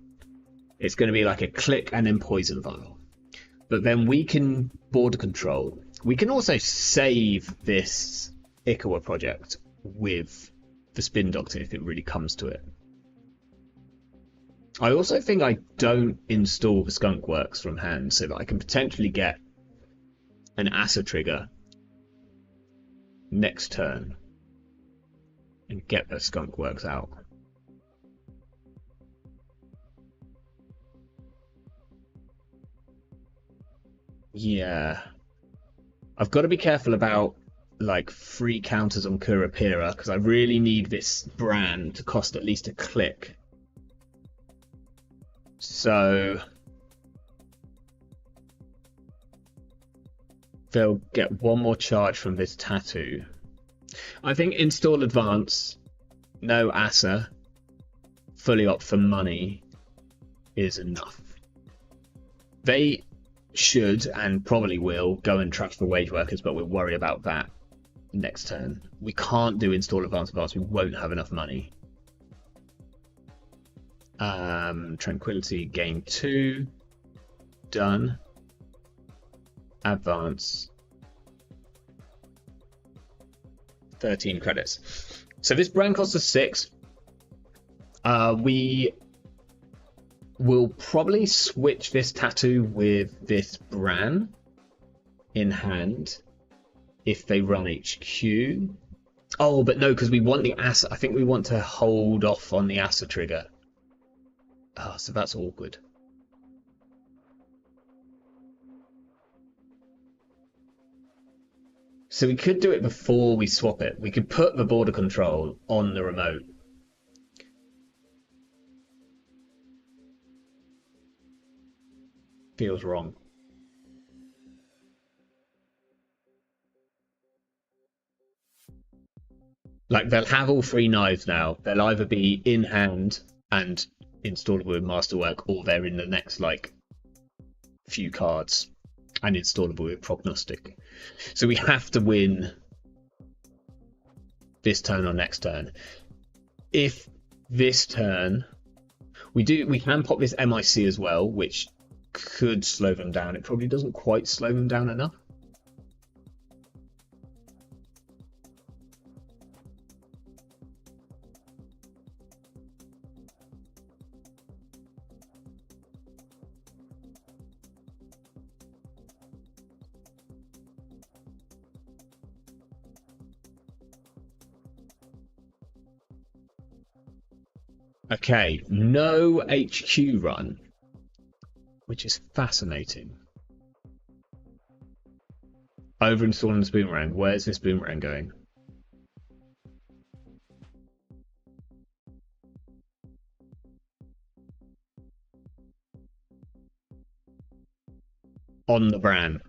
it's going to be like a click and then poison vial. But then we can border control. We can also save this Ikawa project with the Spin Doctor if it really comes to it. I also think I don't install the Skunk Works from hand so that I can potentially get an Asa trigger next turn and get the Skunk Works out. Yeah. I've got to be careful about like free counters on Kurapira because I really need this Bran to cost at least a click. So they'll get one more charge from this tattoo. I think install advance, no Asa, fully opt for money is enough. They should and probably will go and trash the wage workers, but we'll worry about that next turn. We can't do install advance, we won't have enough money. Tranquility gain 2, done. Advance, 13 credits. So this brand costs us 6. We will probably switch this tattoo with this Bran in hand if they run HQ. Oh, but no, because we want the Asa. I think we want to hold off on the Asa trigger. Oh, so that's awkward. So we could do it before we swap it. We could put the border control on the remote. Feels wrong. Like, they'll have all 3 knives now. They'll either be in hand and installable with Masterwork, or they're in the next, like, few cards and installable with Prognostic. So we have to win this turn or next turn. If this turn we can pop this MIC as well, which could slow them down. It probably doesn't quite slow them down enough. Okay, no HQ run, which is fascinating. Over installing this boomerang. Where's this boomerang going? On the Bran.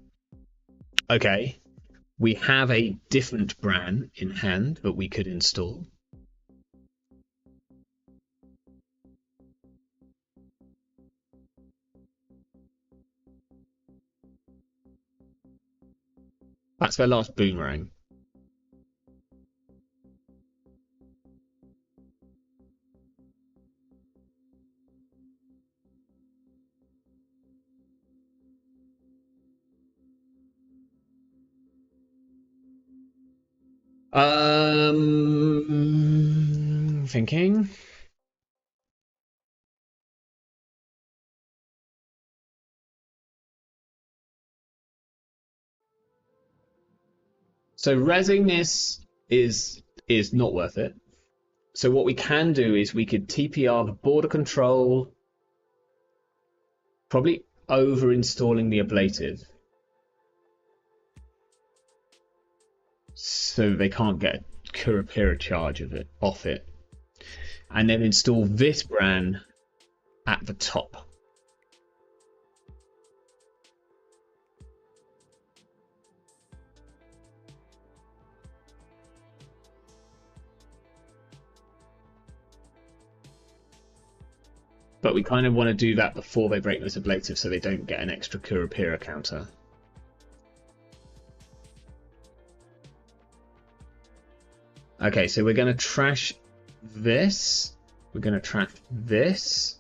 Okay. We have a different Bran in hand that we could install. That's their last boomerang. Thinking. So rezzing this is not worth it. So what we can do is we could TPR the border control, probably over installing the ablative, so they can't get a Kurapira charge of it off it, and then install this Bran at the top. But we kind of want to do that before they break this ablative so they don't get an extra Kurapira counter. Okay, so we're going to trash this. We're going to trash this.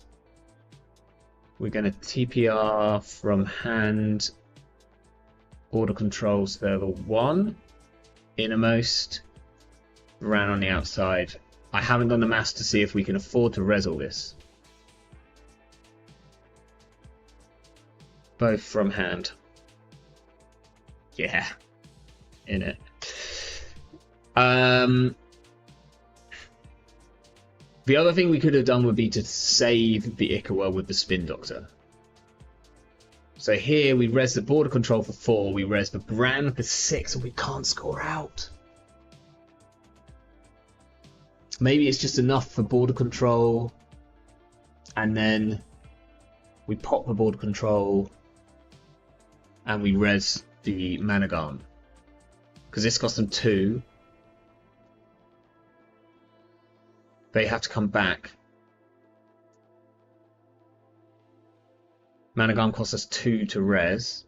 We're going to TPR from hand border controls there, the one innermost, ran on the outside. I haven't done the maths to see if we can afford to res all this. Both from hand. Yeah, in it. The other thing we could have done would be to save the Ikawa with the Spin Doctor. So here we res the border control for 4, we res the Bran for 6, and we can't score out. Maybe it's just enough for border control, and then we pop the border control and we res the Managarm. Because this costs them 2. They have to come back. Managarm costs us 2 to res.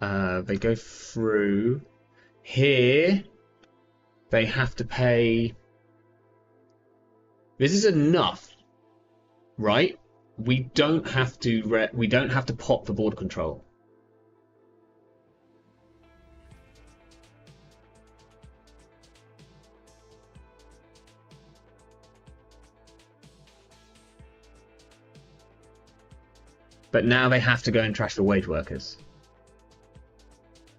They go through. Here, they have to pay. This is enough, right? We don't have to pop the border control. But now they have to go and trash the wage workers.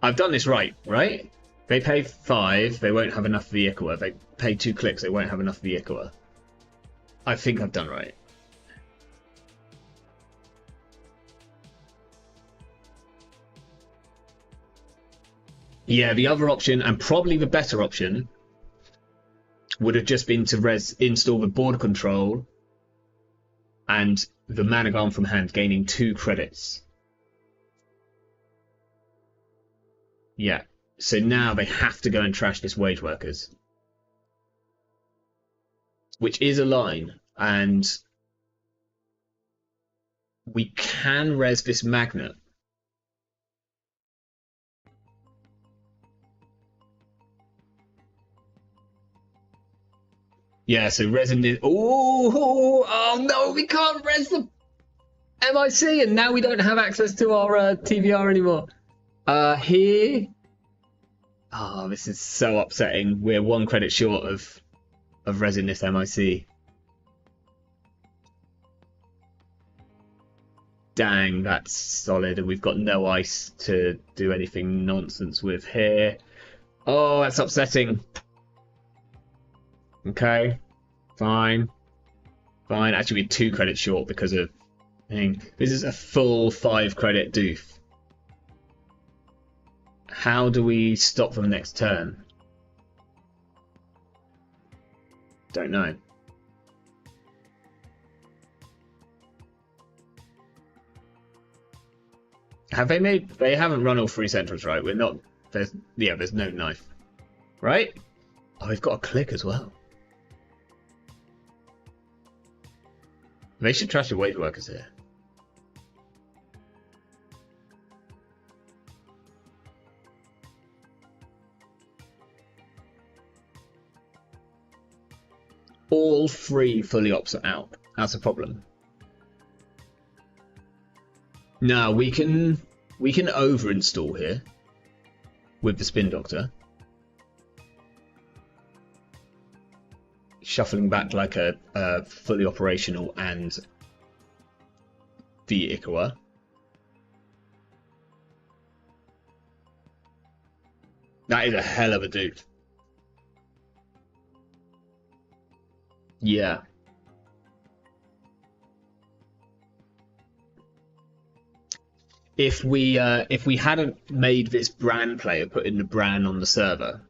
I've done this right? They pay 5, they won't have enough for the Ikawa. They pay 2 clicks, they won't have enough for the Ikawa. I think I've done right. Yeah, the other option, and probably the better option, would have just been to install the border control and the Managarm from hand, gaining 2 credits. Yeah, so now they have to go and trash this wage workers. Which is a line, and we can res this magnet. Yeah, so resin is. Oh no, we can't res the MIC, and now we don't have access to our TVR anymore. Here. Oh, this is so upsetting. We're 1 credit short of resin this MIC. Dang, that's solid, and we've got no ice to do anything nonsense with here. Oh, that's upsetting. Okay, fine. Fine. Actually, we're 2 credits short because of... This is a full 5 credit doof. How do we stop them next turn? Don't know. Have they made... They haven't run all 3 centrals, right? We're not... There's no knife. Right? Oh, we've got a click as well. They should trash the wage workers here. All 3 fully ops are out. That's a problem. Now we can over install here with the spin doctor, shuffling back like a fully operational and the Ikawa. That is a hell of a dude. Yeah. If we hadn't made this Bran player put in the Bran on the server,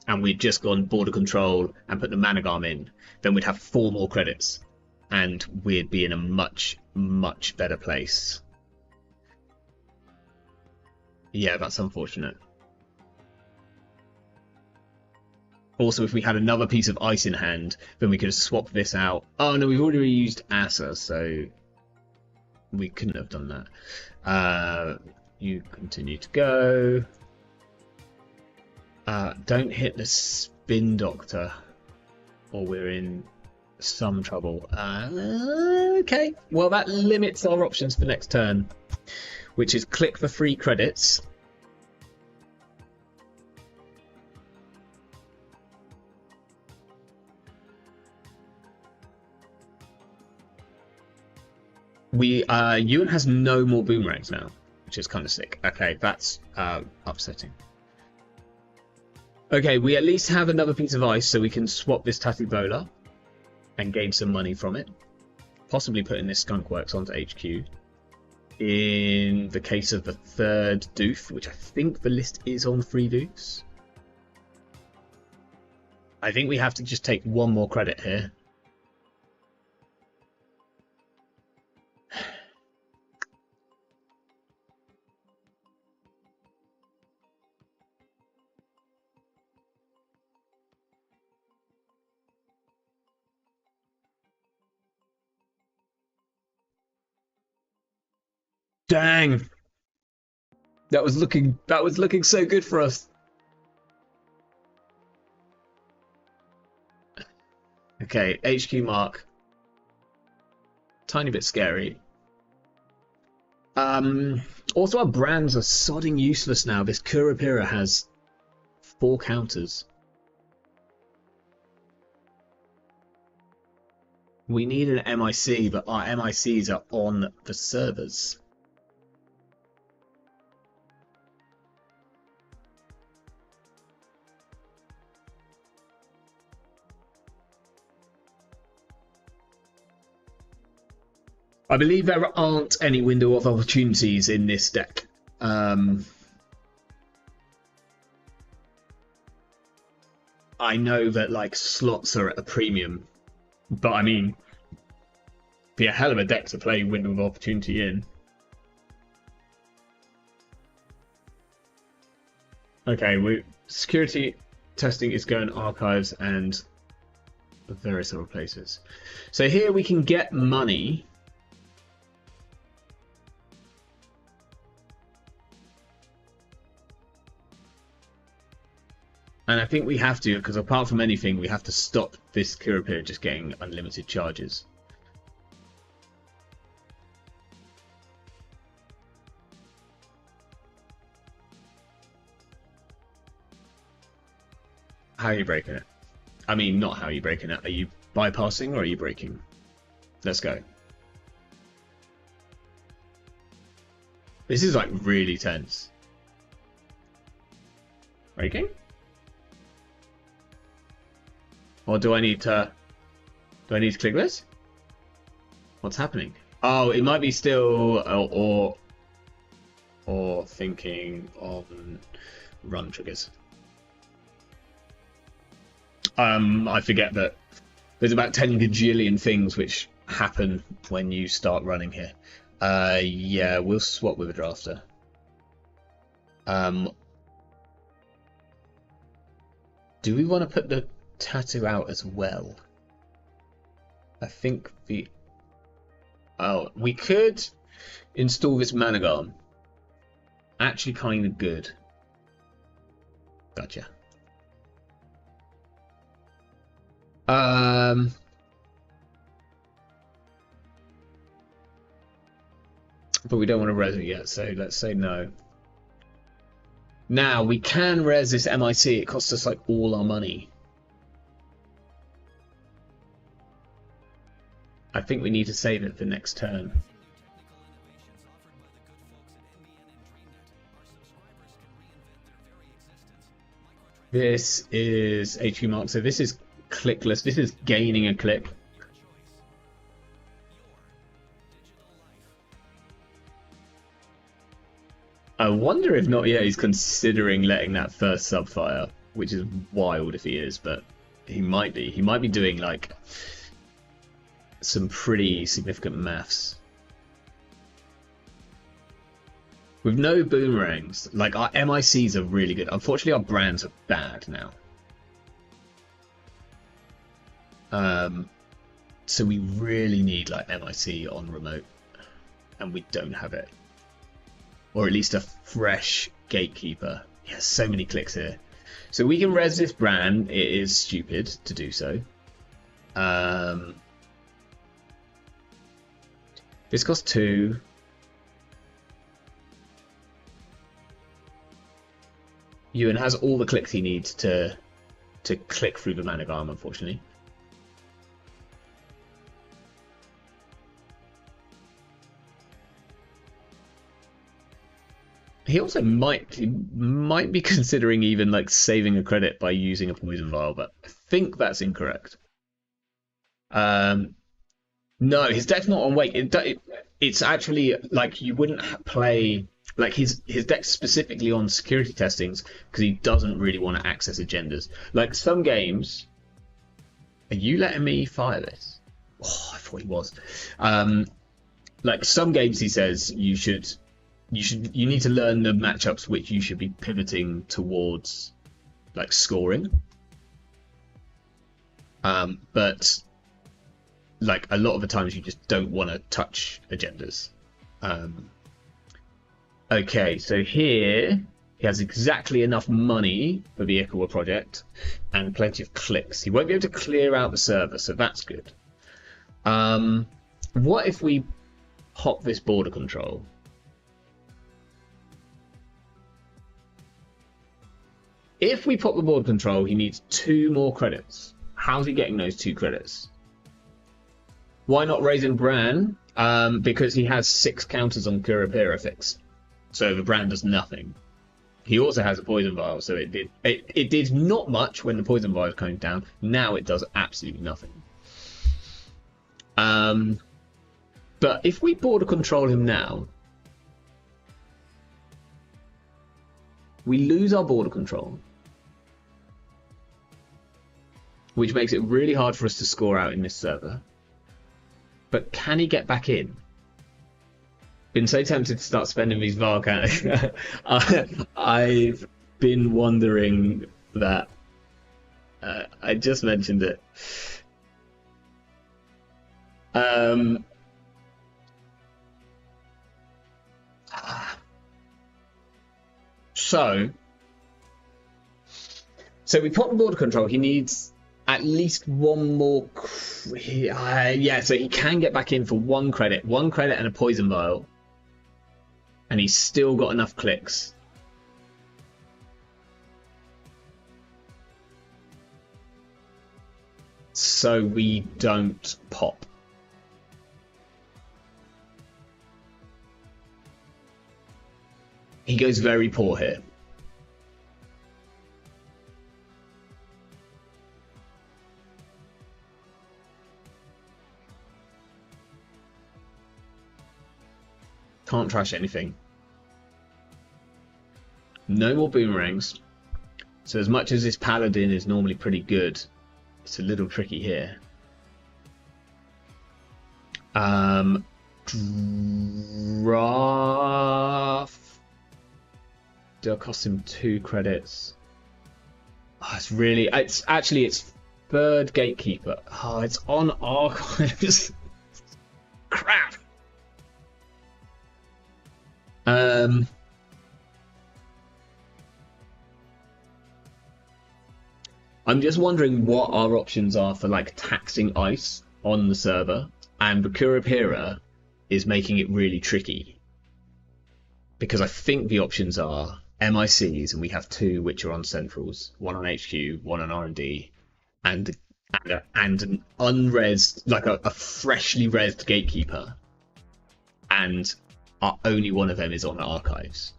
and we'd just gone border control and put the Managarm in, then we'd have 4 more credits, and we'd be in a much, much better place. Yeah, that's unfortunate. Also, if we had another piece of ice in hand, then we could have swapped this out. Oh no, we've already used Asa, so we couldn't have done that. You continue to go. Don't hit the spin doctor, or we're in some trouble. Okay, well that limits our options for next turn, which is click for 3 credits. Ewan has no more boomerangs now, which is kind of sick. Okay, that's upsetting. Okay, we at least have another piece of ice, so we can swap this Tatibola and gain some money from it. Possibly putting this Skunk Works onto HQ. In the case of the 3rd doof, which I think the list is on 3 doofs. I think we have to just take 1 more credit here. Dang. That was looking so good for us. Okay, HQ mark. Tiny bit scary. Also our brands are sodding useless now. This Kurapira has 4 counters. We need an MIC, but our MICs are on the servers. I believe there aren't any window of opportunities in this deck. I know that like slots are at a premium, but I mean, be a hell of a deck to play window of opportunity in. Okay, security testing is going archives and various other places. So here we can get money. And I think we have to, because apart from anything, we have to stop this Kurapira just getting unlimited charges. How are you breaking it? I mean, not how are you breaking it. Are you bypassing or are you breaking? Let's go. This is like really tense. Breaking? Or do I need to click this? What's happening? Oh, it might be still or thinking on run triggers. I forget that there's about 10 gajillion things which happen when you start running here. Yeah, we'll swap with a drafter. Do we want to put the tattoo out as well? I think we could install this Managon. Actually kind of good. Gotcha. But we don't want to res it yet, so let's say no. Now, we can res this MIC. It costs us like all our money. I think we need to save it for next turn. This is HQ mark, so this is clickless. This is gaining a click. I wonder if not yet he's considering letting that first sub fire, which is wild if he is, but he might be. He might be doing like some pretty significant maths. With no boomerangs, like our MICs are really good. Unfortunately, our brands are bad now. So we really need like MIC on remote, and we don't have it. Or at least a fresh gatekeeper. He has so many clicks here. So we can res this brand. It is stupid to do so. This costs 2. Ewan has all the clicks he needs to click through the Managarm, unfortunately. He also might be considering even like saving a credit by using a poison vial, but I think that's incorrect. No, his deck's not on wake. It's actually like you wouldn't play like his deck's specifically on security testings because he doesn't really want to access agendas. Like some games, are you letting me fire this? Oh, I thought he was. Like some games, he says you need to learn the matchups which you should be pivoting towards, like scoring. But like a lot of the times you just don't want to touch agendas. Okay, so here he has exactly enough money for the Ikawa project and plenty of clicks. He won't be able to clear out the server, so that's good. What if we pop this border control? If we pop the border control, he needs 2 more credits. How's he getting those 2 credits? Why not raising Bran? Because he has 6 counters on Kurapira fix. So the Bran does nothing. He also has a poison vial, so it did not much when the poison vial was coming down. Now it does absolutely nothing. But if we border control him now, we lose our border control, which makes it really hard for us to score out in this server. But can he get back in? Been so tempted to start spending these VAR counters. I've been wondering that. I just mentioned it. So we put the border control. He needs at least 1 more. Yeah, so he can get back in for 1 credit and a poison vial, and he's still got enough clicks. So we don't pop. He goes very poor here. Can't trash anything. No more boomerangs. So as much as this paladin is normally pretty good, it's a little tricky here. Draft. It'll cost him 2 credits. Oh, it's really... It's actually its third gatekeeper. Oh, it's on archives. Crap. I'm just wondering what our options are for like taxing ice on the server, and the Kurapira is making it really tricky. Because I think the options are MICs, and we have 2 which are on centrals, 1 on HQ, 1 on R&D, and an unresed, like a freshly resed gatekeeper, and only one of them is on archives.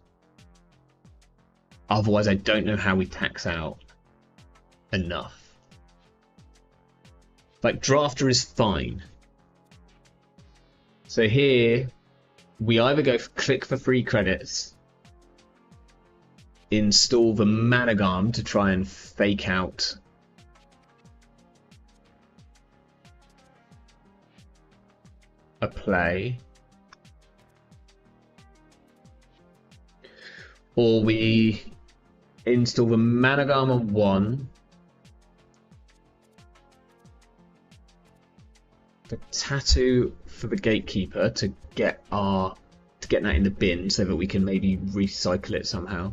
Otherwise, I don't know how we tax out enough. Like, drafter is fine. So here we either go click for 3 credits, install the Managam to try and fake out a play, or we install the Managam on 1, the tattoo for the gatekeeper to get that in the bin so that we can maybe recycle it somehow.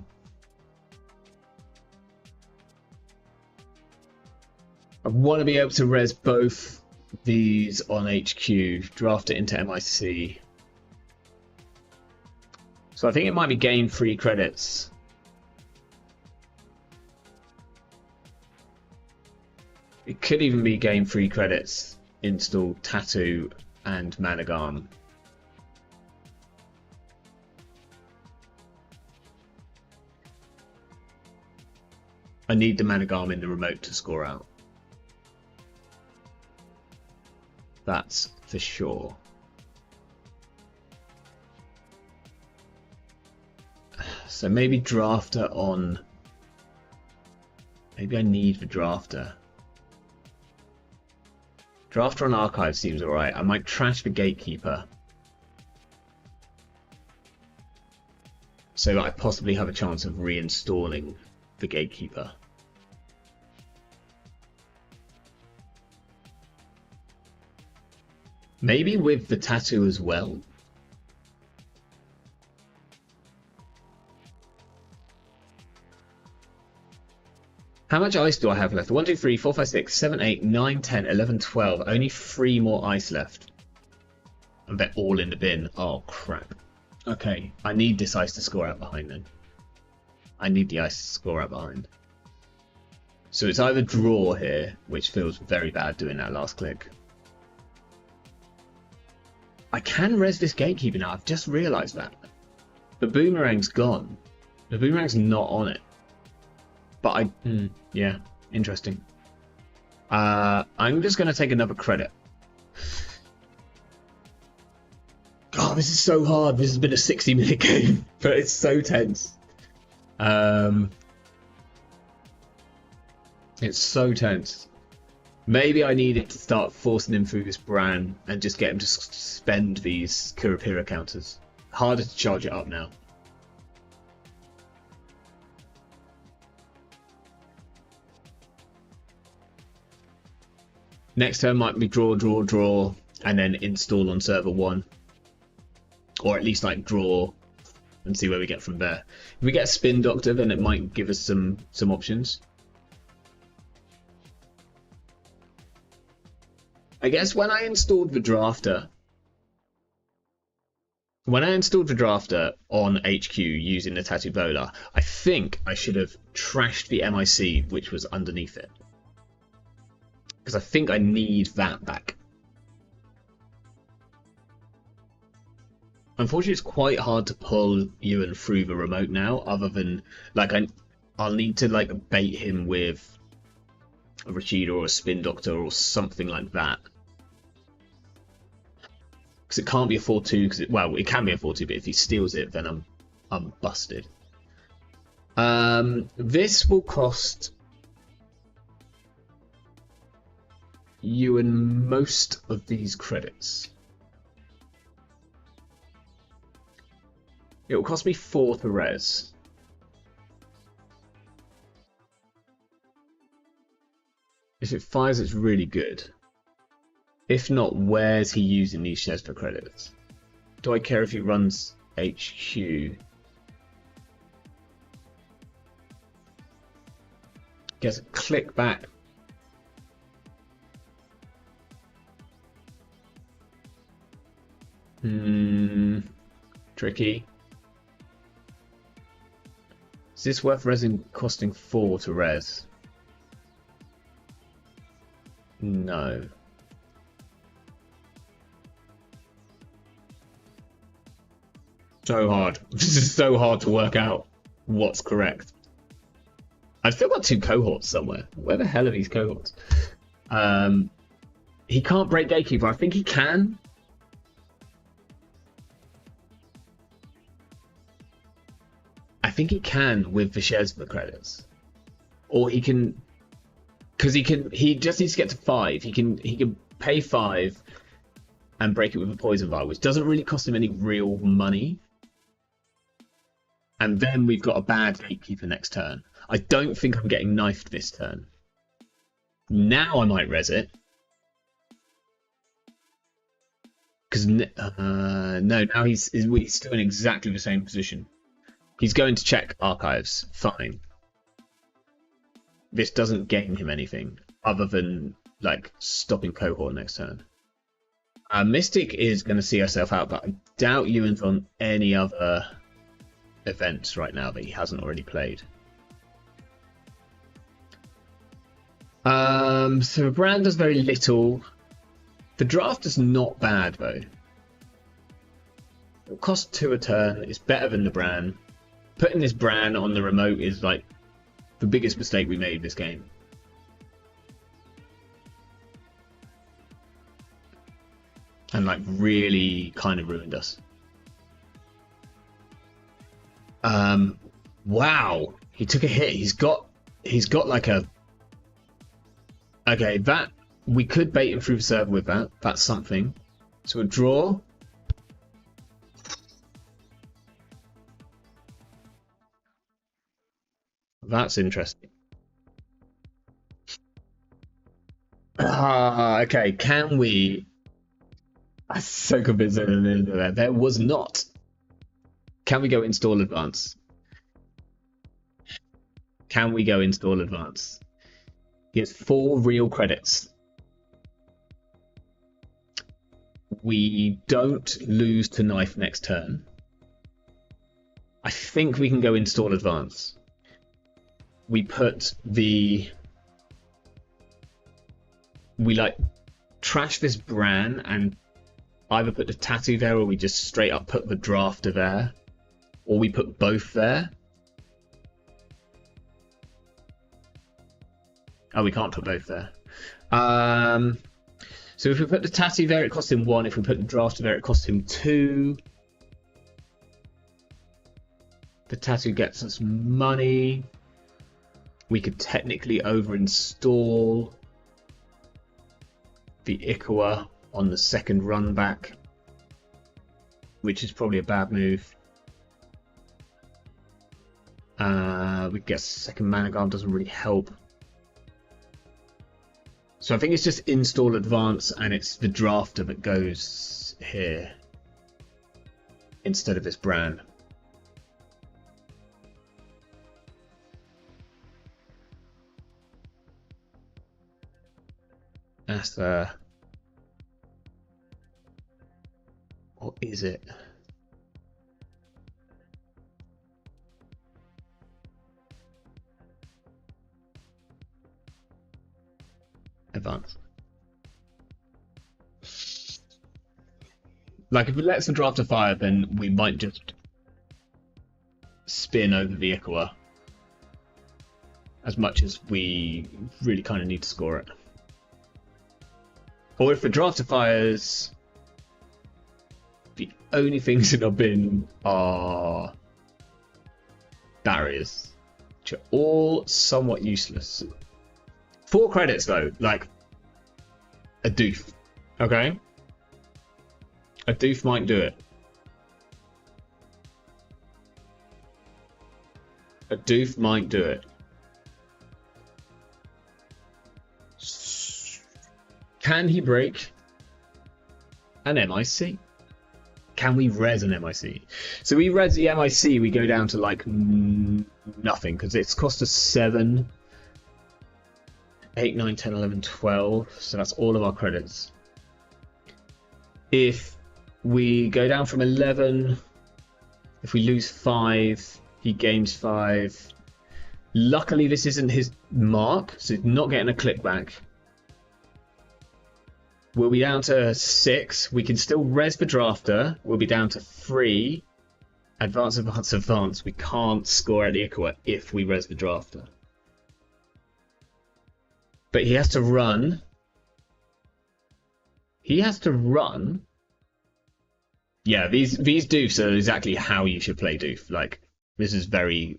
I want to be able to res both these on HQ, draft it into MIC. So I think it might be gain 3 credits. It could even be gain 3 credits, install tattoo and Managam. I need the Managam in the remote to score out. That's for sure. So maybe drafter on... Maybe I need the drafter. Drafter on archive seems alright. I might trash the gatekeeper, so that I possibly have a chance of reinstalling the gatekeeper. Maybe with the tattoo as well. How much ice do I have left? 1, 2, 3, 4, 5, 6, 7, 8, 9, 10, 11, 12. Only 3 more ice left. I bet all in the bin. Oh, crap. Okay, I need this ice to score out behind then. I need the ice to score out behind. So it's either draw here, which feels very bad doing that last click. I can res this gatekeeper now. I've just realised that. The boomerang's gone. The boomerang's not on it. But yeah, interesting. I'm just going to take another credit. God, this is so hard. This has been a 60-minute game, but it's so tense. It's so tense. Maybe I need it to start forcing him through this Bran and just get him to spend these Kurapira counters. Harder to charge it up now. Next turn might be draw, draw, draw, and then install on server 1. Or at least like draw and see where we get from there. If we get a Spin Doctor, then it might give us some options. I guess when I installed the drafter on HQ using the Tattoo Bowler, I think I should have trashed the MIC which was underneath it. Because I think I need that back. Unfortunately, it's quite hard to pull Ewan through the remote now, other than, like, I'll need to, like, bait him with a Rashida or a Spin Doctor or something like that. because it can't be a 4-2. Because well, it can be a 4-2, but if he steals it, then I'm busted. This will cost you and most of these credits. It will cost me 4 to res. If it fires, it's really good. If not, where's he using these shares for credits? Do I care if he runs HQ? Guess click back. Tricky. Is this worth resin costing 4 to res? No. So hard. This is so hard to work out what's correct. I've still got 2 cohorts somewhere. Where the hell are these cohorts? He can't break Gatekeeper. I think he can. I think he can with the shares for the credits, or he can, because he just needs to get to 5. He can pay 5 and break it with a poison vial, which doesn't really cost him any real money. And then we've got a bad Gatekeeper next turn. I don't think I'm getting knifed this turn. Now I might res it. Because no, now he's still in exactly the same position. He's going to check archives. Fine. This doesn't gain him anything other than like stopping cohort next turn. Mystic is going to see herself out, but I doubt Ewan's on any other events right now that he hasn't already played. So Bran does very little. The draft is not bad though. It'll cost 2 a turn. It's better than the Bran. Putting this Bran on the remote is like the biggest mistake we made this game. And like really kind of ruined us. Wow, he took a hit. He's got like a. Okay, that we could bait him through the server with that. That's something. So a draw. That's interesting. Okay. Can we? I'm so convincing. There was not. Can we go install advance? Can we go install advance? He has 4 real credits. We don't lose to knife next turn. I think we can go install advance. We put the... We like trash this Bran and either put the tattoo there or we just straight up put the drafter there. Or we put both there. Oh, we can't put both there. So if we put the tattoo there, it costs him 1. If we put the drafter there, it costs him 2. The tattoo gets us money. We could technically over-install the Ikawa on the second run back, which is probably a bad move. We get second mana guard, doesn't really help. So I think it's just install advance and it's the drafter that goes here instead of this Bran. That's or is it? Advance. Like if it lets the drafter fire, then we might just spin over the Ikawa as much as we really kind of need to score it. Or if the drafter fires, The only things in our bin are barriers, which are all somewhat useless. 4 credits though, like a doof. Okay? A doof might do it. A doof might do it. Can he break an MIC? Can we res an MIC? So we res the MIC, we go down to like nothing because it's cost us 7, 8, 9, 10, 11, 12. So that's all of our credits. If we go down from 11, if we lose 5, he gains 5. Luckily, this isn't his mark, so he's not getting a click back. We'll be down to 6. We can still res the drafter. We'll be down to 3. Advance, advance, advance. We can't score at the Equa if we res the drafter. But he has to run. He has to run. Yeah, these doofs are exactly how you should play doof. Like, this is very,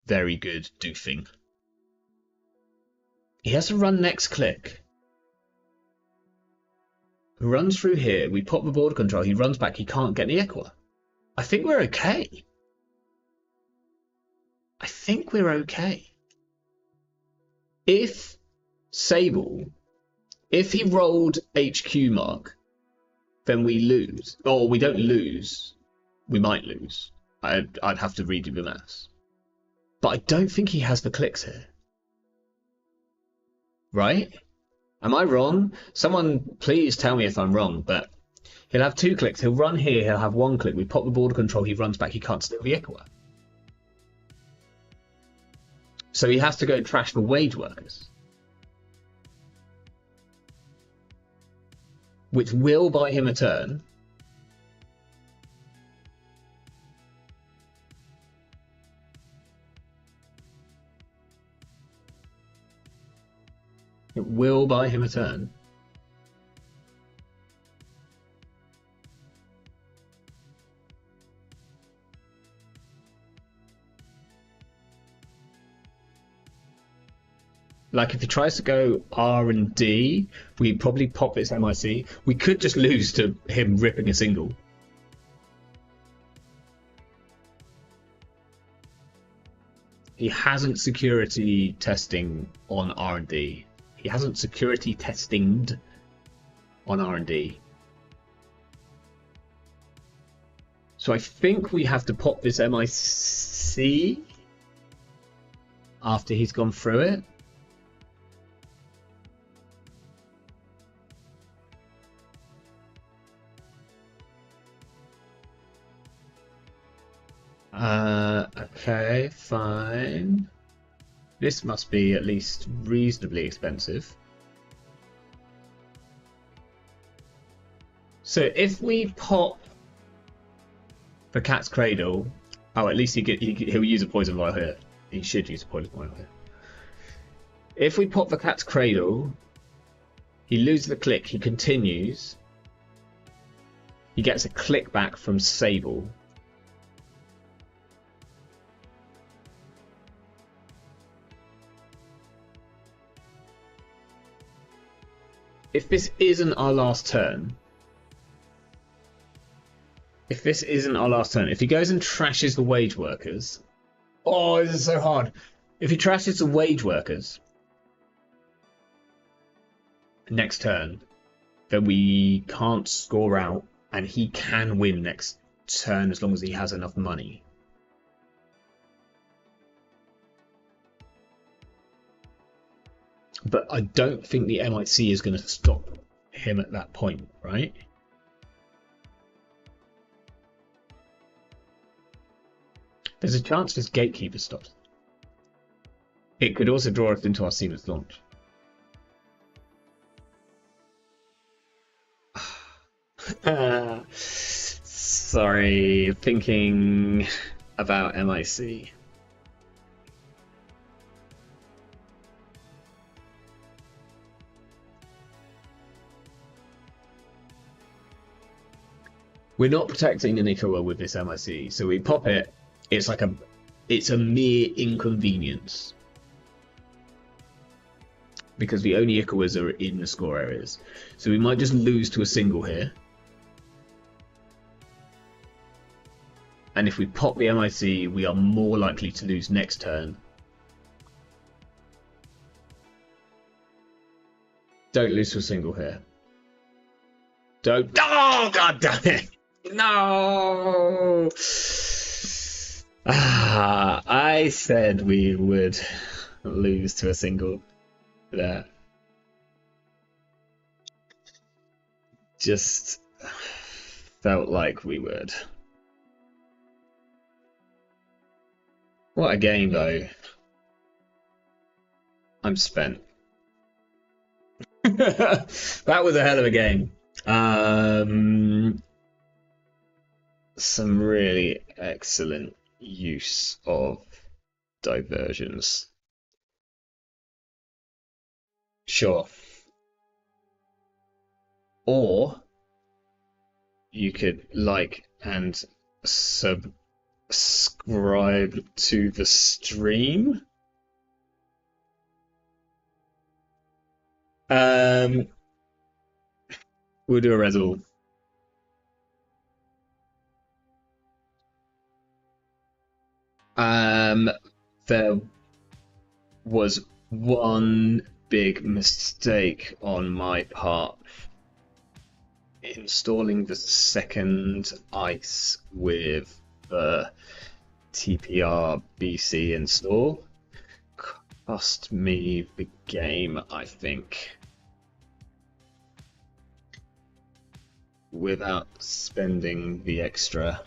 very good doofing. He has to run next click. Runs through here. We pop the border control. He runs back. He can't get the Equa. I think we're okay. I think we're okay. If Sable, if he rolled HQ mark, then we lose. Or we don't lose. We might lose. I'd have to redo the maths. But I don't think he has the clicks here. Right? Am I wrong? Someone please tell me if I'm wrong, but he'll have 2 clicks. He'll run here, he'll have 1 click. We pop the border control, he runs back, he can't steal the Equa. So he has to go trash the wage workers. Which will buy him a turn. It will buy him a turn. Like if he tries to go R&D, we probably pop its MIC. We could just lose to him ripping a single. He hasn't security testing on R&D. He hasn't security testinged on R&D. So I think we have to pop this MIC after he's gone through it. Okay, fine. This must be at least reasonably expensive. So if we pop the cat's cradle, oh, at least he'll use a poison vial here. He should use a poison vial here. If we pop the cat's cradle, he loses the click. He continues. He gets a click back from Sable. If this isn't our last turn, if he goes and trashes the wage workers, oh, this is so hard. If he trashes the wage workers next turn, then we can't score out, and he can win next turn as long as he has enough money. But I don't think the MIC is going to stop him at that point, right? There's a chance this gatekeeper stops. It could also draw us into our seamless launch. Sorry, thinking about MIC. We're not protecting an Ikawa with this MIC, so we pop it. It's a mere inconvenience because the only Ikawas are in the score areas, so we might just lose to a single here. And if we pop the MIC, we are more likely to lose next turn. Don't lose to a single here. Don't. Oh, god damn it! No! I said we would lose to a single there. Just felt like we would. What a game, though. I'm spent. That was a hell of a game. Some really excellent use of diversions. Sure. Or you could like and subscribe to the stream. We'll do a resol. There was one big mistake on my part. Installing the second ice with the TPR BC install cost me the game, I think. Without spending the extra,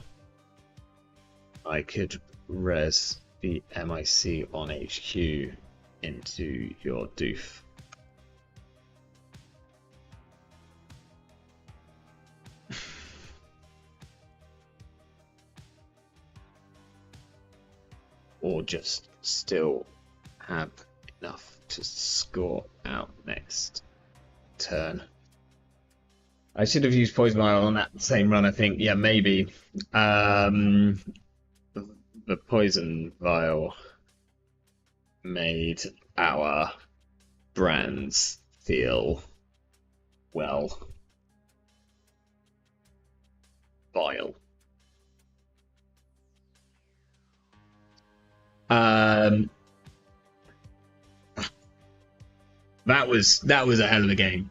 I could res the MIC on HQ into your doof. Or just still have enough to score out next turn. I should have used Poison Vial on that same run, I think. Yeah, maybe. The Poison Vial made our brands feel, well, vile. That was a hell of a game.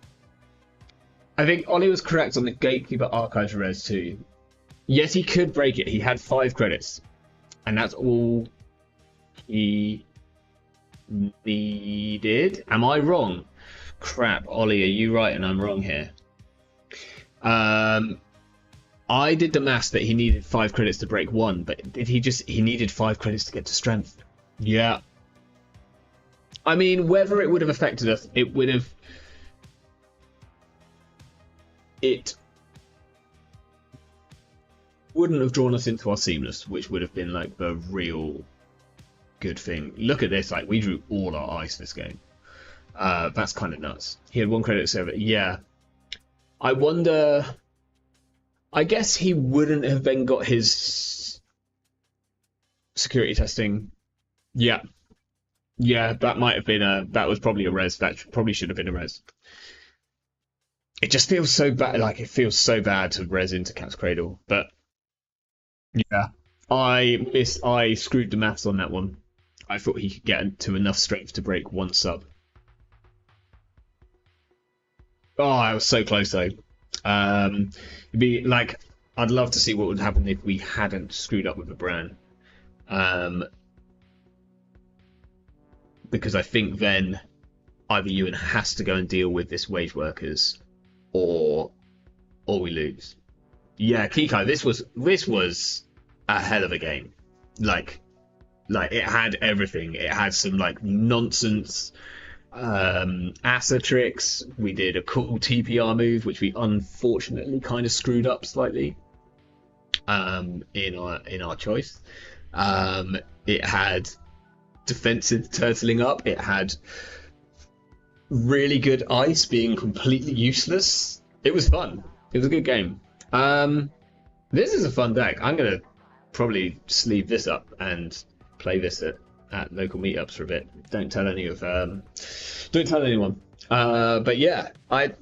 I think Ollie was correct on the Gatekeeper Archives res too. Yes, he could break it. He had 5 credits, and that's all he needed. Am I wrong? Crap, Ollie, are you right and I'm wrong here? I did the maths that he needed 5 credits to break 1, but did he needed 5 credits to get to strength? Yeah. I mean, whether it would have affected us, it wouldn't have drawn us into our seamless, which would have been like the real good thing. Look at this, like we drew all our ice this game. That's kind of nuts. He had 1 credit server. Yeah. I wonder, I guess he wouldn't have then got his security testing. Yeah. Yeah, that might have been that was probably a res. That probably should have been a res. It just feels so bad. Like it feels so bad to res into Cat's Cradle, but yeah, I screwed the maths on that one. I thought he could get to enough strength to break 1 sub. Oh, I was so close though. It'd be like I'd love to see what would happen if we hadn't screwed up with the brand. Because I think then either Ewan has to go and deal with this wage workers, or we lose. Yeah, Kiko, this was a hell of a game. Like it had everything. It had some like nonsense Asa tricks. We did a cool TPR move, which we unfortunately kind of screwed up slightly. In our choice. It had defensive turtling up. It had really good ice being completely useless. It was fun. It was a good game. This is a fun deck. I'm gonna probably sleeve this up and play this at local meetups for a bit. Don't tell anyone. But yeah, I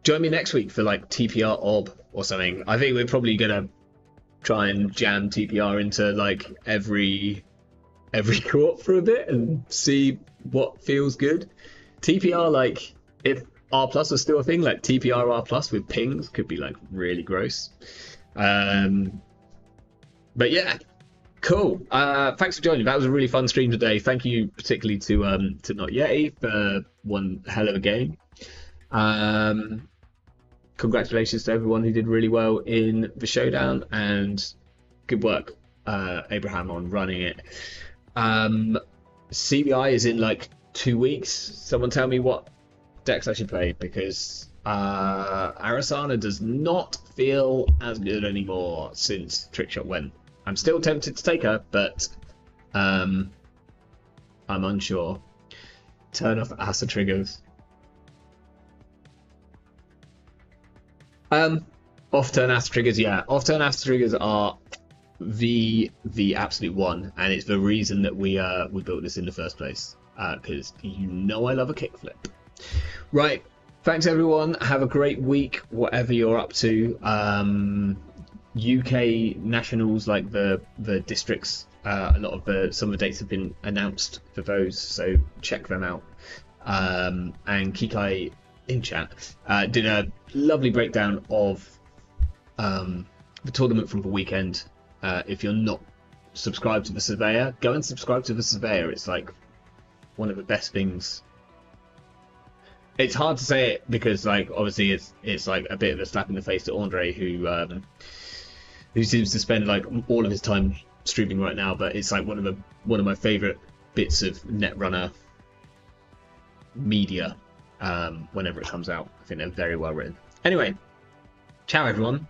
join me next week for like TPR OB or something. I think we're probably gonna try and jam TPR into like every court for a bit and see what feels good. TPR, like if R plus was still a thing, like TPR R plus with pings could be like really gross. But yeah, cool. Thanks for joining. That was a really fun stream today. Thank you particularly to Not Yeti for one hell of a game. Congratulations to everyone who did really well in the showdown, and good work, Abraham, on running it. CBI is in like 2 weeks. Someone tell me what decks I should play, because Arasana does not feel as good anymore since Trickshot went. I'm still tempted to take her, but I'm unsure. Turn off Asa triggers. Off-turn Asa triggers, yeah. Off-turn Asa triggers are the absolute one, and it's the reason that we built this in the first place. Because you know I love a kickflip. Right, thanks everyone. Have a great week, whatever you're up to. UK nationals, like the districts, a lot of some of the dates have been announced for those, so check them out. And Kikai in chat did a lovely breakdown of the tournament from the weekend. If you're not subscribed to the Surveyor, go and subscribe to the Surveyor. It's like one of the best things. It's hard to say it because, like, obviously it's like a bit of a slap in the face to Andre, who seems to spend like all of his time streaming right now. But it's like one of my favorite bits of Netrunner media. Whenever it comes out, I think they're very well written. Anyway, ciao everyone.